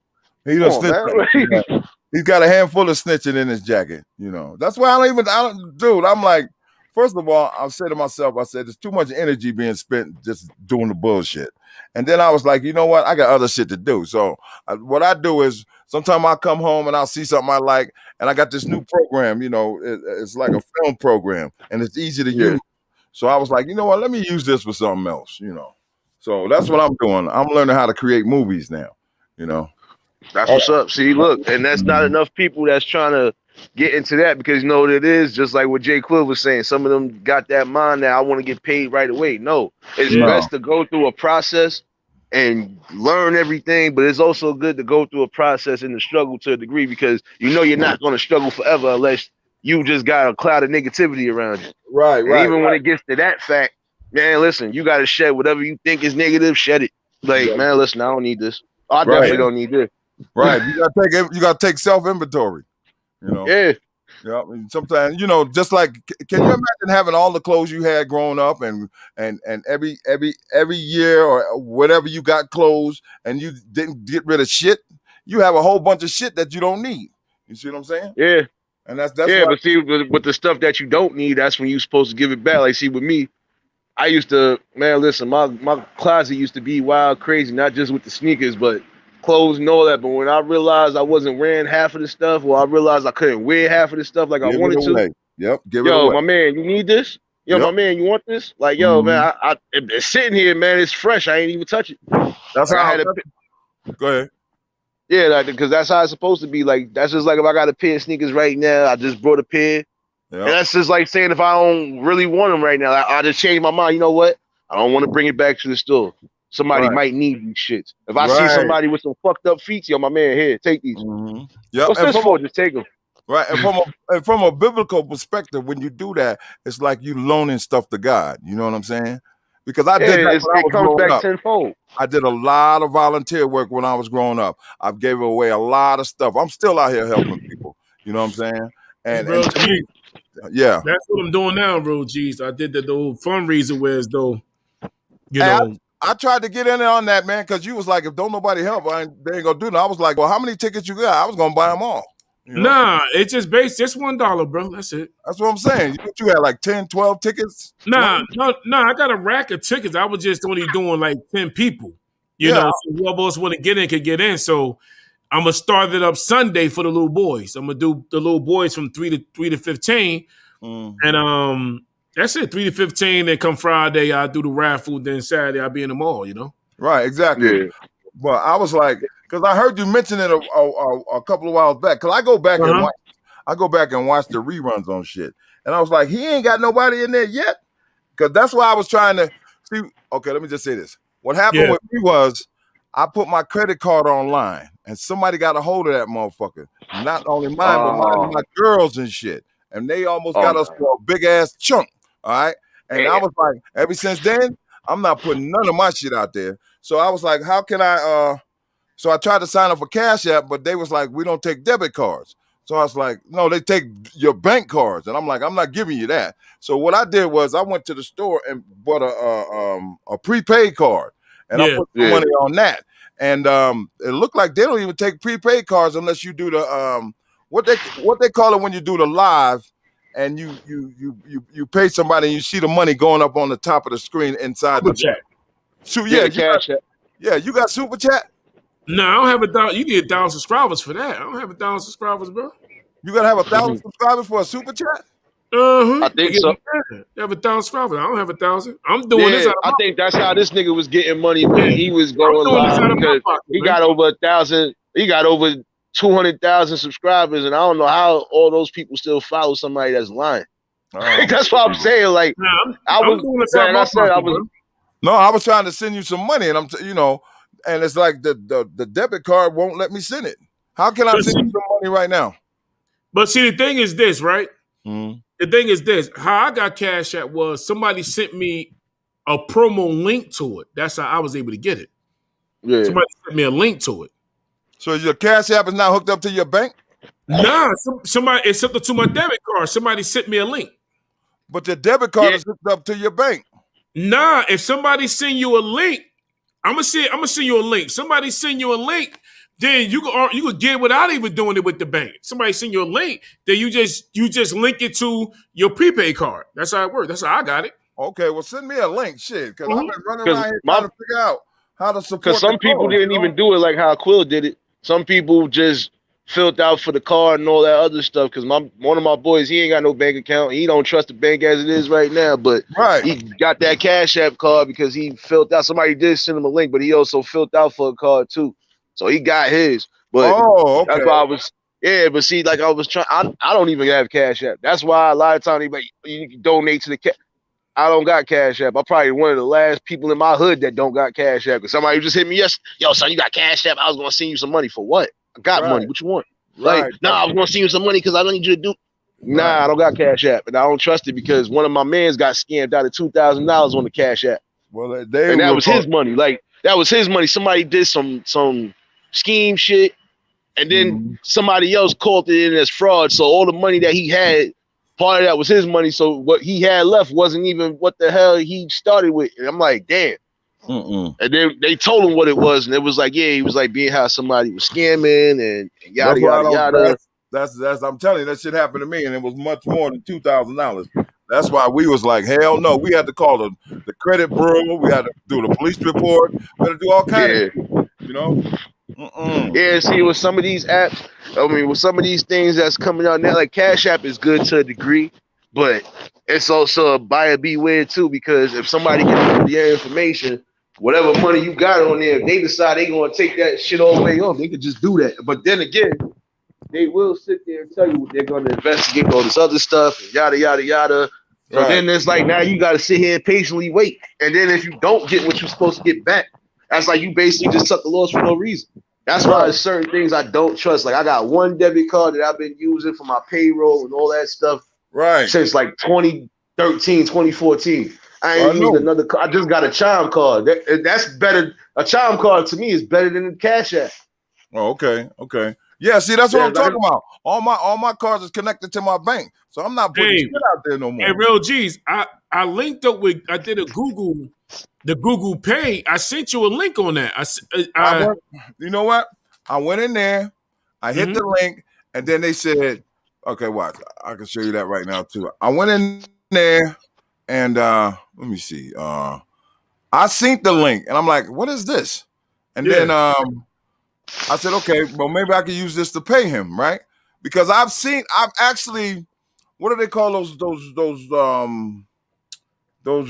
Speaker 7: He
Speaker 6: Come
Speaker 7: just
Speaker 6: on, man.
Speaker 7: he's got a handful of snitching in his jacket, you know. That's why dude, I'm like, first of all, I said to myself, I said, there's too much energy being spent just doing the bullshit. And then I was like, you know what? I got other shit to do. So what I do is sometimes I come home and I'll see something I like, and I got this new program, you know, it's like a film program, and it's easy to use. So I was like, you know what? Let me use this for something else, you know. So that's what I'm doing. I'm learning how to create movies now, you know.
Speaker 6: That's what's up. See, look, and that's not enough people that's trying to get into that, because you know what it is, just like what Jay Quill was saying. Some of them got that mind that I want to get paid right away. No, it's best to go through a process and learn everything, but it's also good to go through a process and the struggle to a degree, because you know you're not going to struggle forever unless you just got a cloud of negativity around you.
Speaker 7: Right,
Speaker 6: and even when it gets to that fact, man, listen, you got to shed whatever you think is negative, shed it. Like, man, listen, I don't need this. I definitely don't need this.
Speaker 7: Right. You gotta take self-inventory. You know.
Speaker 6: Yeah.
Speaker 7: Yeah. Sometimes, you know, just like, can you imagine having all the clothes you had growing up, and every year or whatever you got clothes, and you didn't get rid of shit? You have a whole bunch of shit that you don't need. You see what I'm saying?
Speaker 6: Yeah.
Speaker 7: And that's
Speaker 6: but see, with the stuff that you don't need, that's when you're supposed to give it back. Like, see, with me, I used to, man, listen, my closet used to be wild crazy, not just with the sneakers, but clothes and all that. But when I realized I wasn't wearing half of the stuff, or I realized I couldn't wear half of the stuff like I wanted to.
Speaker 7: Yep.
Speaker 6: Yo, my man, you need this? Yo, my man, you want this? Like, yo, man, it's sitting here, man. It's fresh. I ain't even touch it.
Speaker 7: That's
Speaker 6: like,
Speaker 7: how I had go ahead.
Speaker 6: Yeah, like, because that's how it's supposed to be. Like, that's just like if I got a pair of sneakers right now, I just brought a pair. Yep. And that's just like saying if I don't really want them right now, I just change my mind. You know what? I don't want to bring it back to the store. Somebody might need these shits. If I see somebody with some fucked up feet, yo, my man, here, take these.
Speaker 7: Yep.
Speaker 6: What's this for? Just take them.
Speaker 7: Right. And from a biblical perspective, when you do that, it's like you loaning stuff to God. You know what I'm saying? Because I did that when I was
Speaker 6: comes back
Speaker 7: up.
Speaker 6: tenfold.
Speaker 7: I did a lot of volunteer work when I was growing up. I gave away a lot of stuff. I'm still out here helping people. You know what I'm saying? And yeah,
Speaker 1: that's what I'm doing now, bro. Geez, I did the old fundraiser whereas though, you know.
Speaker 7: I tried to get in there on that, man, because you was like, if don't nobody help, they ain't gonna do it. I was like, well, how many tickets you got? I was gonna buy them all. You know?
Speaker 1: Nah, it's just just $1, bro. That's it.
Speaker 7: That's what I'm saying. You had like 10, 12 tickets?
Speaker 1: Nah, I got a rack of tickets. I was just only doing like 10 people. You know, so whoever else want to get in could get in. So I'm gonna start it up Sunday for the little boys. I'm gonna do the little boys from 3 to 15. And that's it, 3 to 15. Then come Friday, I'll do the raffle. Then Saturday, I'll be in the mall, you know?
Speaker 7: Right, exactly. Yeah. But I was like, because I heard you mention it a couple of whiles back. Because I go back and watch the reruns on shit. And I was like, he ain't got nobody in there yet. Because that's why I was trying to see. Okay, let me just say this. What happened with me was I put my credit card online, and somebody got a hold of that motherfucker. Not only mine, but my girls and shit. And they almost got us for a big ass chunk. All right. And I was like, ever since then, I'm not putting none of my shit out there. So I was like, how can I so I tried to sign up for Cash App, but they was like, we don't take debit cards. So I was like, no, they take your bank cards. And I'm like, I'm not giving you that. So what I did was I went to the store and bought a prepaid card. And I put some money on that. And it looked like they don't even take prepaid cards unless you do the what they call it when you do the live. And you pay somebody and you see the money going up on the top of the screen inside
Speaker 1: Super Chat.
Speaker 7: So you got Super Chat?
Speaker 1: No, I don't have 1,000. You need 1,000 subscribers for that. I don't have 1,000 subscribers, bro.
Speaker 7: You gotta have 1,000 subscribers for a Super Chat?
Speaker 6: I think so.
Speaker 1: You have 1,000 subscribers. I don't have 1,000. I'm doing this.
Speaker 6: I think that's how this nigga was getting money when he was going live, because he got over 1,000. He got over 200,000 subscribers, and I don't know how all those people still follow somebody that's lying. That's what I'm saying. Like, I
Speaker 7: was trying to send you some money, and and it's like the debit card won't let me send it. How can I send you some money right now?
Speaker 1: But see, the thing is this, right? The thing is this: how I got Cash App was somebody sent me a promo link to it. That's how I was able to get it. Yeah, somebody sent me a link to it.
Speaker 7: So your Cash App is not hooked up to your bank?
Speaker 1: Nah, somebody it's hooked up to my debit card. Somebody sent me a link.
Speaker 7: But your debit card is hooked up to your bank.
Speaker 1: Nah, if somebody send you a link, I'm gonna send you a link. Somebody send you a link, then you could get without even doing it with the bank. Somebody send you a link, then you just link it to your prepaid card. That's how it works. That's how I got it.
Speaker 7: Okay, well, send me a link, shit, because I've been running
Speaker 6: 'Cause
Speaker 7: around here
Speaker 6: my-
Speaker 7: trying to figure out how to support.
Speaker 6: Because some
Speaker 7: the
Speaker 6: people
Speaker 7: cause,
Speaker 6: didn't
Speaker 7: you know?
Speaker 6: even do it like how Quill did it. Some people just filled out for the card and all that other stuff. Because one of my boys, he ain't got no bank account. He don't trust the bank as it is right now. But
Speaker 7: Right.
Speaker 6: he got that Cash App card because he filled out. Somebody did send him a link, but he also filled out for a card too. So he got his. But
Speaker 7: Oh, okay.
Speaker 6: that's why I was. Yeah, but see, like I was trying. I don't even have Cash App. That's why a lot of times you can donate to the cash. I don't got Cash App. I'm probably one of the last people in my hood that don't got Cash App. Because somebody just hit me yo, son, you got Cash App? I was gonna send you some money for what? I got
Speaker 7: Right.
Speaker 6: money. What you want?
Speaker 7: Right.
Speaker 6: Like, nah, I was gonna send you some money because I don't need you to do. Nah,
Speaker 7: Right.
Speaker 6: I don't got Cash App, and I don't trust it because one of my mans got scammed out of $2,000 on the Cash App,
Speaker 7: Well,
Speaker 6: and that was his money. Like that was his money. Somebody did some scheme shit, and then somebody else called it in as fraud. So all the money that he had, part of that was his money. So what he had left wasn't even what the hell he started with. And I'm like, damn.
Speaker 7: Mm-mm.
Speaker 6: And then they told him what it was, and it was like, yeah, he was like being how somebody was scamming and yada
Speaker 7: That's why I
Speaker 6: yada
Speaker 7: don't-
Speaker 6: yada.
Speaker 7: That's I'm telling you, that shit happened to me, and it was much more than $2,000. That's why we was like, hell no. We had to call the credit bureau. We had to do the police report. We had to do all kinds
Speaker 6: Yeah,
Speaker 7: of shit, you know. Mm-mm.
Speaker 6: yeah. See, with some of these apps, I mean, with some of these things that's coming out now, like Cash App is good to a degree, but it's also a buyer beware too, because if somebody gets your information, whatever money you got on there, if they decide they gonna take that shit all the way off, they could just do that. But then again, they will sit there and tell you they're gonna investigate all this other stuff, and yada yada yada. So
Speaker 7: Right.
Speaker 6: then it's like now you gotta sit here and patiently wait. And then if you don't get what you're supposed to get back, that's like you basically just took the loss for no reason. That's why there's certain things I don't trust. Like I got one debit card that I've been using for my payroll and all that stuff
Speaker 7: Right.
Speaker 6: since like 2013, 2014. I ain't
Speaker 7: I
Speaker 6: used
Speaker 7: know.
Speaker 6: another card. I just got a Chime card. That's better. A Chime card to me is better than the Cash App.
Speaker 7: Oh, okay. Okay. Yeah, see, that's what
Speaker 6: Yeah,
Speaker 7: I'm talking about. All my cards is connected to my bank. So I'm not putting
Speaker 1: Hey.
Speaker 7: shit out there no more.
Speaker 1: Hey, real G's, I linked up with, I did the Google Pay. I sent you a link on that.
Speaker 7: You know what? I went in there, I hit the link, and then they said, okay, watch. I can show you that right now too. I went in there and let me see. I seen the link and I'm like, what is this? And then I said, okay, well, maybe I could use this to pay him, right? Because I've actually, what do they call those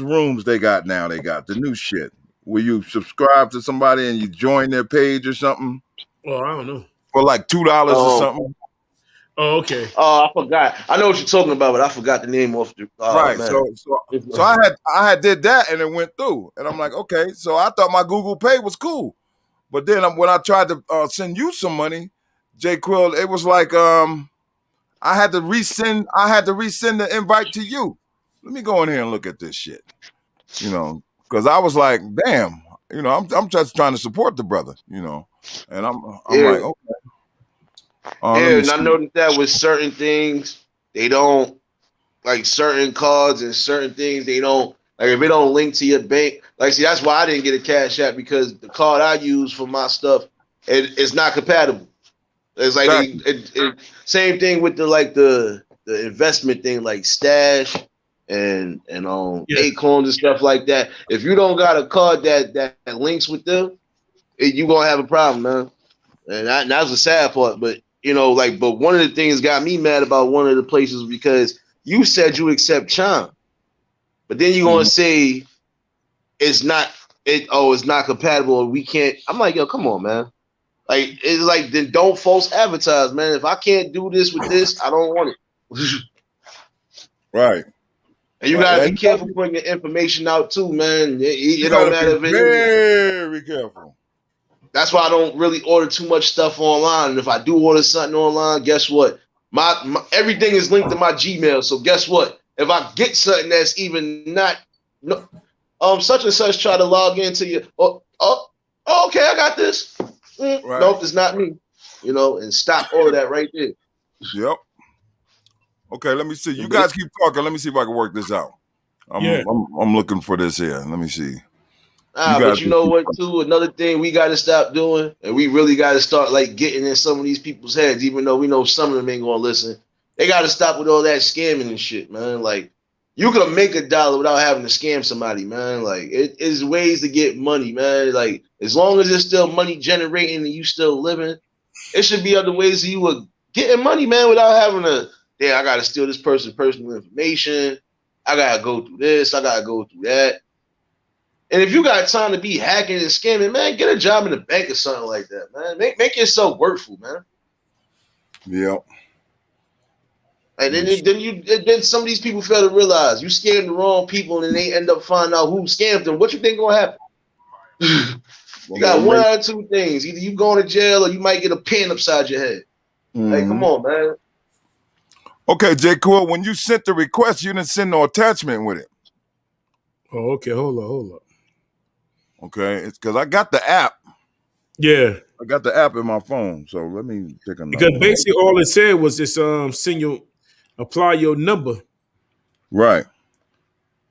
Speaker 7: rooms they got now? They got the new shit where you subscribe to somebody and you join their page or something
Speaker 1: Oh, I don't know.
Speaker 7: for like $2 or something.
Speaker 1: Oh, okay.
Speaker 6: Oh, I forgot. I know what you're talking about, but I forgot the name of the.
Speaker 7: Right.
Speaker 6: Man.
Speaker 7: So I had did that and it went through. And I'm like, okay. So I thought my Google Pay was cool. But then when I tried to send you some money, J Quill, it was like I had to resend the invite to you. Let me go in here and look at this shit. You know, because I was like, damn, you know, I'm just trying to support the brother, you know. And I'm like, okay.
Speaker 6: Yeah, and I know that with certain things, they don't like certain cards and certain things, they don't like if it don't link to your bank. Like, see, that's why I didn't get a Cash App because the card I use for my stuff, it's not compatible. It's like same thing with the investment thing, like Stash and Acorns and stuff like that. If you don't got a card that links with them, you gonna have a problem, man. And that's the sad part, but. You know, like, but one of the things got me mad about one of the places because you said you accept Chime, but then you're gonna say it's not compatible or we can't. I'm like, yo, come on, man. Like, it's like then don't false advertise, man. If I can't do this with this, I don't want it.
Speaker 7: Right.
Speaker 6: And you gotta be careful putting your information out too, man. It don't matter if
Speaker 7: very careful.
Speaker 6: That's why I don't really order too much stuff online. And if I do order something online, guess what? My everything is linked to my Gmail. So guess what? If I get something that's even not such and such try to log into you, okay, I got this. Right. Nope, it's not me. You know, and stop all of that right there.
Speaker 7: Yep. Okay, let me see. You guys keep talking. Let me see if I can work this out. I'm looking for this here. Let me see.
Speaker 6: But
Speaker 7: gotta
Speaker 6: you
Speaker 7: be
Speaker 6: know what, too? Another thing we got to stop doing, and we really got to start like getting in some of these people's heads, even though we know some of them ain't gonna listen. They got to stop with all that scamming and shit, man. Like, you can make $1 without having to scam somebody, man. Like, it is ways to get money, man. Like, as long as it's still money generating and you still living, it should be other ways that you were getting money, man, without having to, I got to steal this person's personal information. I got to go through this. I got to go through that. And if you got time to be hacking and scamming, man, get a job in the bank or something like that, man. Make yourself worthful, man.
Speaker 7: Yep.
Speaker 6: And then some of these people fail to realize you scammed the wrong people and they end up finding out who scammed them. What you think gonna happen? You got one out of two things. Either you going to jail or you might get a pin upside your head. Hey, come on, man.
Speaker 7: Okay, J. Quill, when you sent the request, you didn't send no attachment with it.
Speaker 1: Oh, okay. Hold on.
Speaker 7: Okay, it's because I got the app.
Speaker 1: Yeah.
Speaker 7: I got the app in my phone, so let me take another.
Speaker 1: Because basically all it said was just apply your number.
Speaker 7: Right.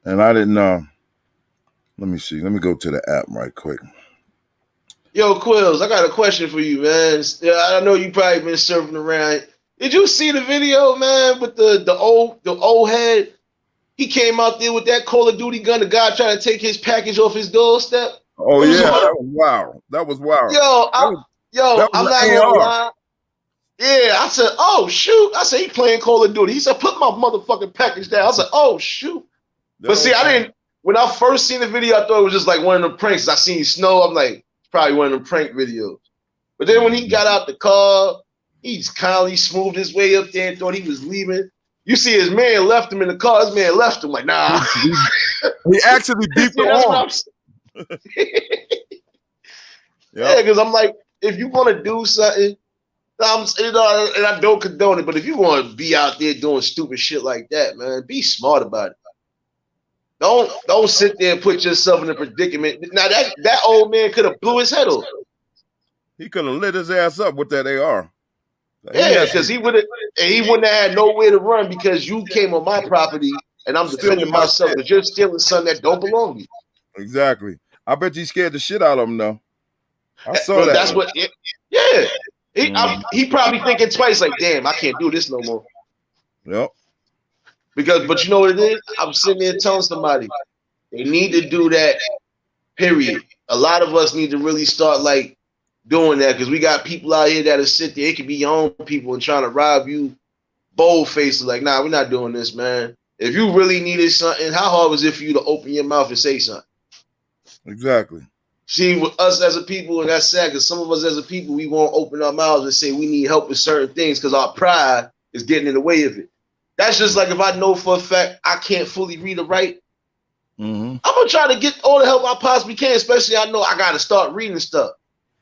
Speaker 7: And I didn't let me see. Let me go to the app right quick.
Speaker 6: Yo, Quills, I got a question for you, man. I know you probably been surfing around. Did you see the video, man, with the old head? He came out there with that Call of Duty gun. The guy trying to take his package off his doorstep.
Speaker 7: Oh yeah, that was wild. That was wild.
Speaker 6: I'm not gonna lie. Yeah, I said, oh shoot. I said he playing Call of Duty. He said, put my motherfucking package down. I said, oh shoot. But see, I didn't. When I first seen the video, I thought it was just like one of the pranks. I seen snow. I'm like, it's probably one of the prank videos. But then when he got out the car, he's kindly smoothed his way up there and thought he was leaving. You see his man left him in the car. His man left him like, nah.
Speaker 7: He actually beat the arm.
Speaker 6: Yeah, because I'm like, if you want to do something, and I don't condone it, but if you want to be out there doing stupid shit like that, man, be smart about it. Don't sit there and put yourself in a predicament. Now that old man could have blew his head off.
Speaker 7: He could have lit his ass up with that AR.
Speaker 6: Yeah, because he wouldn't have had nowhere to run because you came on my property and I'm defending myself because you're stealing something that don't belong to you.
Speaker 7: Exactly. I bet you scared the shit out of him though. I saw that.
Speaker 6: That's what. Yeah. He probably thinking twice. Like, damn, I can't do this no more.
Speaker 7: Yep.
Speaker 6: But you know what it is? I'm sitting there telling somebody they need to do that. Period. A lot of us need to really start like doing that because we got people out here that'll sit there. It could be your own people and trying to rob you, bold faced. Like, nah, we're not doing this, man. If you really needed something, how hard was it for you to open your mouth and say something?
Speaker 7: Exactly.
Speaker 6: See, with us as a people, and that's sad because some of us as a people, we won't open our mouths and say we need help with certain things because our pride is getting in the way of it. That's just like if I know for a fact I can't fully read or write, I'm going to try to get all the help I possibly can, especially I know I got to start reading stuff.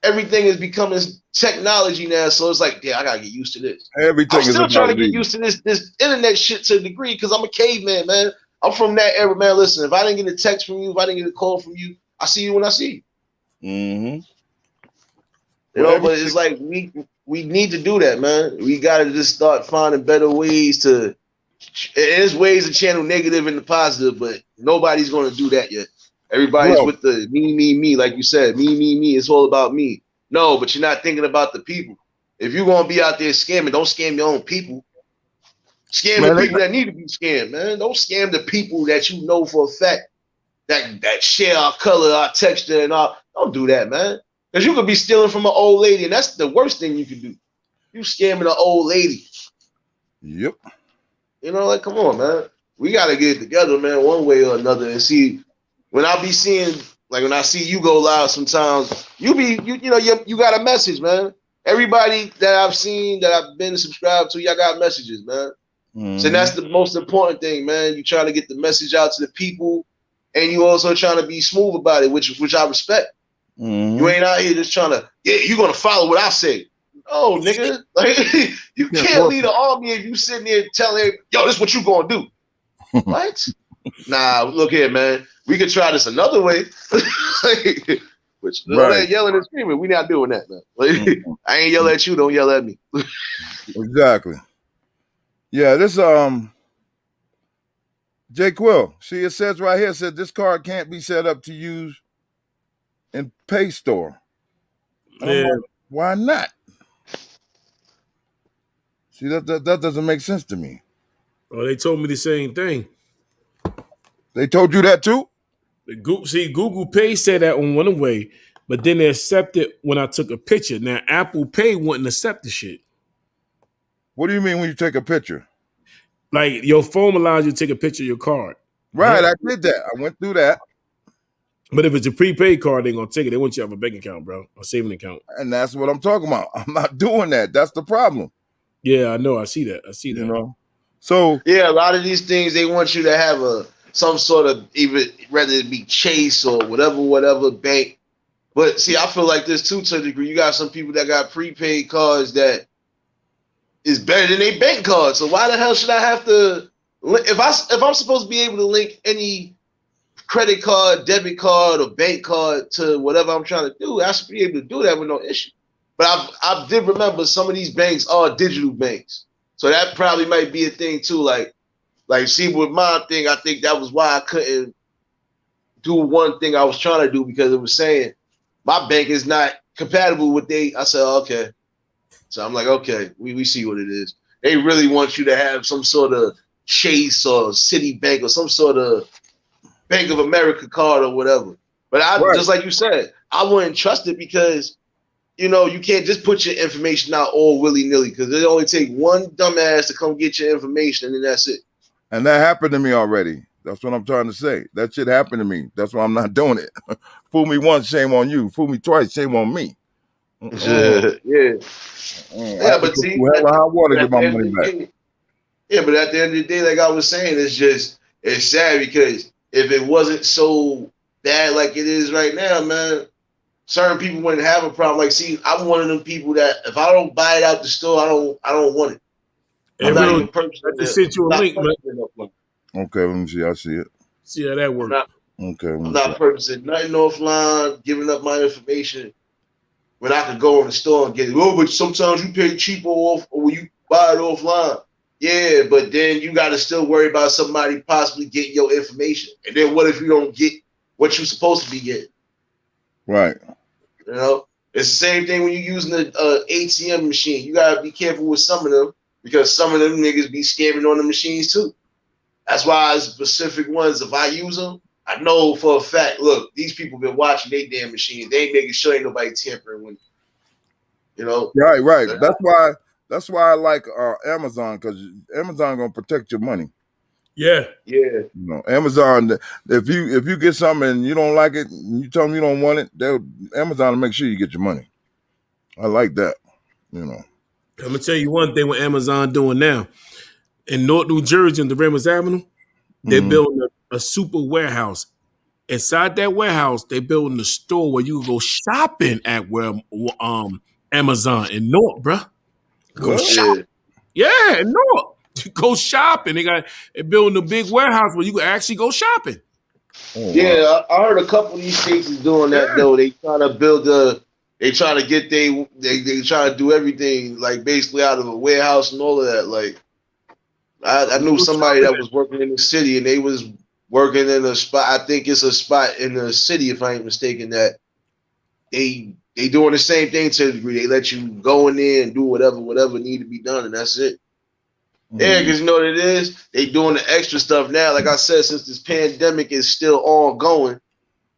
Speaker 6: Everything is becoming technology now, so it's like, yeah, I got to get used to this.
Speaker 7: Everything
Speaker 6: I'm still trying to get used to this internet shit to a degree because I'm a caveman, man. I'm from that era, man. Listen, if I didn't get a text from you, if I didn't get a call from you, I see you when I see you. You know, but it's like we need to do that, man. We gotta just start finding better ways to. There's ways to channel negative into positive, but nobody's gonna do that yet. Everybody's with the me, like you said, me. It's all about me. No, but you're not thinking about the people. If you're gonna be out there scamming, don't scam your own people. Scam the people that need to be scammed, man. Don't scam the people that you know for a fact that share our color, our texture, and our. Don't do that, man. Because you could be stealing from an old lady, and that's the worst thing you could do. You scamming an old lady.
Speaker 7: Yep.
Speaker 6: You know, like, come on, man. We got to get it together, man, one way or another. And see, when I see you go live sometimes, you got a message, man. Everybody that I've seen, that I've been subscribed to, y'all got messages, man. So that's the most important thing, man. You trying to get the message out to the people, and you also trying to be smooth about it, which I respect. You ain't out here just trying to, you're going to follow what I say. Oh, nigga. Like, you can't lead an army if you sitting there telling, yo, this is what you going to do. What? Nah, look here, man. We could try this another way. Which, all that yelling and screaming, we not doing that, man. Like, I ain't yell at you, don't yell at me.
Speaker 7: Exactly. Yeah, this, J. Quill, see, it says right here, it says this card can't be set up to use in Pay Store. And I'm
Speaker 1: Yeah.
Speaker 7: like, why not? See, that doesn't make sense to me.
Speaker 1: Well, they told me the same thing.
Speaker 7: They told you that too?
Speaker 1: Google Pay said that on one way, but then they accepted when I took a picture. Now Apple Pay wouldn't accept the shit.
Speaker 7: What do you mean when you take a picture?
Speaker 1: Like your phone allows you to take a picture of your card.
Speaker 7: Right, I did that. I went through that.
Speaker 1: But if it's a prepaid card, they're gonna take it. They want you to have a bank account, bro, a saving account.
Speaker 7: And that's what I'm talking about. I'm not doing that. That's the problem.
Speaker 1: Yeah, I know. I see that.
Speaker 7: You know. So
Speaker 6: yeah, a lot of these things they want you to have some sort of, even whether it be Chase or whatever bank. But see, I feel like this too to a degree. You got some people that got prepaid cards that is better than their bank card. So why the hell should I have to? If I'm supposed to be able to link any credit card, debit card, or bank card to whatever I'm trying to do, I should be able to do that with no issue. But I did remember some of these banks are digital banks, so that probably might be a thing too. Like see, with my thing, I think that was why I couldn't do one thing I was trying to do, because it was saying my bank is not compatible with they. I said, okay. So I'm like, okay, we see what it is. They really want you to have some sort of Chase or Citibank or some sort of Bank of America card or whatever. But just like you said, I wouldn't trust it because, you know, you can't just put your information out all willy-nilly, because it only take one dumbass to come get your information and then that's it.
Speaker 7: And that happened to me already. That's what I'm trying to say. That shit happened to me. That's why I'm not doing it. Fool me once, shame on you. Fool me twice, shame on me.
Speaker 6: Yeah, but see,
Speaker 7: hot water to get my money back.
Speaker 6: Yeah, but at the end of the day, like I was saying, it's sad because if it wasn't so bad like it is right now, man, certain people wouldn't have a problem. Like, see, I'm one of them people that if I don't buy it out the store, I don't want it. I'm not even purchasing it.
Speaker 1: Sent you a link, man.
Speaker 7: Okay, let me see. I see it.
Speaker 1: See how that works.
Speaker 7: I'm
Speaker 6: not purchasing nothing offline, giving up my information when I could go in the store and get it. Oh, but sometimes you pay cheaper off or when you buy it offline. Yeah, but then you got to still worry about somebody possibly getting your information. And then what if you don't get what you're supposed to be getting?
Speaker 7: Right.
Speaker 6: You know, it's the same thing when you're using the ATM machine. You got to be careful with some of them because some of them niggas be scamming on the machines too. That's why specific ones, if I use them, I know for a fact, look, these people been watching they damn machines. They ain't making sure ain't nobody tampering with it. You know?
Speaker 7: Right. That's why I like Amazon, because Amazon gonna protect your money.
Speaker 1: Yeah.
Speaker 7: You know, Amazon. If you get something and you don't like it, and you tell them you don't want it, Amazon will make sure you get your money. I like that. You know.
Speaker 1: I'm gonna tell you one thing. What Amazon doing now in North New Jersey on the Ramos Avenue, they're building a super warehouse. Inside that warehouse, they're building a store where you can go shopping at where Amazon in North, bro. Go shop. Yeah, in North. You go shopping. They're building a big warehouse where you can actually go shopping.
Speaker 6: Yeah, I heard a couple of these states is doing that though. They trying to build they trying to get they trying to do everything like basically out of a warehouse and all of that. Like I knew somebody that was working in the city and they was working in a spot. I think it's a spot in the city, if I ain't mistaken, that they doing the same thing to a degree. They let you go in there and do whatever need to be done, and that's it. Yeah, because you know what it is? They doing the extra stuff now. Like I said, since this pandemic is still ongoing,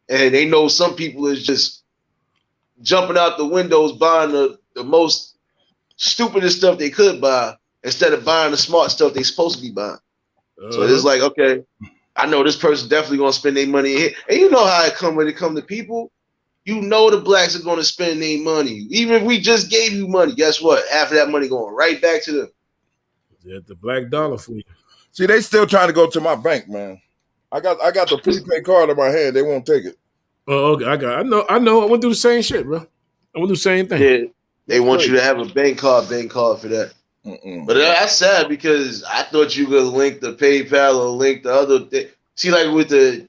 Speaker 6: and they know some people is just jumping out the windows buying the most stupidest stuff they could buy instead of buying the smart stuff they supposed to be buying. So it's like, okay, I know this person definitely gonna spend their money here. And you know how it come when it come to people. You know the blacks are gonna spend their money. Even if we just gave you money, guess what? Half of that money going right back to them.
Speaker 1: Yeah, the black dollar for you.
Speaker 7: See, they still trying to go to my bank, man. I got the prepaid card in my hand. They won't take it.
Speaker 1: Oh, okay. I know. I went through the same shit, bro. I went through the same thing.
Speaker 6: Yeah, they want you to have a bank card for that. But that's sad because I thought you could link the PayPal or link the other thing. See, like with and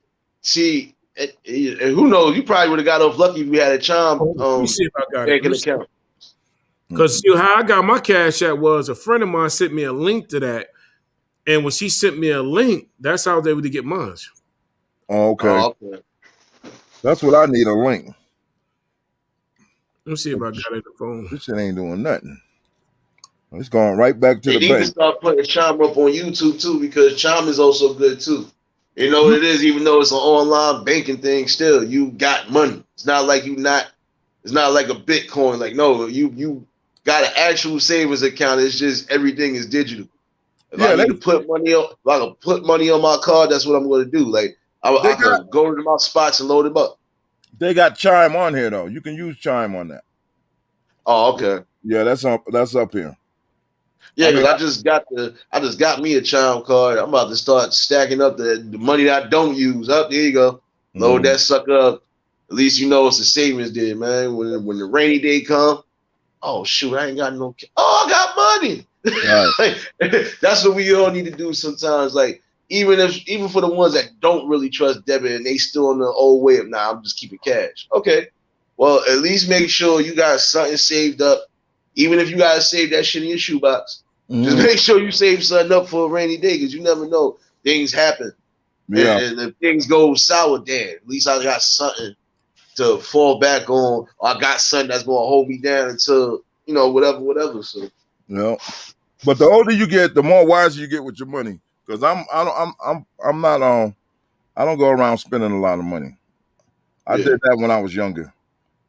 Speaker 6: who knows? You probably would have got off lucky if we had a Chime
Speaker 1: Let me see if I got
Speaker 6: banking
Speaker 1: it.
Speaker 6: account.
Speaker 1: Because how I got my Cash App was a friend of mine sent me a link to that. And when she sent me a link, that's how I was able to get mine.
Speaker 7: Okay. That's what I need, a link.
Speaker 1: Let me see if I got it on the phone.
Speaker 7: This shit ain't doing nothing. It's going right back to
Speaker 6: They
Speaker 7: the
Speaker 6: need to
Speaker 7: bank.
Speaker 6: start putting Chime up on YouTube too, because Chime is also good too. You know what it is, even though it's an online banking thing, still you got money. It's not like it's not like a Bitcoin. Like, no, you got an actual savings account. It's just everything is digital. If I need to put money on, if I can put money on my card, that's what I'm going to do. Like, I can go to my spots and load them up.
Speaker 7: They got Chime on here though. You can use Chime on that.
Speaker 6: Oh, okay.
Speaker 7: Yeah, that's up here.
Speaker 6: Yeah, because I just got me a Chime card. I'm about to start stacking up the money that I don't use. Up there you go. Load that sucker up. At least you know it's a savings day, man. When the rainy day come, oh shoot, I ain't got no. Oh, I got money. Right. That's what we all need to do sometimes. Like even for the ones that don't really trust debit and they still in the old way of I'm just keeping cash. Okay, well at least make sure you got something saved up. Even if you gotta save that shit in your shoebox, just make sure you save something up for a rainy day, because you never know, things happen. Yeah. And if things go sour, damn, at least I got something to fall back on. Or I got something that's gonna hold me down until whatever. So
Speaker 7: yeah. But the older you get, the more wiser you get with your money. Because I don't go around spending a lot of money. I did that when I was younger.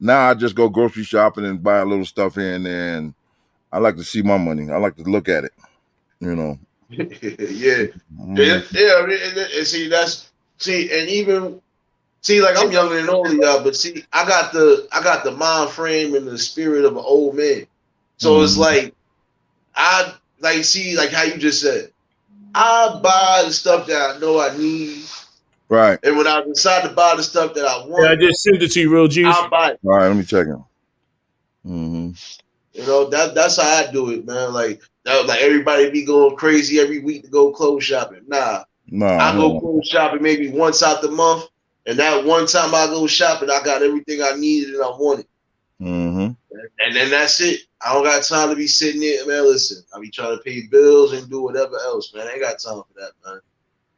Speaker 7: Now I just go grocery shopping and buy a little stuff here and there, and I like to see my money. I like to look at it, you know.
Speaker 6: Yeah. Like I'm younger than all of y'all, but see, I got the mind frame and the spirit of an old man. So it's like like how you just said, I buy the stuff that I know I need.
Speaker 7: Right.
Speaker 6: And when I decide to buy the stuff that I want,
Speaker 1: I just sent it to you, real juice.
Speaker 6: I'll buy it.
Speaker 7: All right, let me check it. Mm-hmm.
Speaker 6: You know, that's how I do it, man. Like everybody be going crazy every week to go clothes shopping. Nah. I go clothes shopping maybe once out the month, and that one time I go shopping, I got everything I needed and I wanted.
Speaker 7: Mm-hmm.
Speaker 6: And then that's it. I don't got time to be sitting there, man. Listen, I be trying to pay bills and do whatever else, man. I ain't got time for that, man.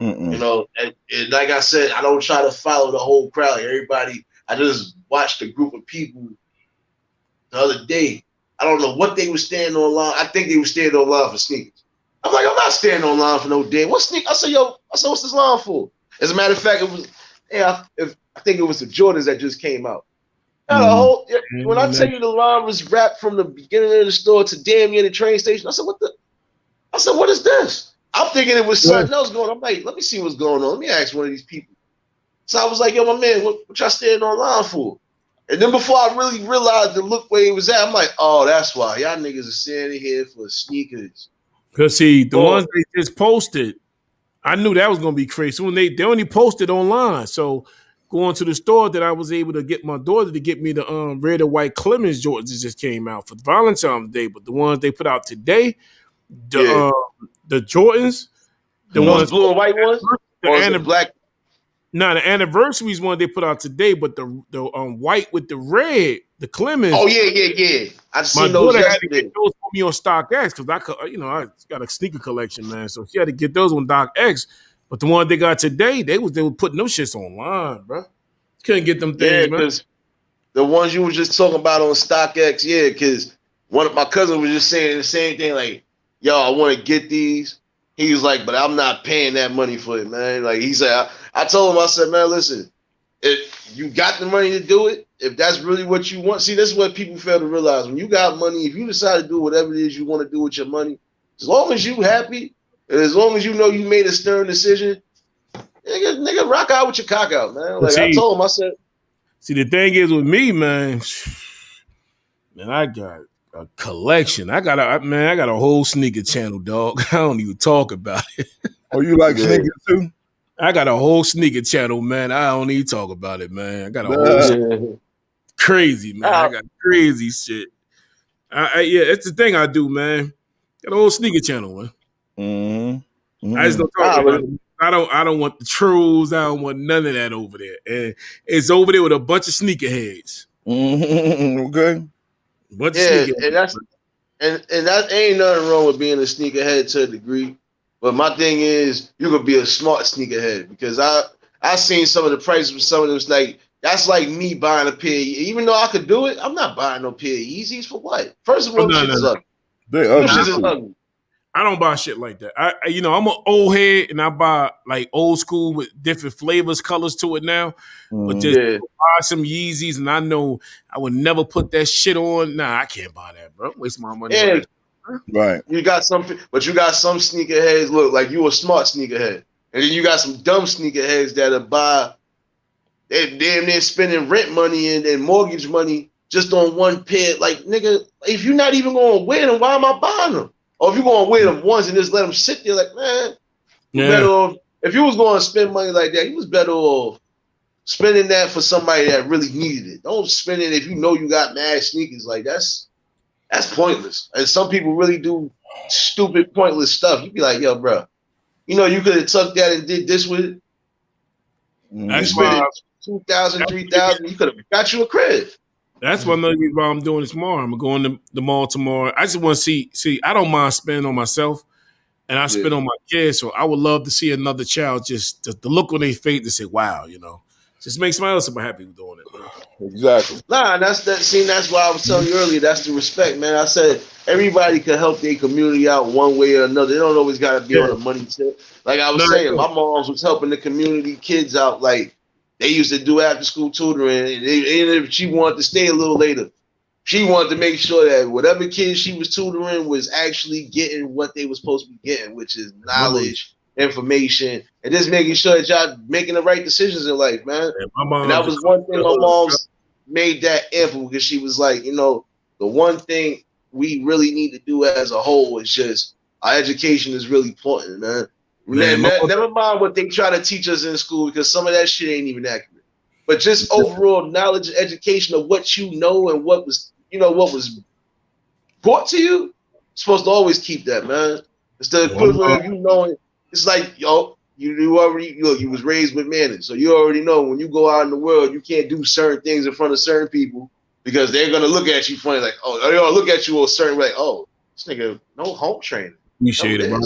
Speaker 6: You know, and like I said, I don't try to follow the whole crowd. Like everybody, I just watched a group of people the other day. I don't know what they were standing online. I think they were standing online for sneakers. I'm like, I'm not standing online for no damn. What sneakers? I said, what's this line for? As a matter of fact, it was, I think it was the Jordans that just came out. When I tell you the line was wrapped from the beginning of the store to damn near the train station, I said, what is this? I'm thinking it was something else going on. I'm like, let me see what's going on. Let me ask one of these people. So I was like, yo, my man, what y'all standing online for? And then before I really realized the look where it was at, I'm like, oh, that's why. Y'all niggas are standing here for sneakers.
Speaker 1: Because see, the ones they just posted, I knew that was going to be crazy. So when they only posted online. So going to the store that I was able to get my daughter to get me the red and white Clemens Jordans that just came out for Valentine's Day. But the ones they put out today, the Jordans, the ones
Speaker 6: blue and white ones,
Speaker 1: the
Speaker 6: black.
Speaker 1: No, the anniversaries one they put out today, but the white with the red, the Clemens.
Speaker 6: Oh yeah. I seen
Speaker 1: my
Speaker 6: those
Speaker 1: daughter
Speaker 6: yesterday.
Speaker 1: had to get those for me on StockX because I got a sneaker collection, man. So she had to get those on StockX. But the one they got today, they were putting those shits online, bro. Couldn't get them things, man.
Speaker 6: Because the ones you were just talking about on StockX, because one of my cousins was just saying the same thing, like, yo, I want to get these. He was like, but I'm not paying that money for it, man. Like he said, I told him, I said, man, listen, if you got the money to do it, if that's really what you want, see, this is what people fail to realize. When you got money, if you decide to do whatever it is you want to do with your money, as long as you happy, and as long as you know you made a stern decision, nigga rock out with your cock out, man. Like I told him, I said.
Speaker 1: See, the thing is with me, man, I got a collection. I got a whole sneaker channel, dog. I don't even talk about it.
Speaker 7: Oh, you like sneakers too?
Speaker 1: I got a whole sneaker channel, man. I don't even talk about it, man. I got a whole crazy, man. I got crazy shit. Yeah, it's the thing I do, man. Got a whole sneaker channel, man.
Speaker 7: Mm-hmm.
Speaker 1: I just don't talk about it. I don't want the trolls. I don't want none of that over there. And it's over there with a bunch of sneakerheads.
Speaker 7: Mm-hmm. Okay.
Speaker 1: Bunch of sneakerheads.
Speaker 6: And that ain't nothing wrong with being a sneakerhead to a degree. But my thing is, you could be a smart sneakerhead, because I seen some of the prices for some of them. Like That's like me buying a pair. Even though I could do it, I'm not buying no pair of Yeezys for what? First of all,
Speaker 1: No,
Speaker 6: shit is ugly.
Speaker 7: They
Speaker 6: Them
Speaker 7: ugly.
Speaker 6: shits is
Speaker 7: too.
Speaker 6: ugly.
Speaker 1: I don't buy shit like that. I'm an old head and I buy like old school with different flavors, colors to it now. But
Speaker 7: Mhm.
Speaker 1: just
Speaker 6: Yeah.
Speaker 1: buy some Yeezys and I know I would never put that shit on. Nah, I can't buy that, bro. Waste my money. on
Speaker 6: Yeah.
Speaker 1: that.
Speaker 7: Right.
Speaker 6: You got some, but you got some sneakerheads. Look, like you a smart sneakerhead, and then you got some dumb sneakerheads that'll buy. They're damn near spending rent money and mortgage money just on one pair. Like, nigga, if you're not even gonna wear them, why am I buying them? Or if you're gonna wear them once and just let them sit there, like, man, you better off. If you was gonna spend money like that, you was better off spending that for somebody that really needed it. Don't spend it if you know you got mad sneakers. Like that's pointless. And some people really do stupid, pointless stuff. You be like, yo, bro, you know you could have tucked that and did this with it. You
Speaker 1: That's
Speaker 6: spent
Speaker 1: why.
Speaker 6: it $2,000, $3,000. You could have got you a crib.
Speaker 1: That's one of the reasons why I'm doing this tomorrow. I'm going to the mall tomorrow. I just want to see. I don't mind spending on myself, and I spend on my kids. So I would love to see another child just the look on their face to say, "Wow," just makes somebody else super happy with doing it. Bro.
Speaker 7: Exactly.
Speaker 6: Nah, that's why I was telling you earlier. That's the respect, man. I said everybody can help their community out one way or another. They don't always got to be on a money tip. Like I was saying, my mom was helping the community kids out. Like they used to do after school tutoring, and even if she wanted to stay a little later, she wanted to make sure that whatever kids she was tutoring was actually getting what they were supposed to be getting, which is knowledge, information, and just making sure that y'all making the right decisions in life, man.
Speaker 1: Yeah, my mom
Speaker 6: And that was one thing my mom's made that ample, because she was like, the one thing we really need to do as a whole is just our education is really important, man. Never mind what they try to teach us in school, because some of that shit ain't even accurate. But just overall knowledge and education of what you know and what was brought to you, you're supposed to always keep that, man. It's the equivalent of you knowing. It's like, you was raised with manners, so you already know when you go out in the world, you can't do certain things in front of certain people because they're gonna look at you funny, like, oh, they're gonna look at you a certain way, like, oh, this nigga no home training.
Speaker 1: Appreciate it, bro.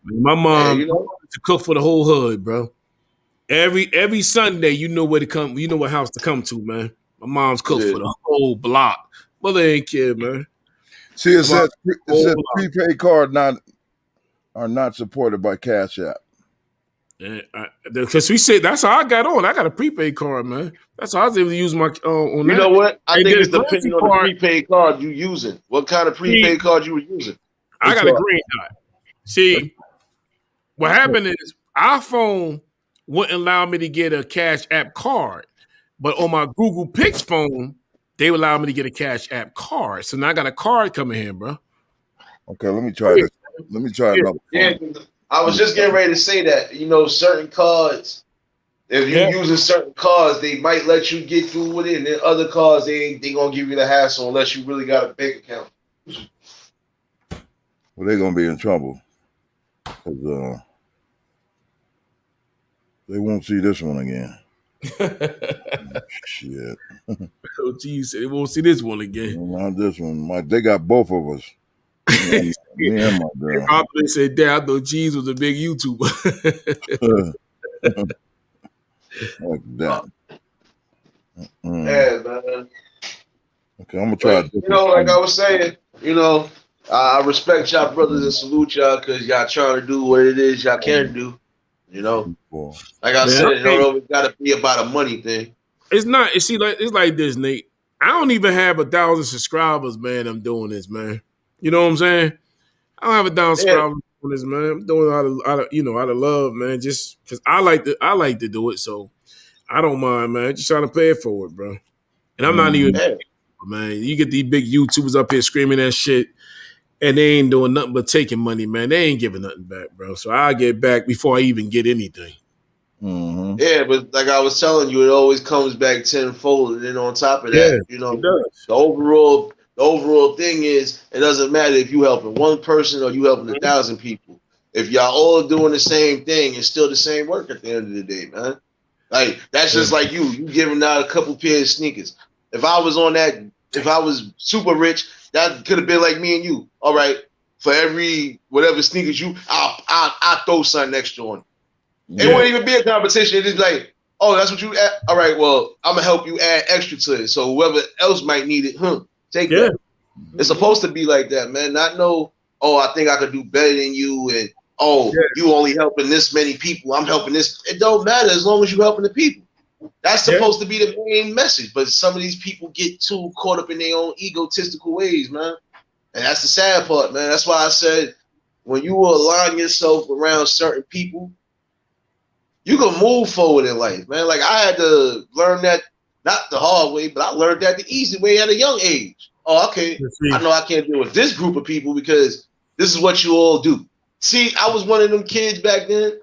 Speaker 1: My mom to cook for the whole hood, bro. Every Sunday, you know where to come. You know what house to come to, man. My mom's cooked for the whole block. Mother ain't care, man.
Speaker 7: See, it says prepaid card are not supported by Cash App.
Speaker 1: Because we say that's how I got on. I got a prepaid card, man. That's how I was able to use my on.
Speaker 6: You know what? I think it's depending on the
Speaker 1: card,
Speaker 6: prepaid card you using. What kind of prepaid card you were using?
Speaker 1: I got a green dot. See, what happened is iPhone wouldn't allow me to get a Cash App card, but on my Google Pix phone, they would allow me to get a Cash App card. So now I got a card coming in, bro.
Speaker 7: Okay, let me try this. Let me try another.
Speaker 6: Yeah, I was just getting ready to say that. Certain cards, if you're using certain cards, they might let you get through with it, and then other cards, they gonna give you the hassle unless you really got a bank account.
Speaker 7: Well, they're gonna be in trouble because they won't see this one again. Shit.
Speaker 1: Oh, geez, they won't see this one again.
Speaker 7: Not this one. They got both of us. Me and my girl.
Speaker 1: They said, "Dad, I thought G's was a big YouTuber."
Speaker 7: Like that.
Speaker 6: Yeah, man.
Speaker 7: Okay, I'm gonna try.
Speaker 6: Like I was saying, I respect y'all brothers and salute y'all because y'all trying to do what it is y'all can do. Like I said, it don't always gotta be about a money thing.
Speaker 1: It's not. It's like this, Nate. I don't even have 1,000 subscribers, man. I'm doing this, man. You know what I'm saying? I don't have 1,000 subscribers on this, man. I'm doing it out of love, man. Just because I like to do it, so I don't mind, man. Just trying to pay it forward, bro. And I'm not even, man. You get these big YouTubers up here screaming that shit, and they ain't doing nothing but taking money, man. They ain't giving nothing back, bro. So I get back before I even get anything.
Speaker 7: Mm-hmm.
Speaker 6: Yeah, but like I was telling you, it always comes back tenfold, and then on top of that, the overall thing is, it doesn't matter if you helping one person or you helping 1,000 people. If y'all all doing the same thing, it's still the same work at the end of the day, man. Like that's just like you giving out a couple pairs of sneakers. If I was super rich, that could have been like me and you. All right, for every whatever sneakers I'll throw something extra on. It wouldn't even be a competition. It's just like, Oh, that's what you add? All right, well, I'm gonna help you add extra to it. So whoever else might need it, take
Speaker 1: Yeah.
Speaker 6: that. It's supposed to be like that, man. Not no, oh, I think I could do better than you, and oh, you only helping this many people. I'm helping this. It don't matter as long as you're helping the people. That's supposed to be the main message. But some of these people get too caught up in their own egotistical ways, man. And that's the sad part, man. That's why I said when you align yourself around certain people, you can move forward in life, man. Like I had to learn that not the hard way, but I learned that the easy way at a young age. Oh, okay. I know I can't deal with this group of people because this is what you all do. See, I was one of them kids back then.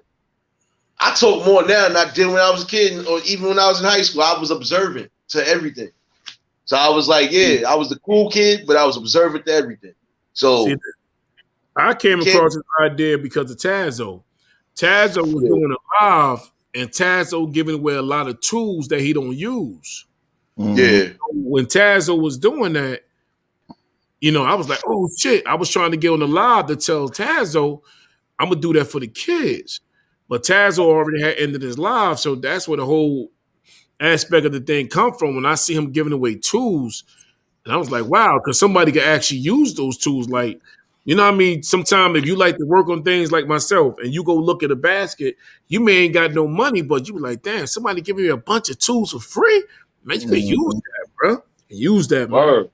Speaker 6: I talk more now than I did when I was a kid, or even when I was in high school. I was observant to everything. So I was like, I was the cool kid, but I was observant to everything. So
Speaker 1: See, I came across this idea because of Tazzo. Tazzo was doing a live, and Tazzo giving away a lot of tools that he don't use.
Speaker 6: Yeah.
Speaker 1: When Tazzo was doing that, I was like, oh shit. I was trying to get on the live to tell Tazzo, I'm gonna do that for the kids. But Tazzo already had ended his live, so that's where the whole aspect of the thing come from. When I see him giving away tools, and I was like, wow, because somebody could actually use those tools. Like, you know what I mean? Sometimes if you like to work on things like myself and you go look at a basket, you may ain't got no money, but you be like, damn, somebody giving me a bunch of tools for free? Man, you can use that, bro. Use that, man.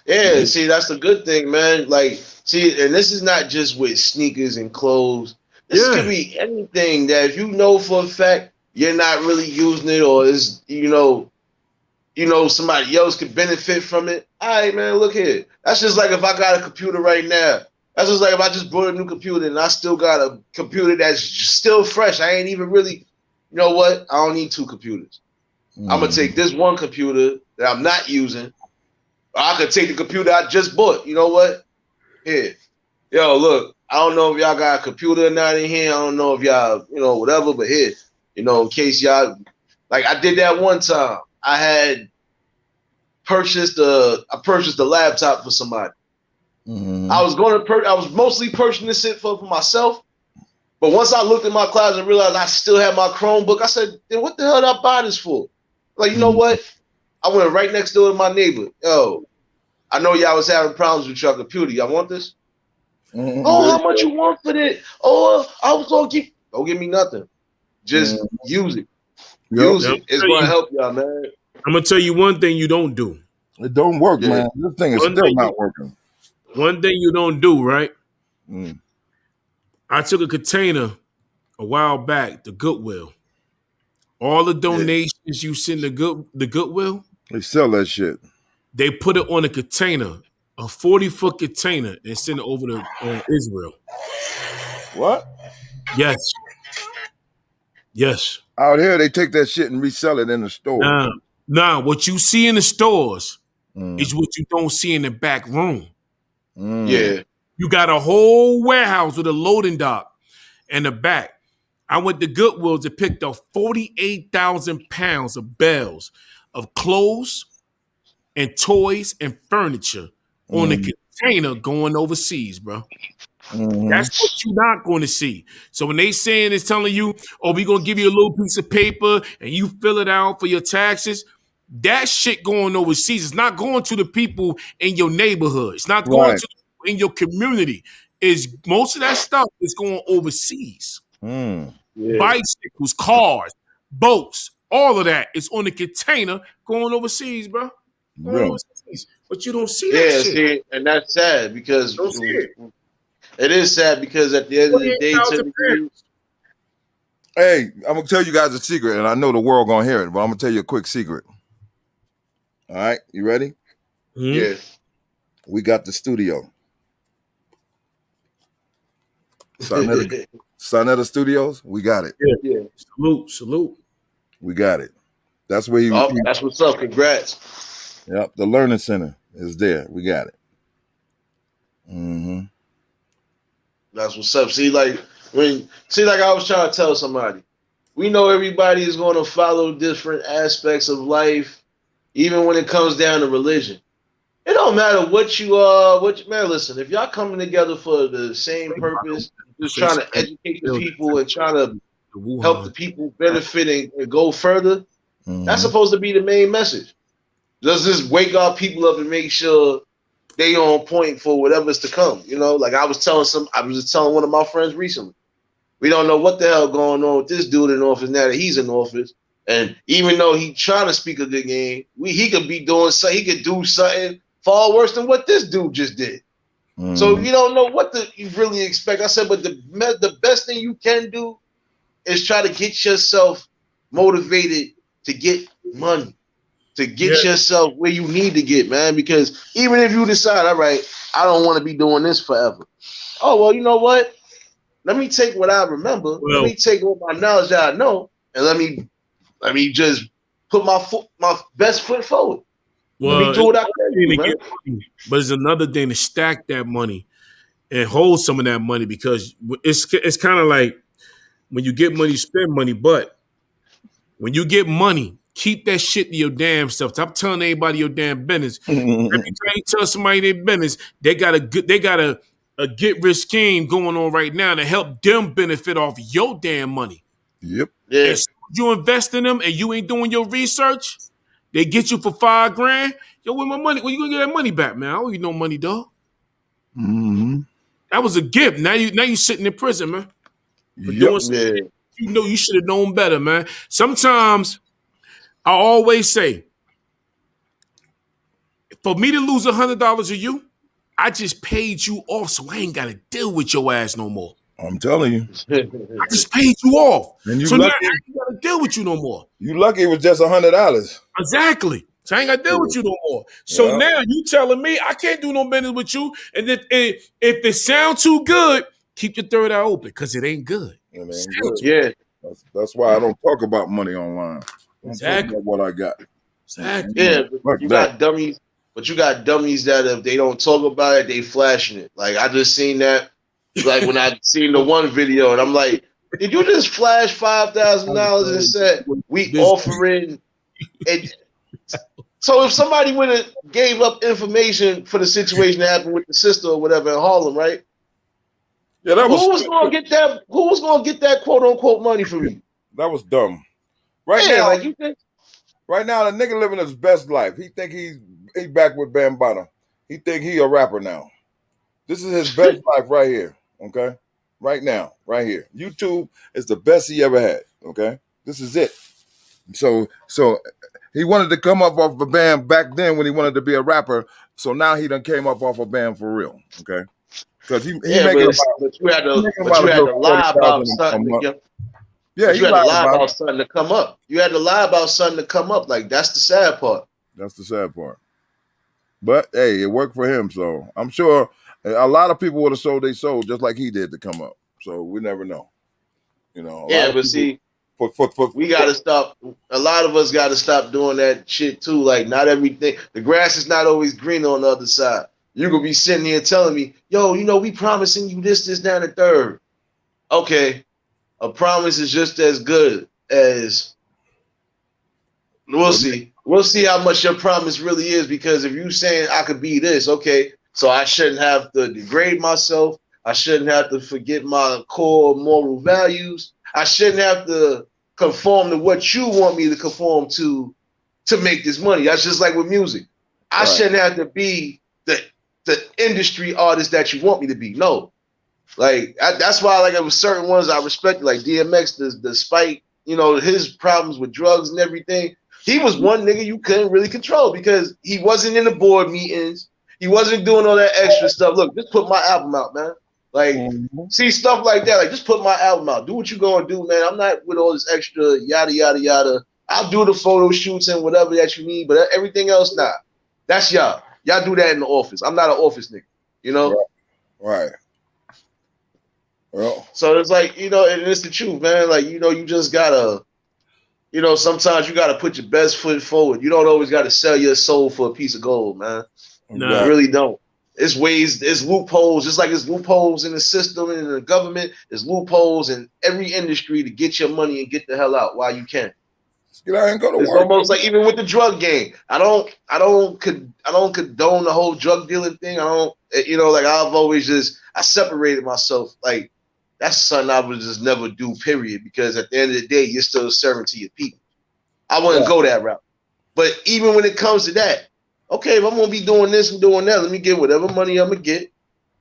Speaker 6: Yeah, see, that's the good thing, man. Like, see, and this is not just with sneakers and clothes. This could be anything that if you know for a fact you're not really using it, or is somebody else could benefit from it. All right, man, look here. That's just like if I got a computer right now. That's just like if I just bought a new computer and I still got a computer that's still fresh. I ain't even really, you know what? I don't need two computers. I'm gonna take this one computer that I'm not using. Or I could take the computer I just bought. You know what? Here. Yo, look, I don't know if y'all got a computer or not in here. I don't know if y'all, whatever, but here, in case y'all, like I did that one time. I purchased a laptop for somebody. I was mostly purchasing it for myself. But once I looked at my closet and realized I still had my Chromebook, I said, then what the hell did I buy this for? Like, you know what? I went right next door to my neighbor. Yo, I know y'all was having problems with your computer. Y'all want this? Oh, how much you want for that? Oh, I was gonna don't give me nothing. Just use it. Use it. It's gonna help y'all, man.
Speaker 1: I'm gonna tell you one thing you don't do.
Speaker 7: It don't work, man. This thing is still not working.
Speaker 1: One thing you don't do, right? I took a container a while back to Goodwill. All the donations you send to the Goodwill,
Speaker 7: they sell that shit.
Speaker 1: They put it on a container, a 40-foot container, and send it over to Israel.
Speaker 7: What?
Speaker 1: Yes.
Speaker 7: Out here, they take that shit and resell it in the store.
Speaker 1: Nah, what you see in the stores is what you don't see in the back room.
Speaker 6: Yeah.
Speaker 1: You got a whole warehouse with a loading dock in the back. I went to Goodwill to pick up 48,000 pounds of bales of clothes and toys and furniture on a container going overseas, bro. That's what you're not going to see. So when they saying it's telling you, oh, we're going to give you a little piece of paper and you fill it out for your taxes, that shit going overseas. It's not going to the people in your neighborhood. It's not going to in your community. Is most of that stuff is going overseas. Bicycles, cars, boats, all of that is on the container going overseas, bro. Overseas. But you don't see that shit.
Speaker 6: See, and that's sad because it is sad because at the end of the day,
Speaker 7: hey, I'm gonna tell you guys a secret, and I know the world gonna hear it, but I'm gonna tell you a quick secret. All right, you ready?
Speaker 6: Yeah.
Speaker 7: We got the studio. Sonetta Studios, we got it.
Speaker 6: Yeah.
Speaker 1: Salute.
Speaker 7: We got it. That's where you.
Speaker 6: That's what's up. Congrats.
Speaker 7: Yep, the Learning Center is there. We got it.
Speaker 6: That's what's up. See, like I was trying to tell somebody, we know everybody is going to follow different aspects of life, even when it comes down to religion. It don't matter what you are. Man, listen, if y'all coming together for the same purpose, just trying to educate the people and trying to help the people benefit and go further.
Speaker 7: Mhm.
Speaker 6: That's supposed to be the main message. Just wake our people up and make sure they on point for whatever's to come. You know, like I was just telling one of my friends recently. We don't know what the hell going on with this dude in office now that he's in office. And even though he trying to speak a good game, he could be doing something. He could do something far worse than what this dude just did. So
Speaker 7: Mhm.
Speaker 6: you don't know what you really expect. I said, but the best thing you can do is try to get yourself motivated to get money, to get yourself where you need to get, man. Because even if you decide, all right, I don't want to be doing this forever. Oh, well, you know what? Let me take what I remember. Let me take all my knowledge that I know, and let me just put my best foot forward. Let me do what I can do, man.
Speaker 1: But it's another thing to stack that money and hold some of that money, because it's kind of like when you get money, you spend money. But when you get money, keep that shit to your damn self. Stop telling everybody your damn business. Every time you tell somebody their business, they got a get rich scheme going on right now to help them benefit off your damn money.
Speaker 7: Yep.
Speaker 6: Yeah.
Speaker 1: And so you invest in them and you ain't doing your research, they get you for $5,000. Yo, where my money? When you gonna get that money back, man? I don't owe you no money, dog.
Speaker 7: Mm-hmm.
Speaker 1: That was a gift. Now you sitting in prison, man. For doing something you know you should have known better, man. Sometimes I always say, for me to lose $100 of you, I just paid you off, so I ain't gotta deal with your ass no more.
Speaker 7: I'm telling you.
Speaker 1: I just paid you off.
Speaker 7: And you
Speaker 1: So now
Speaker 7: lucky.
Speaker 1: I ain't gotta deal with you no more.
Speaker 7: You lucky it was just $100.
Speaker 1: Exactly. So I ain't gotta deal with you no more. So
Speaker 7: Yeah.
Speaker 1: now you telling me I can't do no business with you. And if it sounds too good, keep your third eye open, because it ain't good.
Speaker 7: It ain't
Speaker 1: Sounds
Speaker 7: good.
Speaker 6: Yeah.
Speaker 7: That's why I don't talk about money online. I'm
Speaker 1: Exactly.
Speaker 7: talking about what I got.
Speaker 1: Exactly.
Speaker 6: Yeah,
Speaker 7: Like
Speaker 6: but you
Speaker 7: that.
Speaker 6: got dummies. But you got dummies that if they don't talk about it, they flashing it. Like I just seen that. Like when I seen the one video, and I'm like, did you just flash $5,000 and said we offering? And so if somebody would have gave up information for the situation that happened with the sister or whatever in Harlem, right?
Speaker 7: Yeah, that
Speaker 6: Who was
Speaker 7: was
Speaker 6: gonna get that? Who was gonna get that quote unquote money from you?
Speaker 7: that was dumb. Right
Speaker 6: Yeah,
Speaker 7: now,
Speaker 6: like you think.
Speaker 7: right now, the nigga living his best life. He think he back with Bambaataa. He think he a rapper now. This is his best life right here. Okay, right now, right here. YouTube is the best he ever had. Okay, this is it. So he wanted to come up off a band back then when he wanted to be a rapper. So now he done came up off a band for real. Okay, because he
Speaker 6: Yeah,
Speaker 7: making about,
Speaker 6: but you had
Speaker 7: he
Speaker 6: to,
Speaker 7: making
Speaker 6: but you
Speaker 7: about
Speaker 6: had to lie about
Speaker 7: 40,000 a
Speaker 6: something.
Speaker 7: month.
Speaker 6: Yeah,
Speaker 7: Yeah,
Speaker 6: but
Speaker 7: he
Speaker 6: you had to
Speaker 7: lied
Speaker 6: lie
Speaker 7: about
Speaker 6: about
Speaker 7: it.
Speaker 6: something to come up. You had to lie about something to come up. Like that's the sad part.
Speaker 7: That's the sad part. But hey, it worked for him. So I'm sure a lot of people would have sold their soul just like he did to come up. So we never know. You know, a lot
Speaker 6: Yeah,
Speaker 7: of
Speaker 6: but
Speaker 7: people
Speaker 6: see,
Speaker 7: for
Speaker 6: we gotta stop. A lot of us gotta stop doing that shit too. Like not everything. The grass is not always green on the other side. You could be sitting here telling me, yo, you know, we promising you this, that, and the third. Okay, a promise is just as good as. We'll see. We'll see how much your promise really is, because if you saying I could be this, okay, so I shouldn't have to degrade myself. I shouldn't have to forget my core moral values. I shouldn't have to conform to what you want me to conform to make this money. That's just like with music. I
Speaker 7: Right.
Speaker 6: shouldn't have to be the industry artist that you want me to be. No, like that's why like there was certain ones I respected, like DMX. Despite his problems with drugs and everything, he was one nigga you couldn't really control because he wasn't in the board meetings. He wasn't doing all that extra stuff. Look, just put my album out, man. Like, see stuff like that. Like, just put my album out. Do what you gonna do, man. I'm not with all this extra yada yada yada. I'll do the photo shoots and whatever that you need, but everything else, nah. That's y'all. Y'all do that in the office. I'm not an office nigga, you know.
Speaker 7: Right. Well,
Speaker 6: So it's like, and it's the truth, man. Like, you just gotta, sometimes you gotta put your best foot forward. You don't always gotta sell your soul for a piece of gold, man.
Speaker 1: Nah.
Speaker 6: You really don't. It's ways, it's loopholes, just like there's loopholes in the system and in the government, there's loopholes in every industry to get your money and get the hell out while you can.
Speaker 7: Just get out and go to
Speaker 6: It's
Speaker 7: work.
Speaker 6: almost like even with the drug game. I don't condone the whole drug dealing thing. I don't, like I've always I separated myself. Like that's something I would just never do, period, because at the end of the day, you're still serving to your people. I wouldn't go that route. But even when it comes to that, okay, if I'm going to be doing this and doing that, let me get whatever money I'm going to get,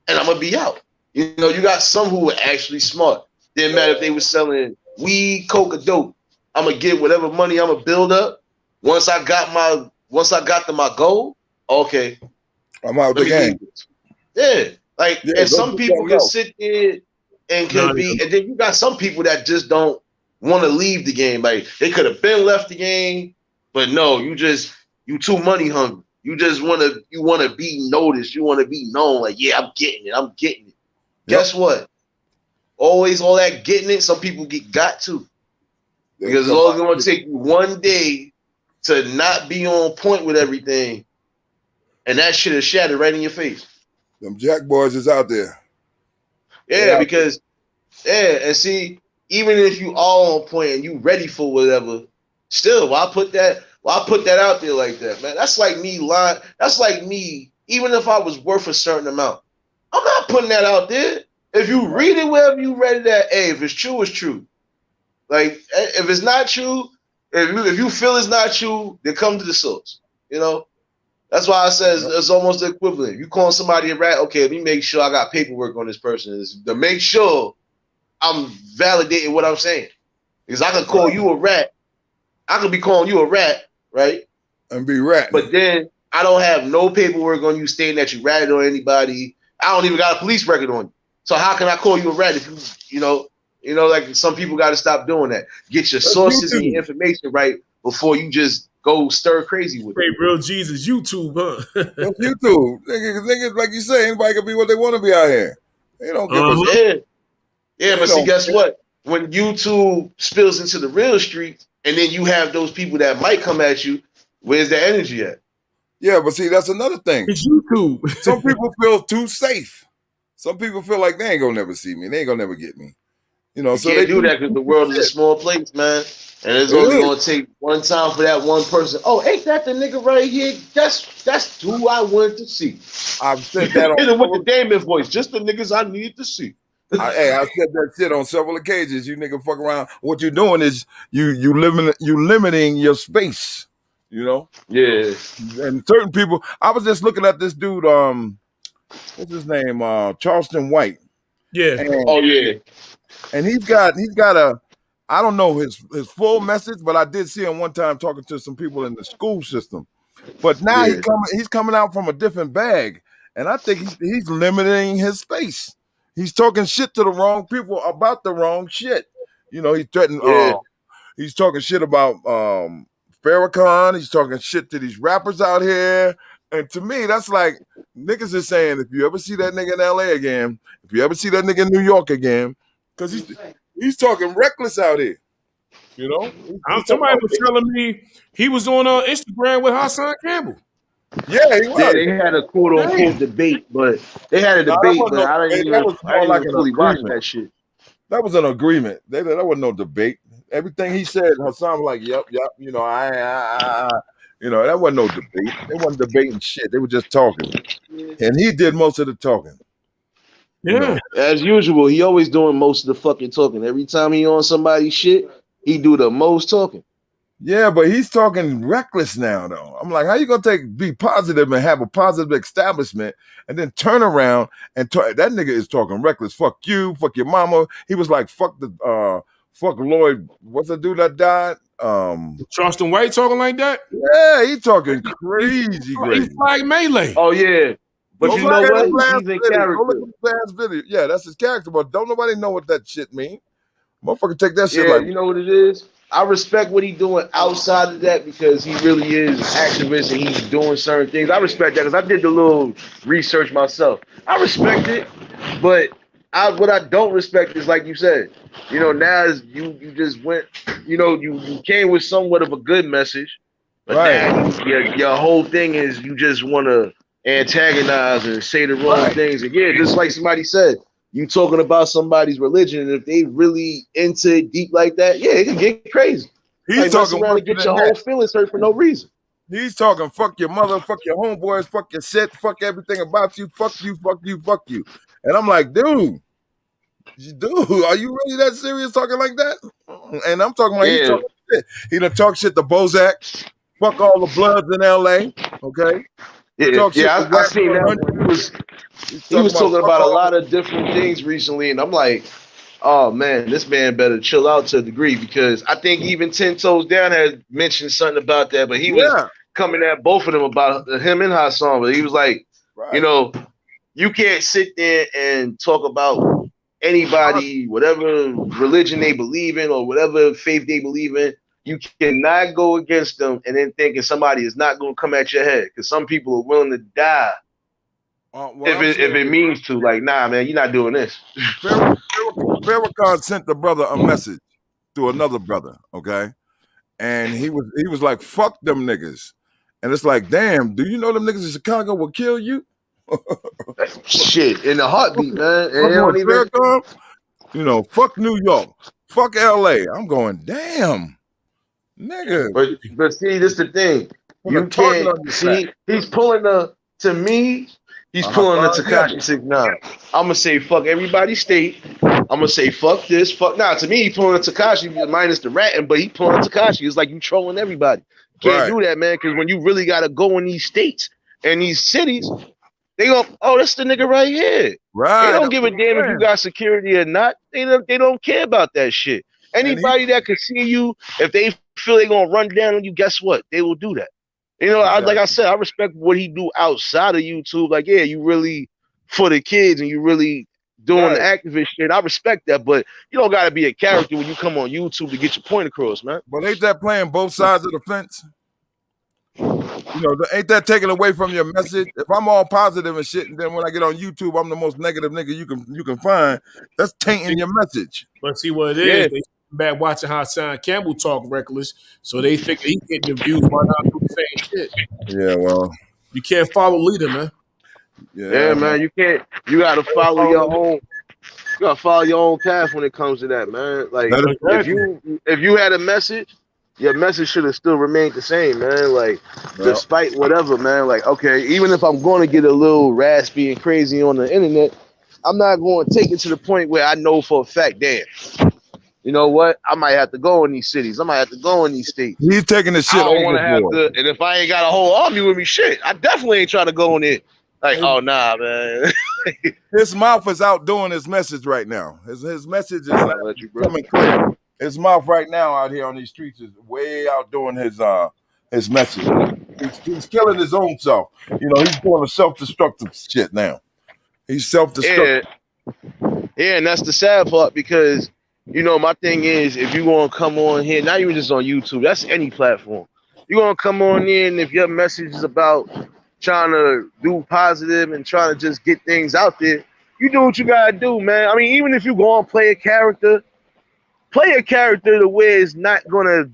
Speaker 6: and I'm going to be out. You know, you got some who are actually smart. Didn't matter if they were selling weed, coke, or dope. I'm going to get whatever money I'm going to build up. Once I got to my goal, okay,
Speaker 7: I'm out the game.
Speaker 6: Yeah. Like,
Speaker 7: Yeah,
Speaker 6: and some
Speaker 7: do
Speaker 6: people
Speaker 7: something
Speaker 6: can
Speaker 7: else.
Speaker 6: sit there and can be, and then you got some people that just don't want to leave the game. Like, they could have been left the game, but no, you too money hungry. You just want to be noticed. You want to be known. Like, yeah, I'm getting it. Guess what? Always all that getting it, some people got to. Because it's only going to take you one day to not be on point with everything, and that shit is shattered right in your face.
Speaker 7: Them Jack boys is out there.
Speaker 6: Yeah, because and see, even if you all on point and you ready for whatever, still, why put that out there like that, man? That's like me lying. That's like me, even if I was worth a certain amount, I'm not putting that out there. If you read it wherever you read it at, hey, if it's true, it's true. Like, if it's not true, if you feel it's not true, then come to the source. You know, that's why I said it's almost the equivalent. You call somebody a rat, okay, let me make sure I got paperwork on this person to make sure I'm validating what I'm saying. Because I can call you a rat. I could be calling you a rat, right?
Speaker 7: And be rat.
Speaker 6: But then I don't have no paperwork on you stating that you ratted on anybody. I don't even got a police record on you. So how can I call you a rat if you know, like some people got to stop doing that. Get your sources and your information right before you just go stir crazy with it.
Speaker 1: Hey, real Jesus, YouTube, huh?
Speaker 7: That's YouTube. Niggas, like you say, anybody can be what they want to be out here. They don't give a
Speaker 6: Yeah, but see, guess what? When YouTube spills into the real street, and then you have those people that might come at you, where's the energy at?
Speaker 7: Yeah, but see, that's another thing.
Speaker 1: It's YouTube.
Speaker 7: Some people feel too safe. Some people feel like they ain't gonna never see me. They ain't gonna never get me. You know,
Speaker 6: You
Speaker 7: so
Speaker 6: can't
Speaker 7: they
Speaker 6: do that because the world is a small place, man. And it's only gonna take one time for that one person. Oh, ain't that the nigga right here? That's who I wanted to see.
Speaker 7: I've said that
Speaker 6: Hit him with the Damon voice. Just the niggas I need to see.
Speaker 7: I said that shit on several occasions. You nigga fuck around. What you're doing is you limiting your space. You know.
Speaker 6: Yeah.
Speaker 7: And certain people. I was just looking at this dude. What's his name? Charleston White.
Speaker 1: Yeah.
Speaker 7: And, And he's got a. I don't know his full message, but I did see him one time talking to some people in the school system. But now he's coming out from a different bag, and I think he's limiting his space. He's talking shit to the wrong people about the wrong shit. You know, he's threatening. He's talking shit about Farrakhan. He's talking shit to these rappers out here. And to me, that's like niggas is saying, if you ever see that nigga in LA again, if you ever see that nigga in New York again, because he's talking reckless out here. You know,
Speaker 1: somebody was telling me he was on Instagram with Hassan Campbell.
Speaker 7: Yeah, he was.
Speaker 6: Yeah, they had a quote unquote debate, but I didn't fully watch that shit.
Speaker 7: That was an agreement. That wasn't no debate. Everything he said, Hassan was like, yep. You know, you know, that wasn't no debate. They wasn't debating shit. They were just talking. And he did most of the talking.
Speaker 1: Yeah.
Speaker 7: You know?
Speaker 6: As usual, he always doing most of the fucking talking. Every time he on somebody's shit, he do the most talking.
Speaker 7: Yeah, but he's talking reckless now, though. I'm like, how you gonna be positive and have a positive establishment, and then turn around and that nigga is talking reckless. Fuck you, fuck your mama. He was like, fuck Lloyd. What's the dude that died?
Speaker 1: Charleston White talking like that?
Speaker 7: Yeah, he talking crazy.
Speaker 1: He flagged Melee.
Speaker 6: Oh yeah, but you know what? He's in character.
Speaker 7: Go look at his last video. Yeah, that's his character, but don't nobody know what that shit mean. Motherfucker, take that shit like.
Speaker 6: You know what it is? I respect what he's doing outside of that because he really is an activist and he's doing certain things. I respect that because I did the little research myself. I respect it, but what I don't respect is, like you said, you know, now you just went, you know, you came with somewhat of a good message, but now your whole thing is you just want to antagonize and say the wrong things. And yeah, just like somebody said, you talking about somebody's religion, and if they really into it deep like that, yeah, it can get crazy.
Speaker 7: He's talking
Speaker 6: around and get your whole feelings hurt for no reason.
Speaker 7: He's talking fuck your mother, fuck your homeboys, fuck your shit, fuck everything about you, fuck you, fuck you, fuck you. And I'm like, dude, Dude, are you really that serious talking like that? And I'm talking about he's
Speaker 6: Yeah,
Speaker 7: talking shit. He done talk shit to Bozak. Fuck all the Bloods in LA. Okay. Talk shit to
Speaker 6: I
Speaker 7: Wack
Speaker 6: seen that.
Speaker 7: 100.
Speaker 6: He was talking
Speaker 7: fuck
Speaker 6: about a
Speaker 7: all
Speaker 6: lot of different things recently, and I'm like, oh man, this man better chill out to a degree, because I think even 10 Toes Down had mentioned something about that, but he was
Speaker 7: yeah.
Speaker 6: coming at both of them about him and Hassan. But he was like,
Speaker 7: Right.
Speaker 6: you know, you can't sit there and talk about anybody, whatever religion they believe in or whatever faith they believe in. You cannot go against them and then thinking somebody is not going to come at your head, because some people are willing to die if it means to. Like, nah, man, you're not doing this.
Speaker 7: Farrakhan sent the brother a message to another brother, okay? And he was like, fuck them niggas. And it's like, damn, do you know them niggas in Chicago will kill you?
Speaker 6: Shit, in a heartbeat, man. And they
Speaker 7: I'm
Speaker 6: don't
Speaker 7: going,
Speaker 6: even.
Speaker 7: Farrakhan, you know, fuck New York, fuck LA. I'm going, damn, nigga.
Speaker 6: But see, this the thing.
Speaker 7: Put a
Speaker 6: You
Speaker 7: target on
Speaker 6: can't
Speaker 7: your
Speaker 6: see.
Speaker 7: back.
Speaker 6: He's pulling the. To me, he's pulling the Tekashi 6ix9ine. I'm gonna say fuck everybody state. I'm gonna say fuck this, fuck nah. To me, he pulling the Tekashi minus the ratting, but he pulling Tekashi. It's like you trolling everybody. Can't do that, man. Because when you really gotta go in these states and these cities, they go, oh, that's the nigga right here.
Speaker 7: Right.
Speaker 6: They don't give a damn if you got security or not. They don't care about that shit. Anybody that can see you, if they feel they're gonna run down on you, guess what? They will do that. You know, like I said, I respect what he do outside of YouTube. Like, yeah, you really for the kids and you really doing the activist shit. I respect that, but you don't got to be a character when you come on YouTube to get your point across, man.
Speaker 7: But ain't that playing both sides of the fence? You know, ain't that taking away from your message? If I'm all positive and shit, and then when I get on YouTube, I'm the most negative nigga you can find. That's tainting your message.
Speaker 1: But see what it is, they back watching Hassan Campbell talk reckless, so they figure he getting the views. Why not do the same shit?
Speaker 7: Yeah, well,
Speaker 1: you can't follow leader, man.
Speaker 6: Yeah, man, you can't. You gotta follow your own. You gotta follow your own path when it comes to that, man. Like, if you had a message, your message should have still remained the same, man. Like, despite whatever, man. Like, okay, even if I'm going to get a little raspy and crazy on the internet, I'm not going to take it to the point where I know for a fact, damn, you know what? I might have to go in these cities. I might have to go in these states.
Speaker 7: He's taking the shit
Speaker 6: I don't want to have
Speaker 7: overboard.
Speaker 6: to. And if I ain't got a whole army with me, shit, I definitely ain't trying to go in it. Like, oh nah, man.
Speaker 7: His mouth is out doing his message right now. His message is not coming clear. His mouth right now out here on these streets is way out doing his message. He's killing his own self. You know, he's doing a self-destructive shit now. He's self-destructive.
Speaker 6: Yeah, and that's the sad part, because you know, my thing is, if you're gonna come on here, not even just on YouTube, that's any platform. You're gonna come on in, and if your message is about trying to do positive and trying to just get things out there, you do what you gotta do, man. I mean, even if you go and play a character to where it's not gonna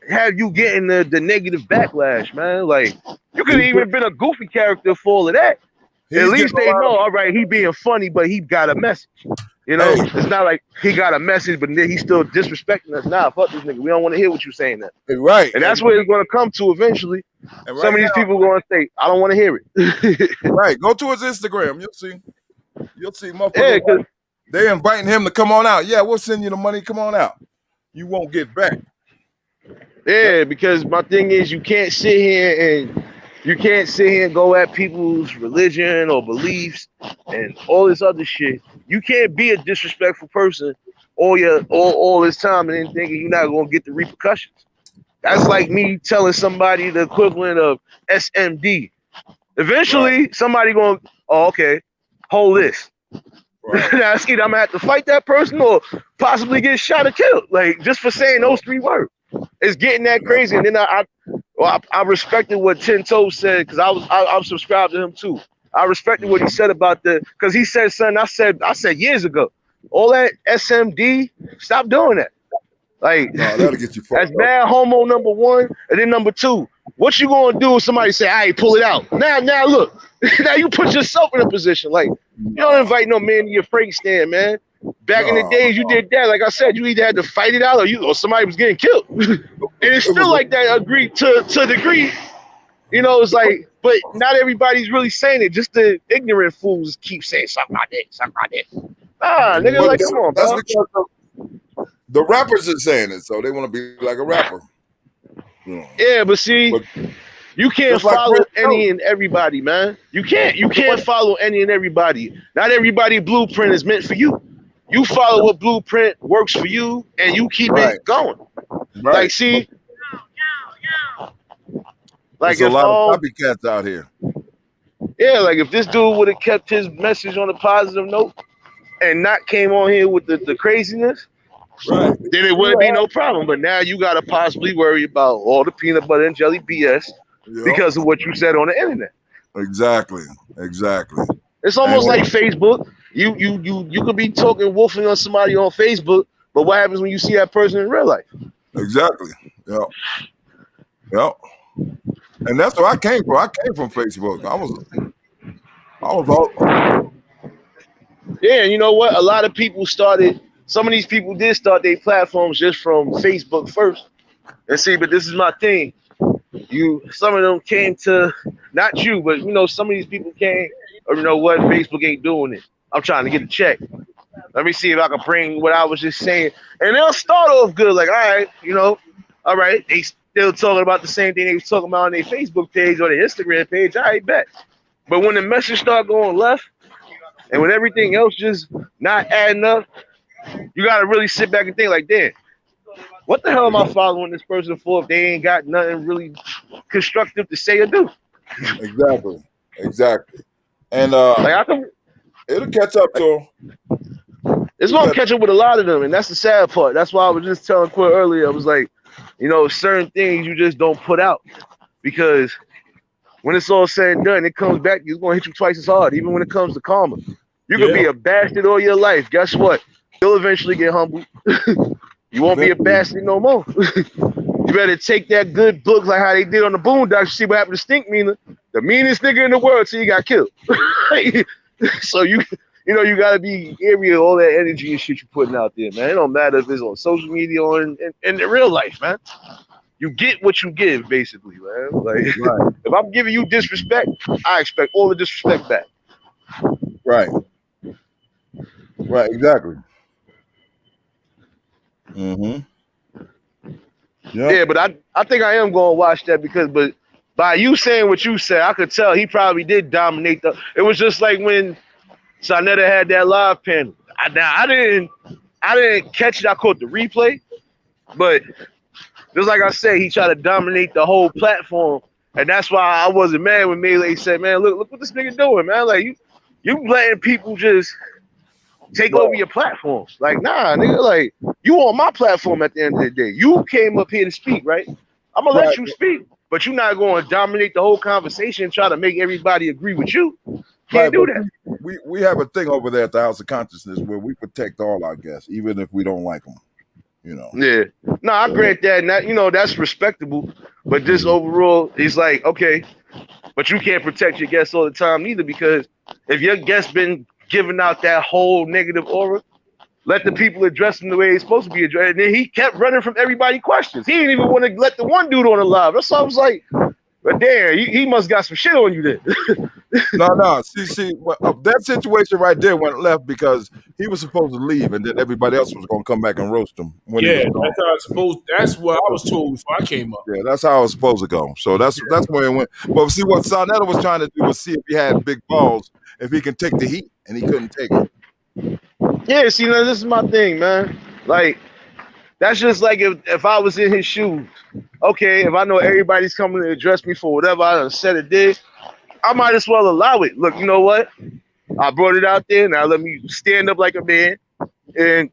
Speaker 6: have you getting the negative backlash, man. Like, you could have even been a goofy character for all of that. At least they know, all right, he being funny, but he got a message. You know, it's not like he got a message, but then he's still disrespecting us. Nah, fuck this nigga. We don't want to hear what you're saying that.
Speaker 7: Right.
Speaker 6: And that's where it's going to come to eventually. Right, some of these people are going to say, I don't want to hear it.
Speaker 7: Right. Go to his Instagram. You'll see. Motherfuckers. Yeah, they're inviting him to come on out. Yeah, we'll send you the money. Come on out. You won't get back.
Speaker 6: Yeah, because my thing is, you can't sit here and go at people's religion or beliefs and all this other shit. You can't be a disrespectful person all this time and then thinking you're not gonna get the repercussions. That's like me telling somebody the equivalent of SMD. Eventually, somebody going, oh, okay, hold this. Right. Now, it's either I'm gonna have to fight that person or possibly get shot or killed. Like, just for saying those 3 words. It's getting that crazy. And then I respected what 10 Toes said, because I'm subscribed to him too. I respected what he said about because he said something I said years ago. All that SMD, stop doing that. Like,
Speaker 7: no, that'll get you fucked
Speaker 6: that's bad homo, number 1. And then number 2, what you gonna do if somebody say, all right, pull it out? Now look. Now you put yourself in a position. Like, you don't invite no man to your Frankenstein, man. Back in the days, you did that. Like I said, you either had to fight it out or somebody was getting killed. And it's still like that, agreed to a degree. You know, it's like, but not everybody's really saying it. Just the ignorant fools keep saying, suck my dick, suck my dick. Nah, nigga,
Speaker 7: But
Speaker 6: like, come on,
Speaker 7: that's
Speaker 6: bro.
Speaker 7: because the rappers are saying it, so they want to be like a rapper. You know.
Speaker 6: Yeah, but see,
Speaker 7: But
Speaker 6: you can't
Speaker 7: just like
Speaker 6: follow
Speaker 7: Prince
Speaker 6: any
Speaker 7: Joe.
Speaker 6: and everybody, man. You can't follow any and everybody. Not everybody blueprint is meant for you. You follow what blueprint works for you, and you keep
Speaker 7: Right,
Speaker 6: it going.
Speaker 7: right.
Speaker 6: Like,
Speaker 7: But
Speaker 6: see, like
Speaker 7: there's a
Speaker 6: if
Speaker 7: lot of copycats out here.
Speaker 6: yeah, like if this dude would have kept his message on a positive note and not came on here with the craziness,
Speaker 7: Right.
Speaker 6: then it would be no problem. But now you gotta possibly worry about all the peanut butter and jelly BS
Speaker 7: Yep.
Speaker 6: because of what you said on the internet.
Speaker 7: Exactly.
Speaker 6: It's almost
Speaker 7: And-
Speaker 6: like Facebook. You could be talking wolfing on somebody on Facebook, but what happens when you see that person in real life?
Speaker 7: Exactly. Yep. And that's where I came from. I came from Facebook. I was all,
Speaker 6: Yeah, and you know what? A lot of people some of these people did start their platforms just from Facebook first. And see, but this is my thing. Some of them came to, not you, but you know, some of these people came, or you know what, Facebook ain't doing it. I'm trying to get a check. Let me see if I can bring what I was just saying. And they'll start off good, like, all right, you know, all right, they still talking about the same thing they was talking about on their Facebook page or their Instagram page, I bet. But when the message start going left, and when everything else just not adding up, you gotta really sit back and think like, damn, what the hell am I following this person for if they ain't got nothing really constructive to say or do?
Speaker 7: exactly. And
Speaker 6: Like
Speaker 7: it'll catch up to them.
Speaker 6: it's gonna catch up with a lot of them, and that's the sad part. That's why I was just telling Quinn earlier. I was like, you know, certain things you just don't put out because when it's all said and done, it comes back. It's gonna hit you twice as hard. Even when it comes to karma, you could be a bastard all your life. Guess what? You'll eventually get humbled. You won't be a bastard no more. You better take that good book like how they did on the Boondocks. See what happened to Stink Meaner, the meanest nigga in the world, till he got killed. So you know, you gotta be area of all that energy and shit you're putting out there, man. It don't matter if it's on social media or in real life, man. You get what you give, basically, man. Like if I'm giving you disrespect, I expect all the disrespect back.
Speaker 7: Right, exactly.
Speaker 6: Yeah, but I think I am gonna watch that but by you saying what you said, I could tell he probably did dominate it was just like when Sonetta had that live panel. I didn't catch it. I caught the replay, but just like I said, he tried to dominate the whole platform, and that's why I wasn't mad when Melee said, "Man, look what this nigga doing, man! Like you letting people just take over your platforms. Like, nah, nigga, like you on my platform at the end of the day. You came up here to speak, right? I'm gonna let you speak, but you're not going to dominate the whole conversation and try to make everybody agree with you. Can't do that.
Speaker 7: We have a thing over there at the House of Consciousness where we protect all our guests, even if we don't like them. You know.
Speaker 6: Yeah. No, I grant that, and that, you know, that's respectable. But this overall, he's like, okay, but you can't protect your guests all the time either, because if your guest been giving out that whole negative aura, let the people address him the way he's supposed to be addressed. And then he kept running from everybody's questions. He didn't even want to let the one dude on the live. That's why I was like, but damn, he must got some shit on you then.
Speaker 7: No. See, that situation right there went left because he was supposed to leave, and then everybody else was going to come back and roast him.
Speaker 1: That's how it's supposed. That's what I was told before I came up.
Speaker 7: Yeah, that's how it was supposed to go. So that's where it went. But see, what Sonetta was trying to do was see if he had big balls, if he can take the heat, and he couldn't take it.
Speaker 6: Yeah, see, now this is my thing, man. Like, that's just like if I was in his shoes. Okay, if I know everybody's coming to address me for whatever I done said or did, I might as well allow it. Look, you know what? I brought it out there. Now let me stand up like a man and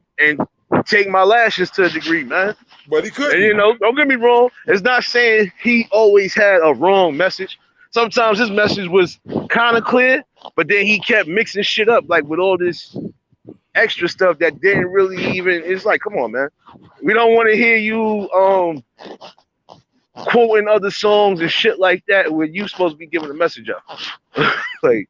Speaker 6: take my lashes to a degree, man.
Speaker 7: But he couldn't.
Speaker 6: And, you know, don't get me wrong. It's not saying he always had a wrong message. Sometimes his message was kind of clear, but then he kept mixing shit up, like with all this extra stuff that didn't really even. It's like, come on, man. We don't want to hear you quoting other songs and shit like that when you supposed to be giving a message out. Like,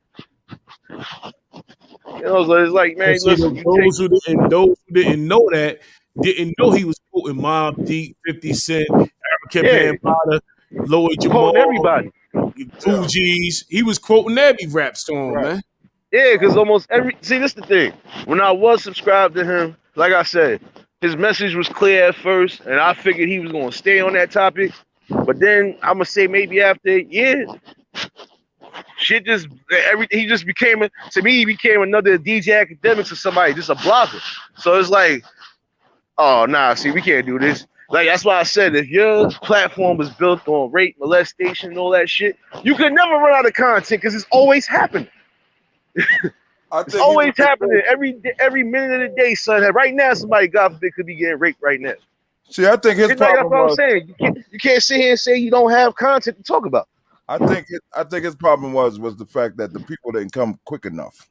Speaker 6: you know, so it's like, man, listen,
Speaker 1: those who didn't know that didn't know he was quoting Mobb Deep, 50 Cent, African Bambaataa, Lloyd Jamal,
Speaker 6: everybody,
Speaker 1: Fugees. He was quoting every rap song, man.
Speaker 6: Yeah, because almost every this is the thing. When I was subscribed to him, like I said, his message was clear at first, and I figured he was gonna stay on that topic. But then I'm gonna say maybe after a year, shit just he just became to me he became another DJ Academics or somebody, just a blogger. So it's like, oh nah, see, we can't do this. Like that's why I said if your platform was built on rape, molestation, and all that shit, you could never run out of content because it's always happening.
Speaker 7: I
Speaker 6: It's
Speaker 7: think he
Speaker 6: always
Speaker 7: was
Speaker 6: happening every minute of the day, son. And right now, somebody, God forbid, could be getting raped right now.
Speaker 7: See, I think his
Speaker 6: It's like that's
Speaker 7: problem
Speaker 6: what I'm
Speaker 7: was.
Speaker 6: saying. You can't sit here and say you don't have content to talk about.
Speaker 7: I think his problem was the fact that the people didn't come quick enough.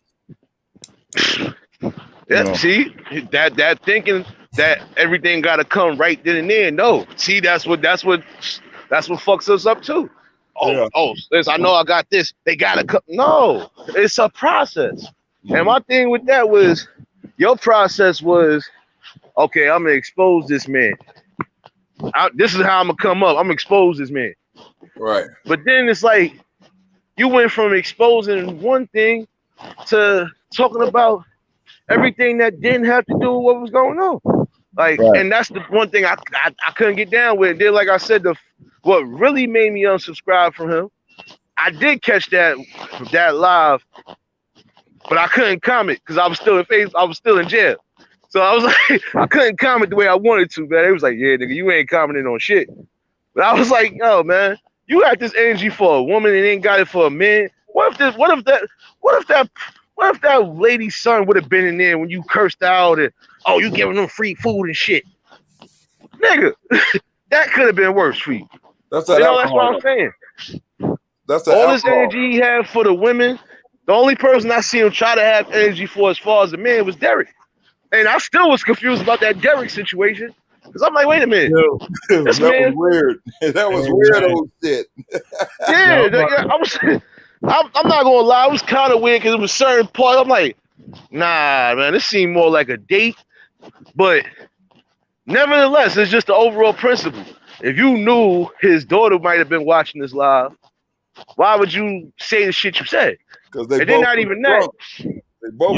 Speaker 6: Yeah,
Speaker 7: know.
Speaker 6: see that thinking that everything got to come right then and there. No, see that's what fucks us up too.
Speaker 7: Yeah.
Speaker 6: Since I know I got this, they gotta come. No, it's a process. And my thing with that was, your process was, okay, I'm gonna expose this man. This is how I'm gonna come up. I'm gonna expose this man.
Speaker 7: Right.
Speaker 6: But then it's like you went from exposing one thing to talking about everything that didn't have to do with what was going on. Like,
Speaker 7: Right.
Speaker 6: and that's the one thing I couldn't get down with. Then, like I said, what really made me unsubscribe from him, I did catch that live, but I couldn't comment because I was still in jail. So I was like, I couldn't comment the way I wanted to, man. It was like, yeah, nigga, you ain't commenting on shit. But I was like, yo, man, you got this energy for a woman and ain't got it for a man. What if that lady's son would have been in there when you cursed out and, oh, you giving them free food and shit? Nigga, that could have been worse for you.
Speaker 7: That's
Speaker 6: That's what I'm saying.
Speaker 7: That's
Speaker 6: all this energy he had for the women. The only person I see him try to have energy for as far as the man was Derek. And I still was confused about that Derek situation. Because I'm like, wait a minute. This
Speaker 7: that
Speaker 6: man,
Speaker 7: was weird. That was weird old shit.
Speaker 6: I'm not gonna lie, it was kind of weird because it was certain parts. I'm like, nah, man, this seemed more like a date. But nevertheless, it's just the overall principle. If you knew his daughter might have been watching this live, why would you say the shit you said?
Speaker 7: Because
Speaker 6: they're not even that.
Speaker 7: They both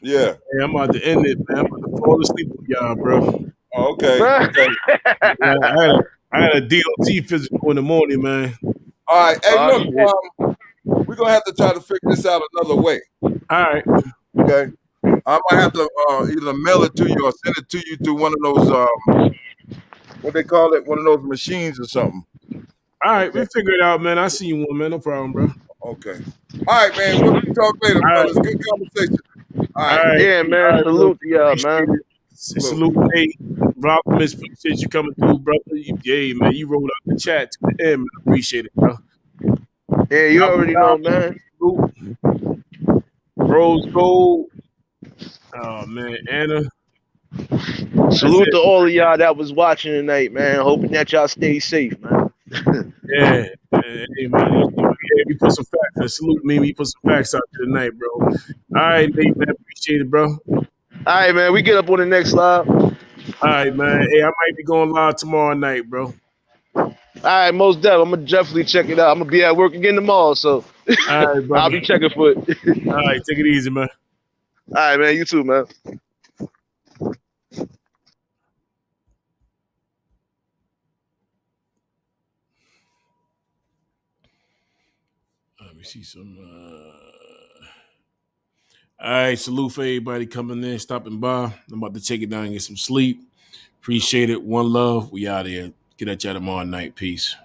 Speaker 7: yeah.
Speaker 1: Hey, I'm about to end it, man. I'm about to fall asleep with y'all, bro.
Speaker 7: Oh, okay.
Speaker 1: Yeah, I had a DOT physical in the morning, man.
Speaker 7: All right. Hey, look, we're gonna have to try to figure this out another way.
Speaker 1: All right.
Speaker 7: Okay. I might have to either mail it to you or send it to you through one of those what they call it, one of those machines or something.
Speaker 1: All right, we figure it out, man. I see you one, man. No problem, bro.
Speaker 7: Okay. All right, man. We'll talk later, fellas. Good conversation. All right.
Speaker 6: Yeah, man. Salute to y'all, man.
Speaker 1: Salute, hey, Rob, appreciate you coming through, brother. Yeah, man, you rolled out the chat to the end, man. Appreciate it, bro.
Speaker 6: Yeah, you already know, man.
Speaker 1: Rose Gold. Oh, man, Anna.
Speaker 6: Salute to all of y'all that was watching tonight, man. Hoping that y'all stay safe, man.
Speaker 1: Yeah, hey, man. Yeah, we put some facts. Salute me. We put some facts out there tonight, bro. All right, Nate, man. Appreciate it, bro.
Speaker 6: All right, man. We get up on the next live.
Speaker 1: All right, man. Hey, I might be going live tomorrow night, bro.
Speaker 6: All right, most definitely. I'm going to definitely check it out. I'm going to be at work again tomorrow, so
Speaker 1: all right, bro.
Speaker 6: I'll be checking for it.
Speaker 1: All right, take it easy, man.
Speaker 6: All right, man. You too, man.
Speaker 1: Let me see some. All right, salute for everybody coming in, stopping by. I'm about to take it down and get some sleep. Appreciate it. One love. We out here. Get at y'all tomorrow night. Peace.